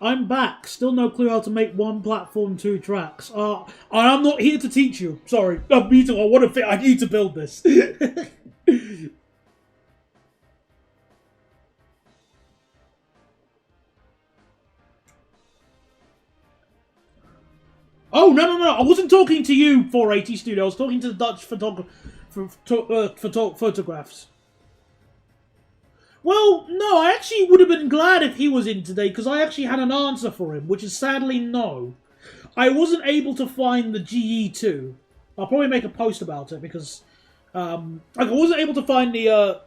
I'm back. Still no clue how to make 1 platform, 2 tracks. I'm not here to teach you. Sorry. Me too. I need to build this. Oh, no. I wasn't talking to you, 480 Studio. I was talking to the Dutch photographs. Well, no, I actually would have been glad if he was in today, because I actually had an answer for him, which is sadly no. I wasn't able to find the GE2. I'll probably make a post about it, because I wasn't able to find the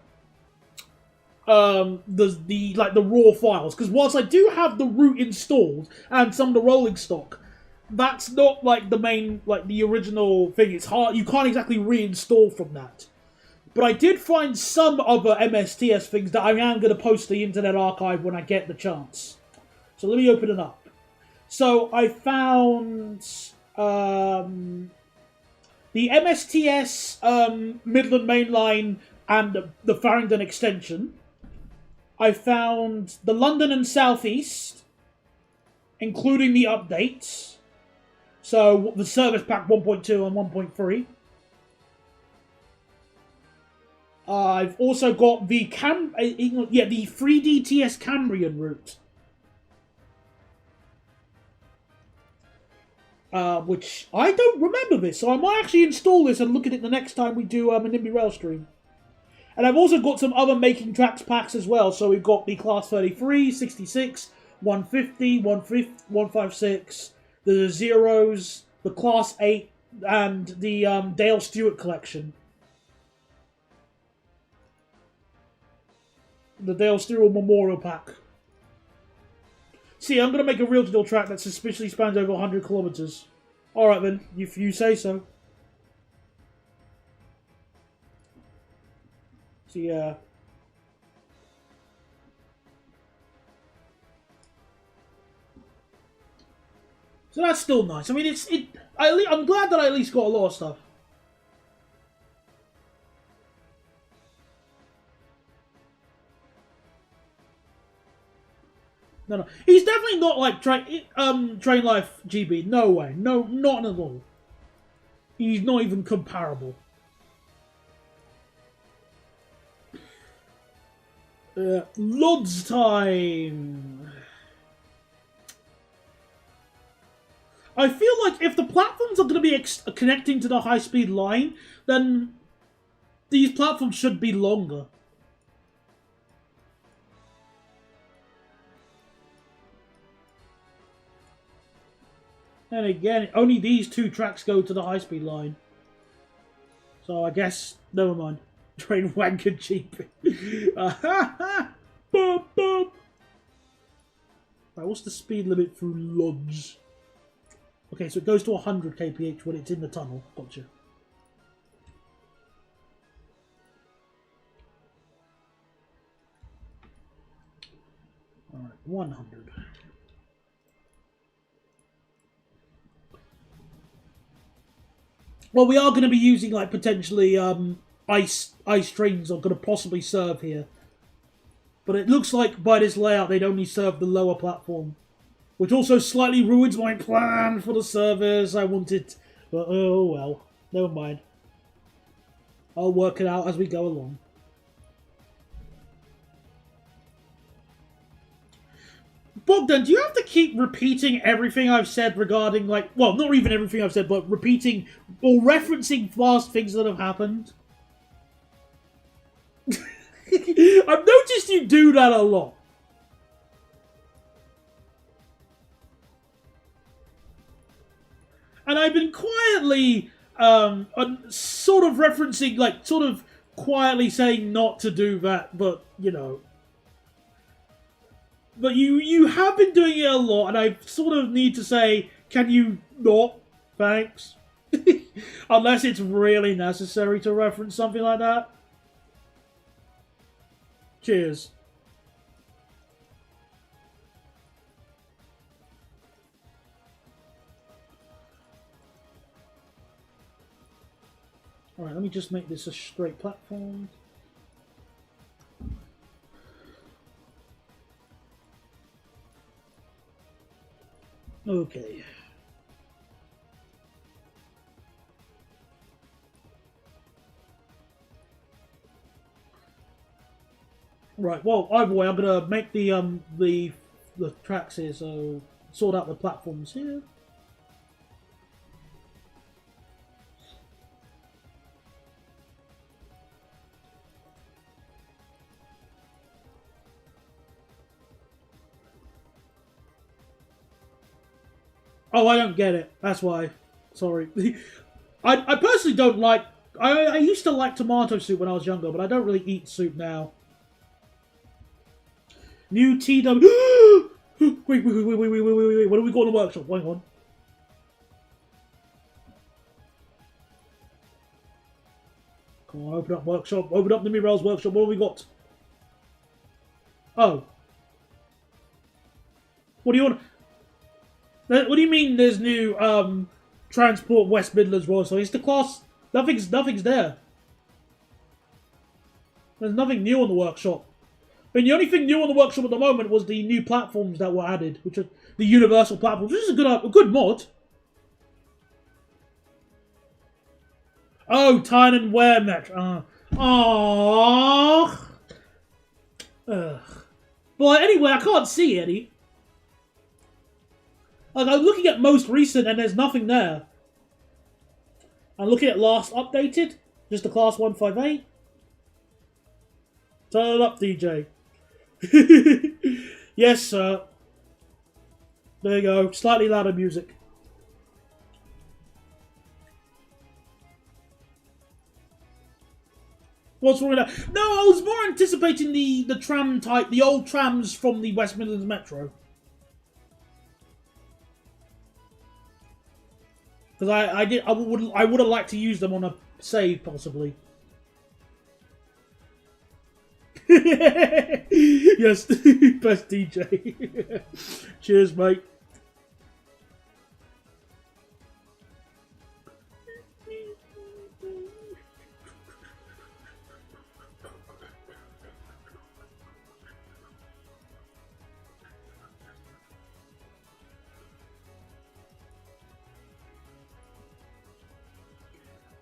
raw files, because whilst I do have the root installed and some of the rolling stock, that's not like the main, like the original thing. It's hard. You can't exactly reinstall from that. But I did find some other MSTS things that I am going to post to the Internet Archive when I get the chance. So let me open it up. So I found the MSTS Midland Mainline and the Farringdon extension. I found the London and South East, including the updates. So the Service Pack 1.2 and 1.3. I've also got the the 3DTS Cambrian route, which I don't remember this, so I might actually install this and look at it the next time we do a Nimby Rail stream. And I've also got some other making tracks packs as well. So we've got the Class 33, 66, 150, 156, the Zeros, the Class 8, and the Dale Stewart collection. The Dale Stewart Memorial Pack. See, I'm going to make a real deal track that suspiciously spans over 100 kilometers. Alright then, if you say so. See, so that's still nice. I mean, I'm glad that I at least got a lot of stuff. No. He's definitely not like Train Life GB. No way. No, not at all. He's not even comparable. Lod's time. I feel like if the platforms are going to be connecting to the high-speed line, then these platforms should be longer. And again, only these 2 tracks go to the high-speed line. So I guess, never mind. Train wanker cheap. Boop, boop. Right, what's the speed limit through Lodge? Okay, so it goes to 100 kph when it's in the tunnel. Gotcha. Alright, 100. Well, we are going to be using, like, potentially, ice trains are going to possibly serve here. But it looks like, by this layout, they'd only serve the lower platform. Which also slightly ruins my plan for the service. I wanted... But, oh, well. Never mind. I'll work it out as we go along. Bogdan, do you have to keep repeating everything I've said regarding, like... Well, not even everything I've said, but repeating or referencing past things that have happened? I've noticed you do that a lot. And I've been quietly, sort of referencing, like, sort of quietly saying not to do that, but, you know... But you have been doing it a lot, and I sort of need to say, can you not? Thanks. Unless it's really necessary to reference something like that. Cheers. Alright, let me just make this a straight platform. Okay. Right, well, either way, I'm gonna make the tracks here, so sort out the platforms here. Oh, I don't get it. That's why. Sorry. I personally don't like... I used to like tomato soup when I was younger, but I don't really eat soup now. New TW... wait. What do we got in the workshop? Hang on. Come on, open up workshop. Open up Nimby Rail's workshop. What have we got? Oh. What do you want... What do you mean there's new Transport West Midlands Royal? So it's the class... Nothing's there. There's nothing new on the workshop. I mean, the only thing new on the workshop at the moment was the new platforms that were added, which are the universal platforms, which is a good mod. Oh, Tyne and Ware Metro. Aww. Well, anyway, I can't see any. Like, I'm looking at most recent and there's nothing there. I'm looking at last updated. Just the class 158. Turn it up, DJ. Yes, sir. There you go. Slightly louder music. What's wrong with that? No, I was more anticipating the tram type, the old trams from the West Midlands Metro. Because I would have liked to use them on a save, possibly. Yes, best DJ. Cheers, mate.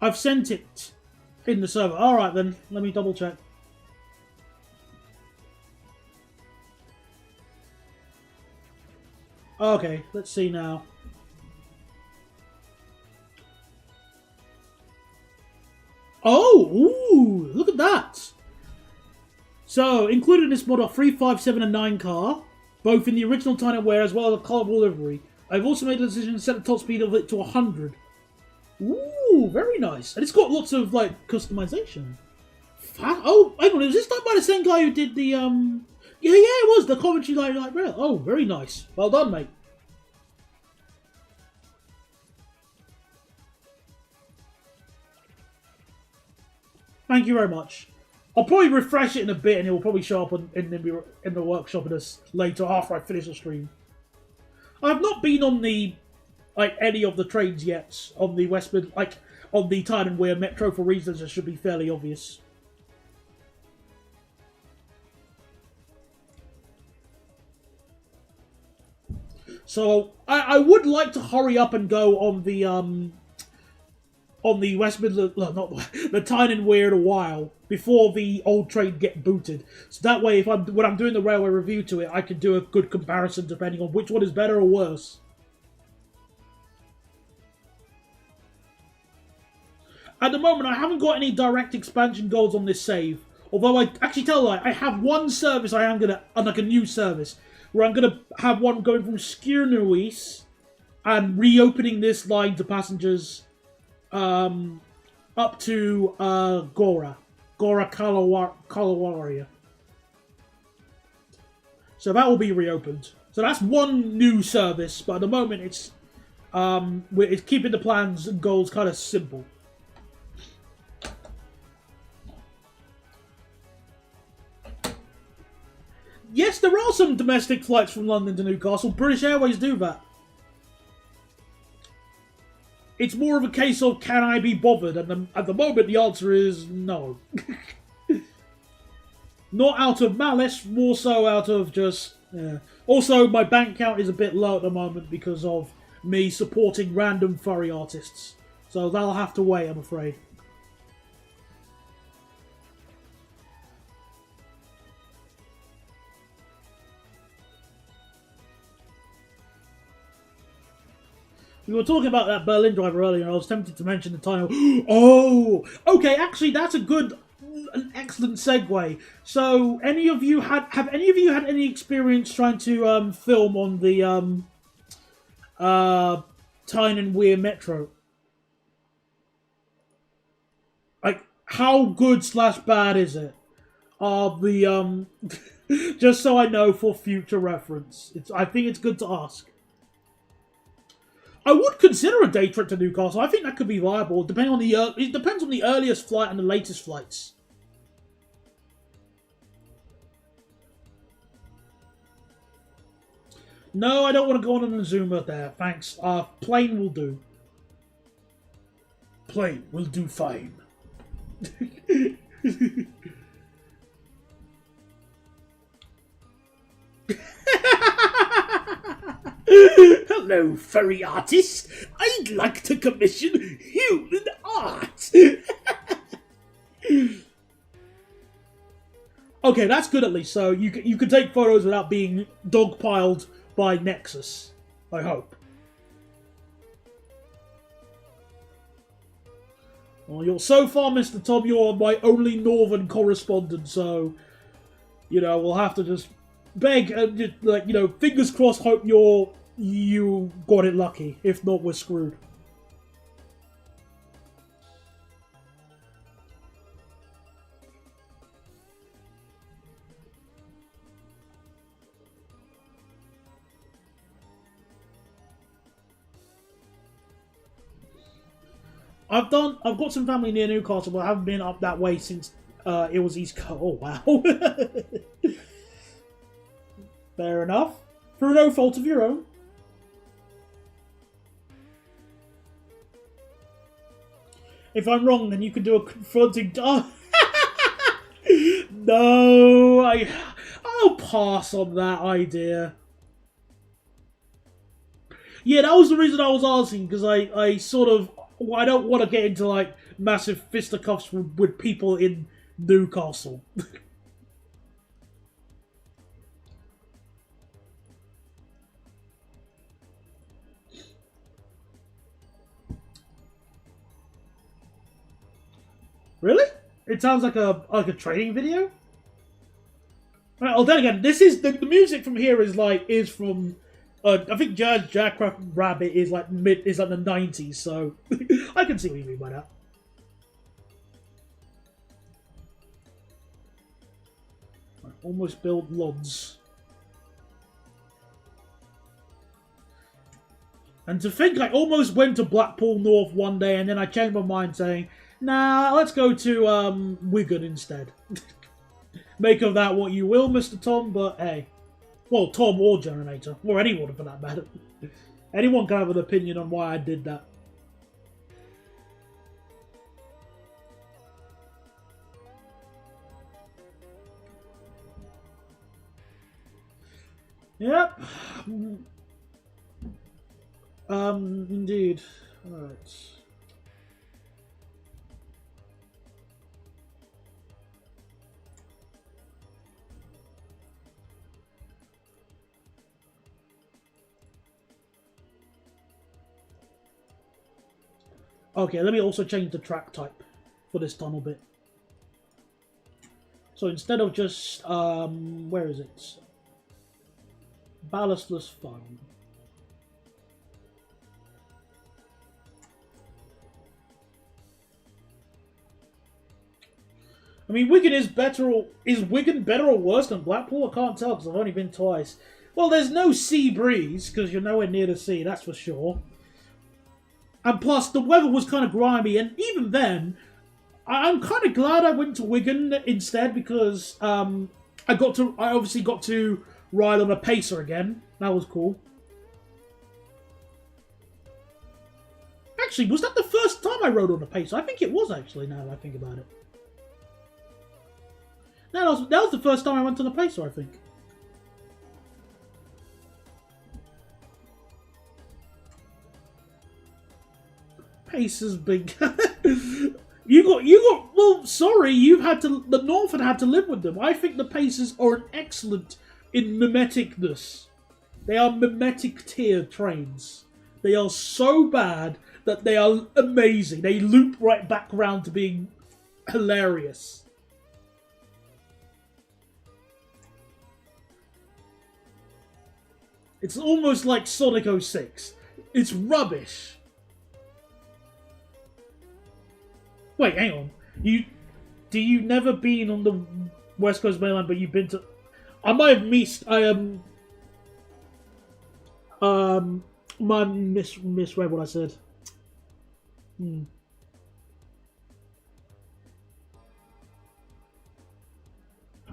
I've sent it in the server. Alright then, let me double check. Okay, let's see now. Oh, ooh, look at that. So, included in this mod are 3, 5, 7 and 9 car, both in the original Tiny Wear as well as a colorful livery. I've also made the decision to set the top speed of it to 100. Ooh, very nice. And it's got lots of, like, customization. Oh, hang on, was this done by the same guy who did the, Yeah, it was, the Coventry Light Rail. Oh, very nice. Well done, mate. Thank you very much. I'll probably refresh it in a bit and it will probably show up in the workshop later after I finish the stream. I've not been on the any of the trains yet on the Westmid on the Tyne and Wear Metro for reasons that should be fairly obvious. So I would like to hurry up and go on the West Midland, not the Tyne and Wear in a while before the old train get booted. So that way, when I'm doing the railway review to it, I can do a good comparison depending on which one is better or worse. At the moment, I haven't got any direct expansion goals on this save. Although I actually tell a lie, I have one service I am gonna, like a new service, where I'm gonna have one going from Skiernuis and reopening this line to passengers up to Gora Kalawaria. So that will be reopened. So that's one new service, but at the moment it's keeping the plans and goals kind of simple. Yes, there are some domestic flights from London to Newcastle. British Airways do that. It's more of a case of, can I be bothered? And at the moment, the answer is no. Not out of malice, more so out of just... Yeah. Also, my bank account is a bit low at the moment because of me supporting random furry artists. So that'll have to wait, I'm afraid. We were talking about that Berlin driver earlier, and I was tempted to mention the title. Oh, okay. Actually, that's an excellent segue. So, have any of you had any experience trying to film on the Tyne and Wear Metro? Like, how good / bad is it? Just so I know for future reference. I think it's good to ask. I would consider a day trip to Newcastle. I think that could be viable, depending on it depends on the earliest flight and the latest flights. No, I don't want to go on an Azuma there. Thanks. Plane will do. Plane will do fine. Hello, furry artist. I'd like to commission human art. Okay, that's good at least. So you can take photos without being dogpiled by Nexus. I hope. Well, so far, Mr. Tom, you're my only northern correspondent. So, we'll have to just beg and just, fingers crossed. Hope you got it lucky. If not, we're screwed. I've got some family near Newcastle, but I haven't been up that way since it was East Coast. Oh, wow. Fair enough. Through no fault of your own. If I'm wrong, then you can do a confronting... No, I'll pass on that idea. Yeah, that was the reason I was asking, because I don't want to get into, massive fisticuffs with people in Newcastle. Really? It sounds like a training video. Right, oh, then again, this is the music from here is from I think Jackrabbit is like the 90s, so I can see what you mean by that. Right, almost built lods. And to think I almost went to Blackpool North one day and then I changed my mind saying, nah, let's go to Wigan instead. Make of that what you will, Mr. Tom, but hey. Well, Tom or Generator, or anyone for that matter. Anyone can have an opinion on why I did that. Yep. Indeed. Alright. Okay, let me also change the track type for this tunnel bit. So instead of just, where is it? Ballastless fun. I mean, Wigan is Wigan better or worse than Blackpool? I can't tell because I've only been twice. Well, there's no sea breeze because you're nowhere near the sea, that's for sure. And plus, the weather was kind of grimy, and even then, I'm kind of glad I went to Wigan instead because I obviously got to ride on a pacer again. That was cool. Actually, was that the first time I rode on a pacer? I think it was actually. Now that I think about it. No, that was the first time I went on a pacer. I think. Pacer's big. You got. Well, sorry, the North had to live with them. I think the Pacers are an excellent in mimeticness. They are mimetic tier trains. They are so bad that they are amazing. They loop right back around to being hilarious. It's almost like Sonic 06. It's rubbish. Wait, hang on. You never been on the West Coast Main Line, but you've been to... I might have missed... misread what I said.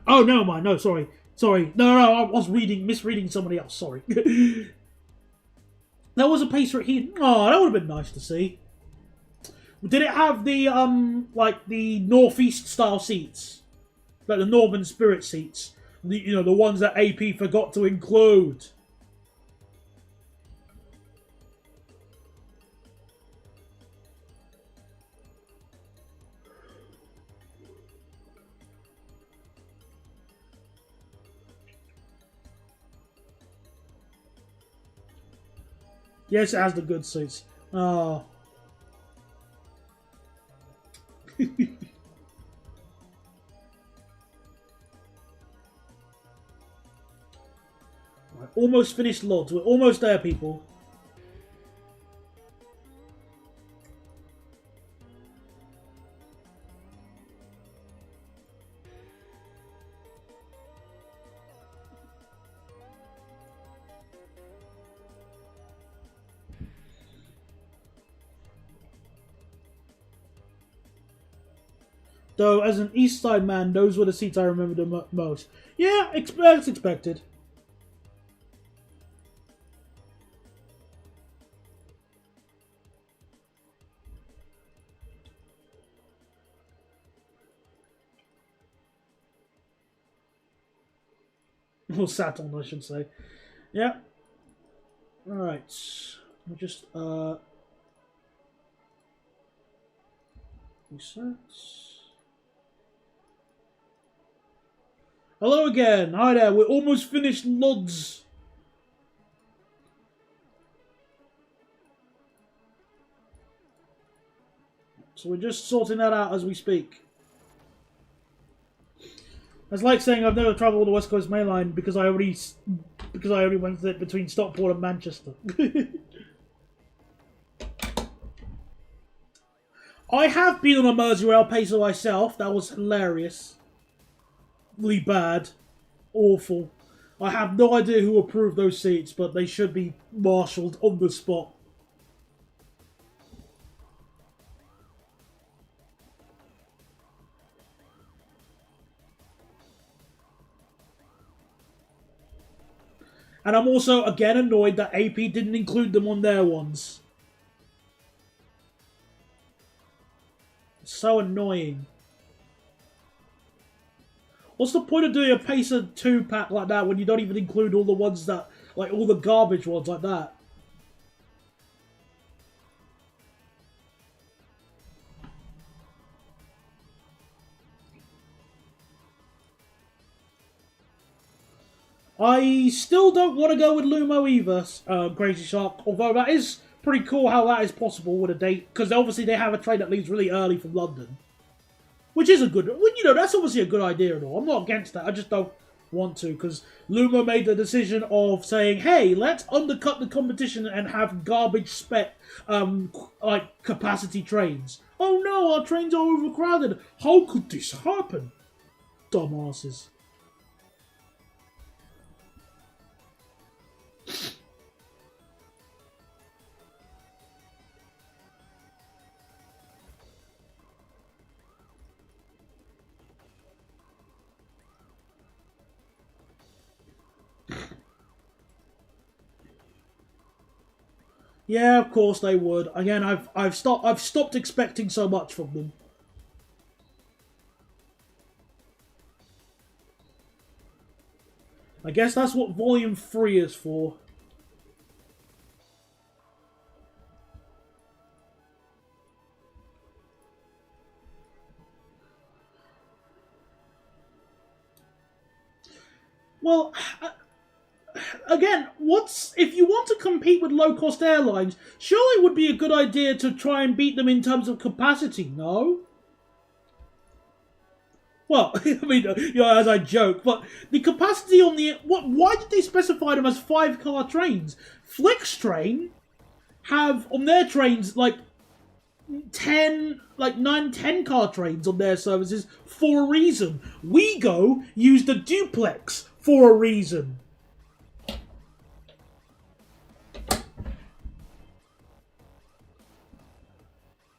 Oh, no, mind. No, sorry. Sorry. No, I was misreading somebody else. Sorry. There was a pacer here. Oh, that would have been nice to see. Did it have the like the northeast style seats, like the Northern Spirit seats? The ones that AP forgot to include. Yes, it has the good seats. Oh. Right, almost finished Lords. We're almost there, people. Though, as an East Side man, those were the seats I remember the most. Yeah, that's expected. Or Saturn, I should say. Yeah. Alright. We'll just, Resets. Hello again. Hi there. We're almost finished Lods. So we're just sorting that out as we speak. It's like saying I've never travelled the West Coast Main Line because I only went it between Stockport and Manchester. I have been on a Merseyrail Pacer myself. That was hilarious. Really bad. Awful. I have no idea who approved those seats, but they should be marshalled on the spot. And I'm also, again, annoyed that AP didn't include them on their ones. It's so annoying. What's the point of doing a Pacer 2-pack like that when you don't even include all the ones that, like, all the garbage ones like that? I still don't want to go with Lumo either, Crazy Shark, although that is pretty cool how that is possible with a date, because obviously they have a train that leaves really early from London. Which is a good, you know, that's obviously a good idea and all. I'm not against that, I just don't want to, because Lumo made the decision of saying, hey, let's undercut the competition and have garbage spec, like, capacity trains. Oh no, our trains are overcrowded. How could this happen? Dumbasses. Yeah, of course they would. Again, I've stopped expecting so much from them. I guess that's what Volume 3 is for. Well, again, if you want to compete with low-cost airlines, surely it would be a good idea to try and beat them in terms of capacity, no? Well, I mean, you know, as I joke, but the capacity on the... Why did they specify them as 5-car trains? Flixtrain have, on their trains, like, 10 car trains on their services for a reason. WeGo used a duplex for a reason.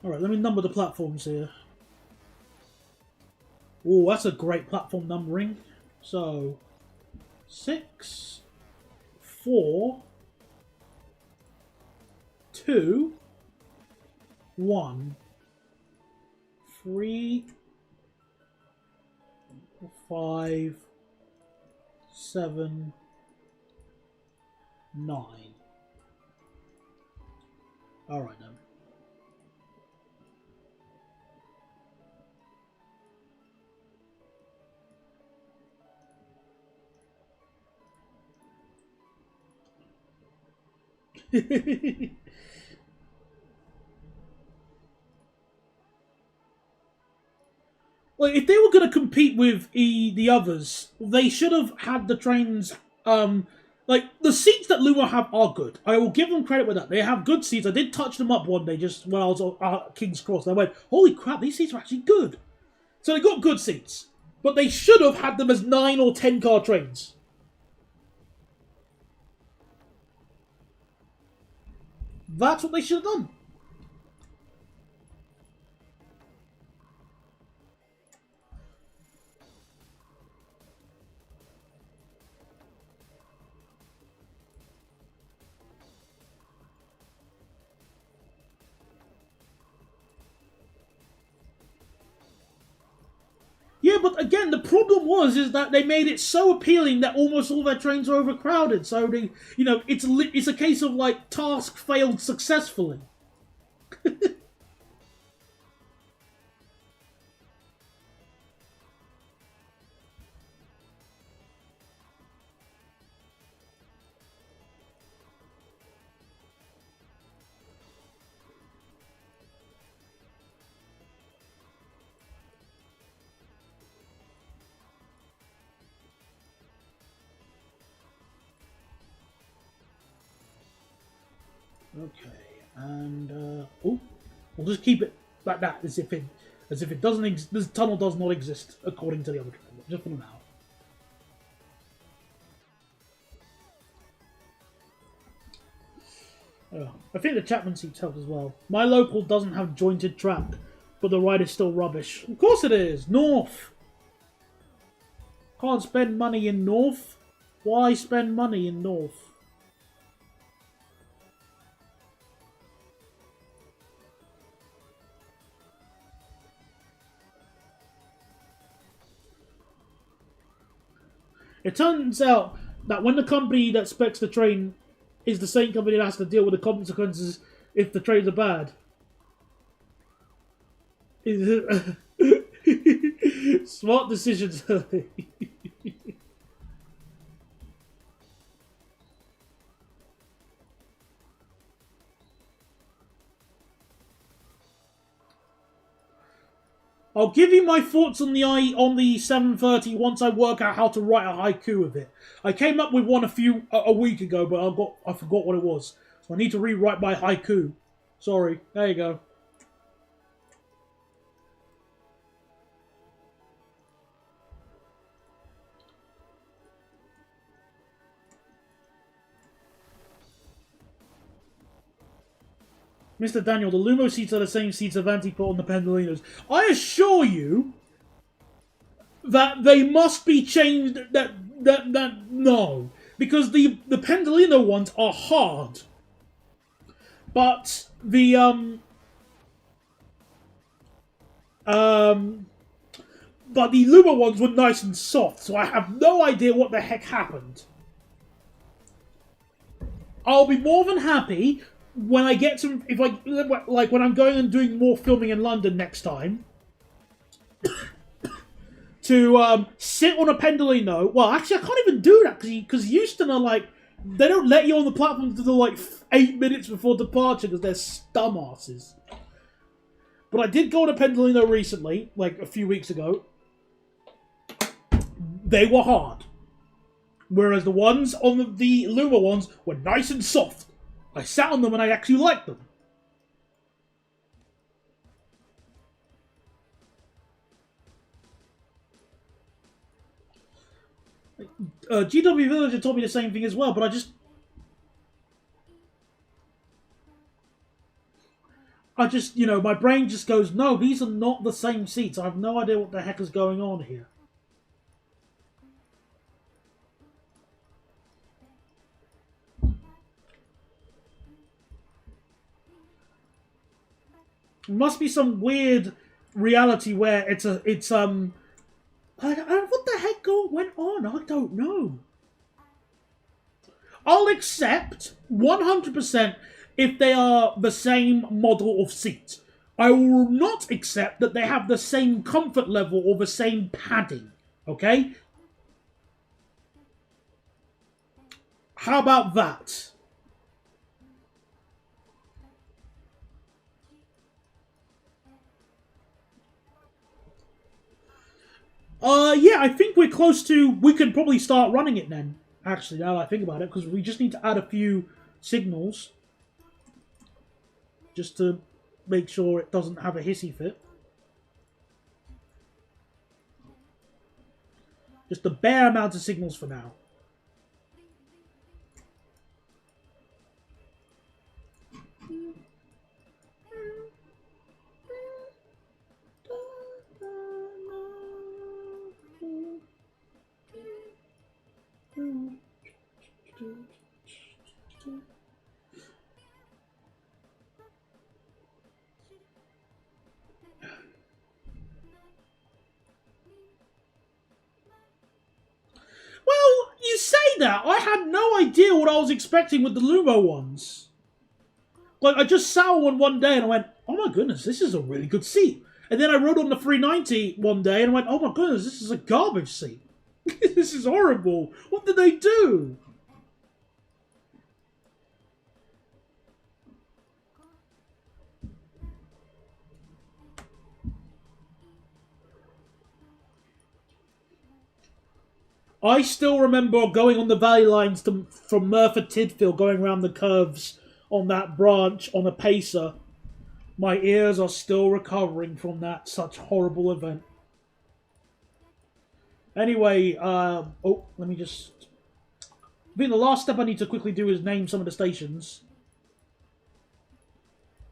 Alright, let me number the platforms here. Oh, that's a great platform numbering. So, 6, 4, 2, 1, 3, 5, 7, 9. Alright then. Well, if they were going to compete with the others, they should have had the trains. Like the seats that Lumo have are good. I will give them credit with that. They have good seats. I did touch them up one day just when I was on King's Cross. And I went, "Holy crap! These seats are actually good." So they got good seats, but they should have had them as 9 or 10-car trains. That's what they should have done. Yeah, but again, the problem is that they made it so appealing that almost all their trains are overcrowded. So they, you know, it's a case of like task failed successfully. Okay, and oh, we'll just keep it like that, as if it doesn't. This tunnel does not exist according to the other train, just for now. Oh, I think the Chapman seats help as well. My local doesn't have jointed track, but the ride is still rubbish. Of course it is. North. Can't spend money in North. Why spend money in North? It turns out that when the company that specs the train is the same company that has to deal with the consequences if the trains are bad. Smart decisions. I'll give you my thoughts on the 730 once I work out how to write a haiku with it. I came up with one a week ago, but I forgot what it was. So I need to rewrite my haiku. Sorry. There you go. Mr. Daniel, the Lumo seats are the same seats Avanti put on the Pendolinos. I assure you that they must be changed. No, because the Pendolino ones are hard, but the but the Lumo ones were nice and soft. So I have no idea what the heck happened. I'll be more than happy when I get to when I'm going and doing more filming in London next time. To sit on a Pendolino. Well, actually, I can't even do that because Euston are like, they don't let you on the platform until like 8 minutes before departure because they're dumbasses. But I did go on a Pendolino recently, like a few weeks ago. They were hard, whereas the ones on the Luma ones were nice and soft. I sat on them and I actually liked them. GW Villager told me the same thing as well, but my brain just goes, no, these are not the same seats. I have no idea what the heck is going on here. It must be some weird reality where what the heck went on? I don't know. I'll accept 100% if they are the same model of seat. I will not accept that they have the same comfort level or the same padding. Okay? How about that? Yeah, I think we're close to... We could probably start running it then, actually, now that I think about it, because we just need to add a few signals. Just to make sure it doesn't have a hissy fit. Just a bare amount of signals for now. Well, you say that. I had no idea what I was expecting with the Lumo ones. Like, I just sat on one day and I went, oh my goodness, this is a really good seat. And then I rode on the 390 one day and I went, oh my goodness, this is a garbage seat. This is horrible. What did they do? I still remember going on the valley lines from Merthyr Tydfil, going around the curves on that branch on a pacer. My ears are still recovering from that such horrible event. Anyway, let me just... I think the last step I need to quickly do is name some of the stations.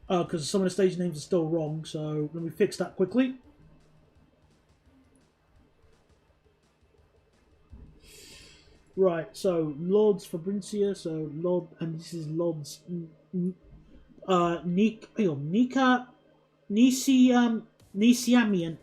Because some of the station names are still wrong, so let me fix that quickly. Right, so Lords Fabricia, so Lord, and this is Lords Nika Nisiarmenia.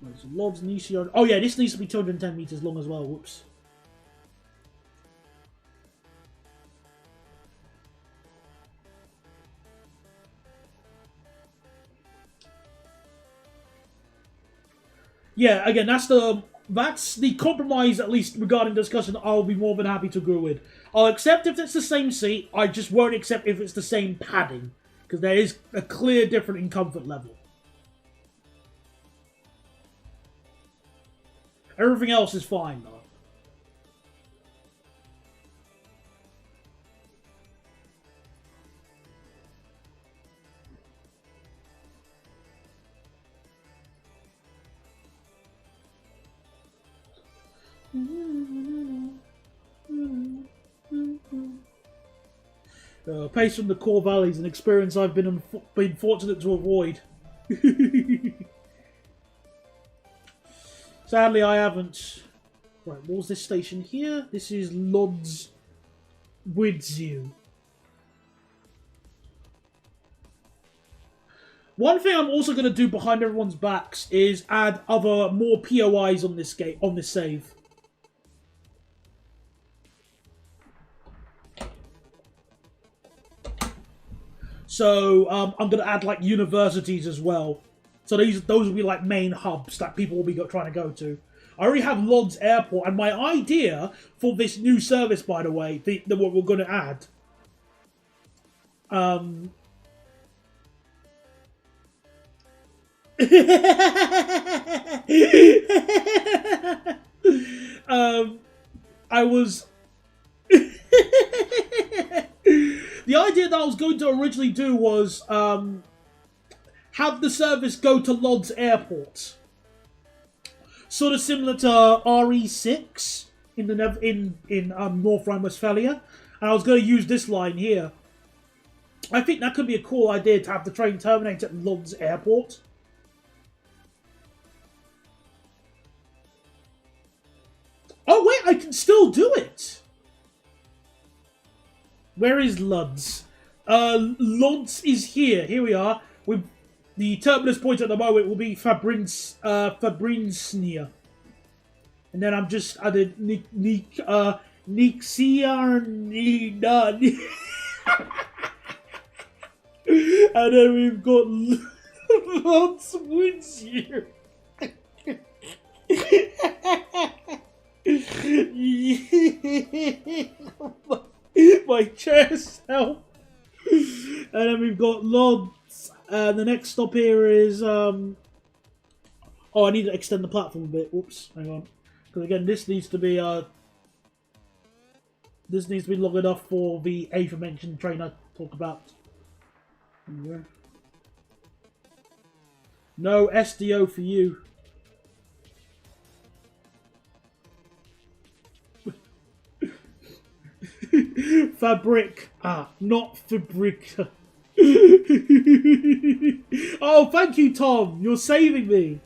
Right, so Lords Nisiar. Oh yeah, this needs to be 210 meters long as well. Whoops. Yeah, again, that's the compromise, at least regarding discussion, I'll be more than happy to go with. I'll accept if it's the same seat, I just won't accept if it's the same padding, because there is a clear difference in comfort level. Everything else is fine, though. Pace from the core valleys, an experience I've been fortunate to avoid. Sadly, I haven't. Right, what was this station here? This is Lodz Widziu. One thing I'm also going to do behind everyone's backs is add more POIs on this save. So I'm going to add like universities as well. So those will be like main hubs that people will be trying to go to. I already have Lodz Airport, and my idea for this new service, by the way, what we're going to add, I was... The idea that I was going to originally do was have the service go to Lodz Airport. Sort of similar to RE6 in North Rhine-Westphalia. And I was going to use this line here. I think that could be a cool idea to have the train terminate at Lodz Airport. Oh wait, I can still do it! Where is Lodz? Lodz is here. Here we are. With the terminus point at the moment will be Fabrinsnia. And then I'm just added Nixiarnina. And then we've got Lodz Woods here. My chest help. And then we've got Lodz. The next stop here is oh, I need to extend the platform a bit. Whoops, hang on. Because again, this needs to be long enough for the aforementioned train I talk about. No SDO for you. Fabric. Not fabric. Oh, thank you, Tom. You're saving me.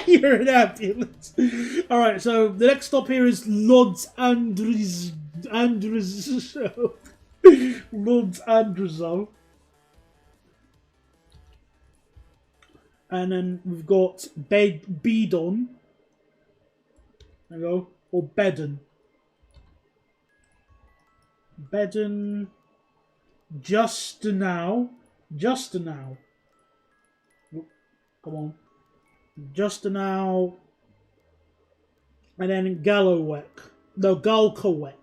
You're an ambulance. Alright, so the next stop here is Lodz Lodz Andrezo. And then we've got Bedon. There we go. Or Bedon. Bedon. Just now. Come on. Just now. And then Galowek. No, Galkowek.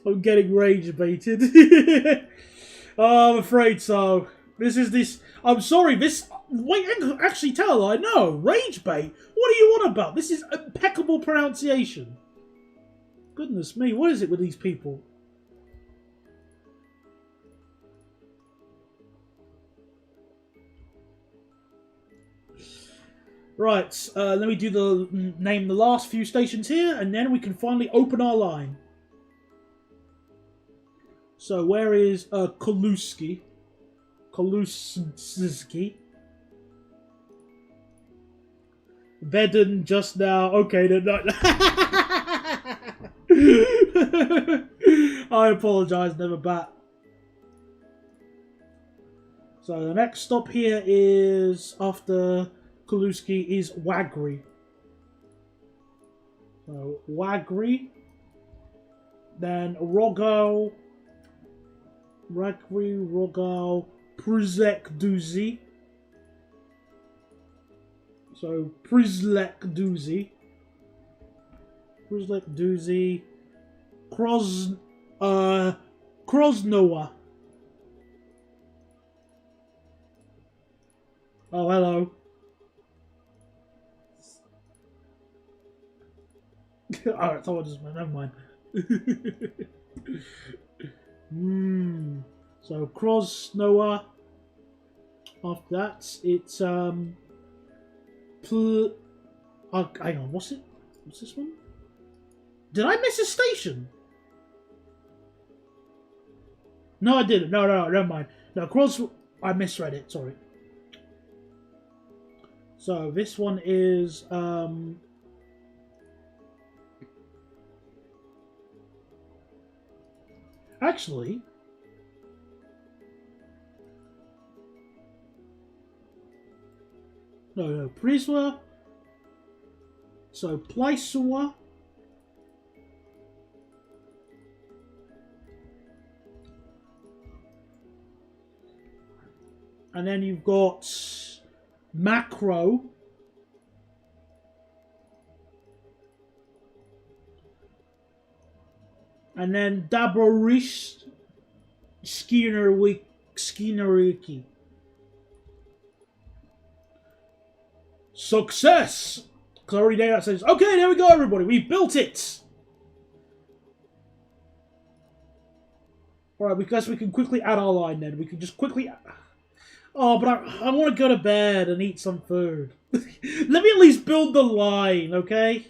I'm getting rage baited. Oh, I'm afraid so. This. I'm sorry, this. Wait, actually, tell I know. Rage bait? What are you on about? This is impeccable pronunciation. Goodness me, what is it with these people? Right, let me do name the last few stations here, and then we can finally open our line. So where is Koluski? Koluski. Bedden just now. Okay, then. I apologise, never bat. So the next stop here is after Koluski is Wagri. So Wagri, then Rogo, Wagri, Rogo, Pruzek Duzi. So Prizlek Duzi, Krosnowa. Oh, hello. Alright, someone just never mind. So Krosnowa. After that, it's hang on, what's it? What's this one? Did I miss a station? No, I didn't. No, never mind. No, I misread it. Sorry. So this one is actually. No, Priswa. So Plaisua. And then you've got Macro. And then Dabrorish Skinneriki. Success! Glory Day that says, okay, there we go, everybody. We built it. Alright, we guess we can quickly add our line then. We can just quickly. Oh, but I want to go to bed and eat some food. Let me at least build the line, okay?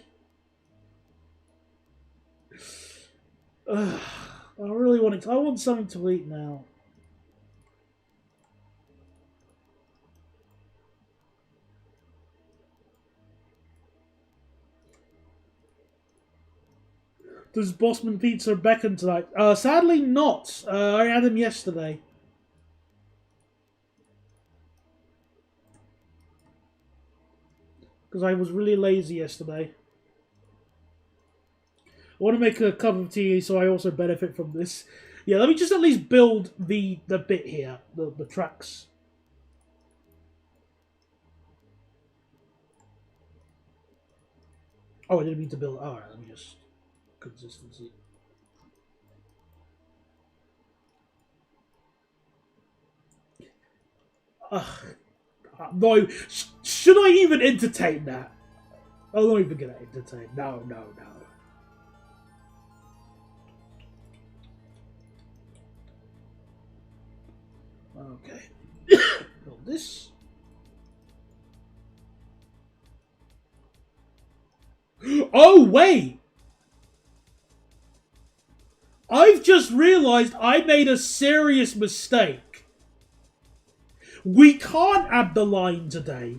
I really want it. I want something to eat now. Does Bossman Pizza beckon tonight? Sadly not. I had him yesterday. Because I was really lazy yesterday. I want to make a cup of tea so I also benefit from this. Yeah, let me just at least build the bit here. The tracks. Oh, I didn't mean to build. Alright, let me just. Consistency. No, should I even entertain that? I'm not even gonna entertain. No. Okay. Build this. Oh, wait! I've just realised I made a serious mistake. We can't add the line today.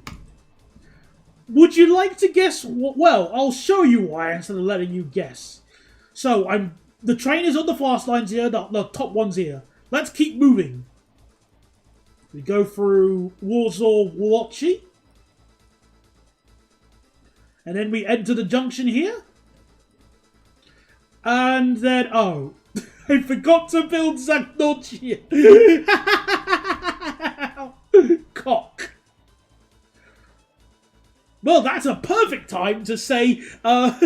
Would you like to guess what? Well, I'll show you why instead of letting you guess. So, the train is on the fast lines here, the top ones here. Let's keep moving. We go through Warsaw, Włochy. And then we enter the junction here. And then, oh, I forgot to build Zagnocchia. Cock. Well, that's a perfect time to say, that's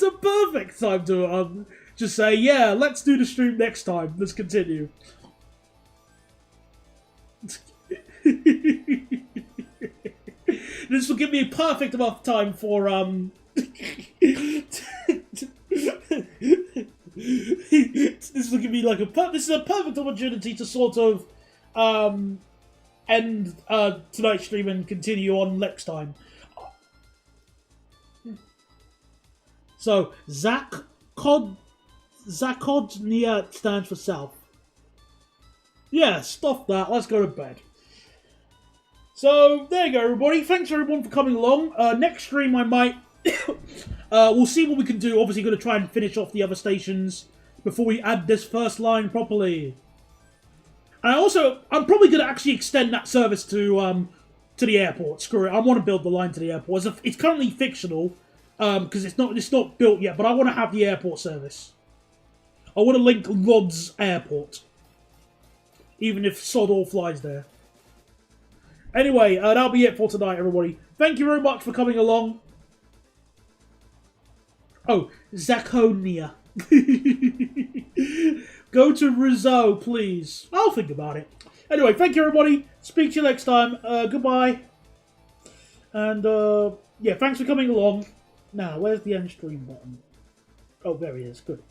a perfect time to just say, yeah, let's do the stream next time. Let's continue. This will give me a perfect enough time for this will give me like this is a perfect opportunity to sort of end tonight's stream and continue on next time. So Zachodnia stands for south. Yeah, stop that. Let's go to bed. So there you go, everybody. Thanks everyone for coming along. Next stream I might we'll see what we can do. Obviously, going to try and finish off the other stations before we add this first line properly. And I'm probably going to actually extend that service to the airport. Screw it. I want to build the line to the airport. It's currently fictional because it's not built yet. But I want to have the airport service. I want to link Rod's airport, even if Sod all flies there. Anyway, that'll be it for tonight, everybody. Thank you very much for coming along. Oh, Zachonia. Go to Rizzo, please. I'll think about it. Anyway, thank you, everybody. Speak to you next time. Goodbye. And, yeah, thanks for coming along. Now, where's the end stream button? Oh, there he is. Good.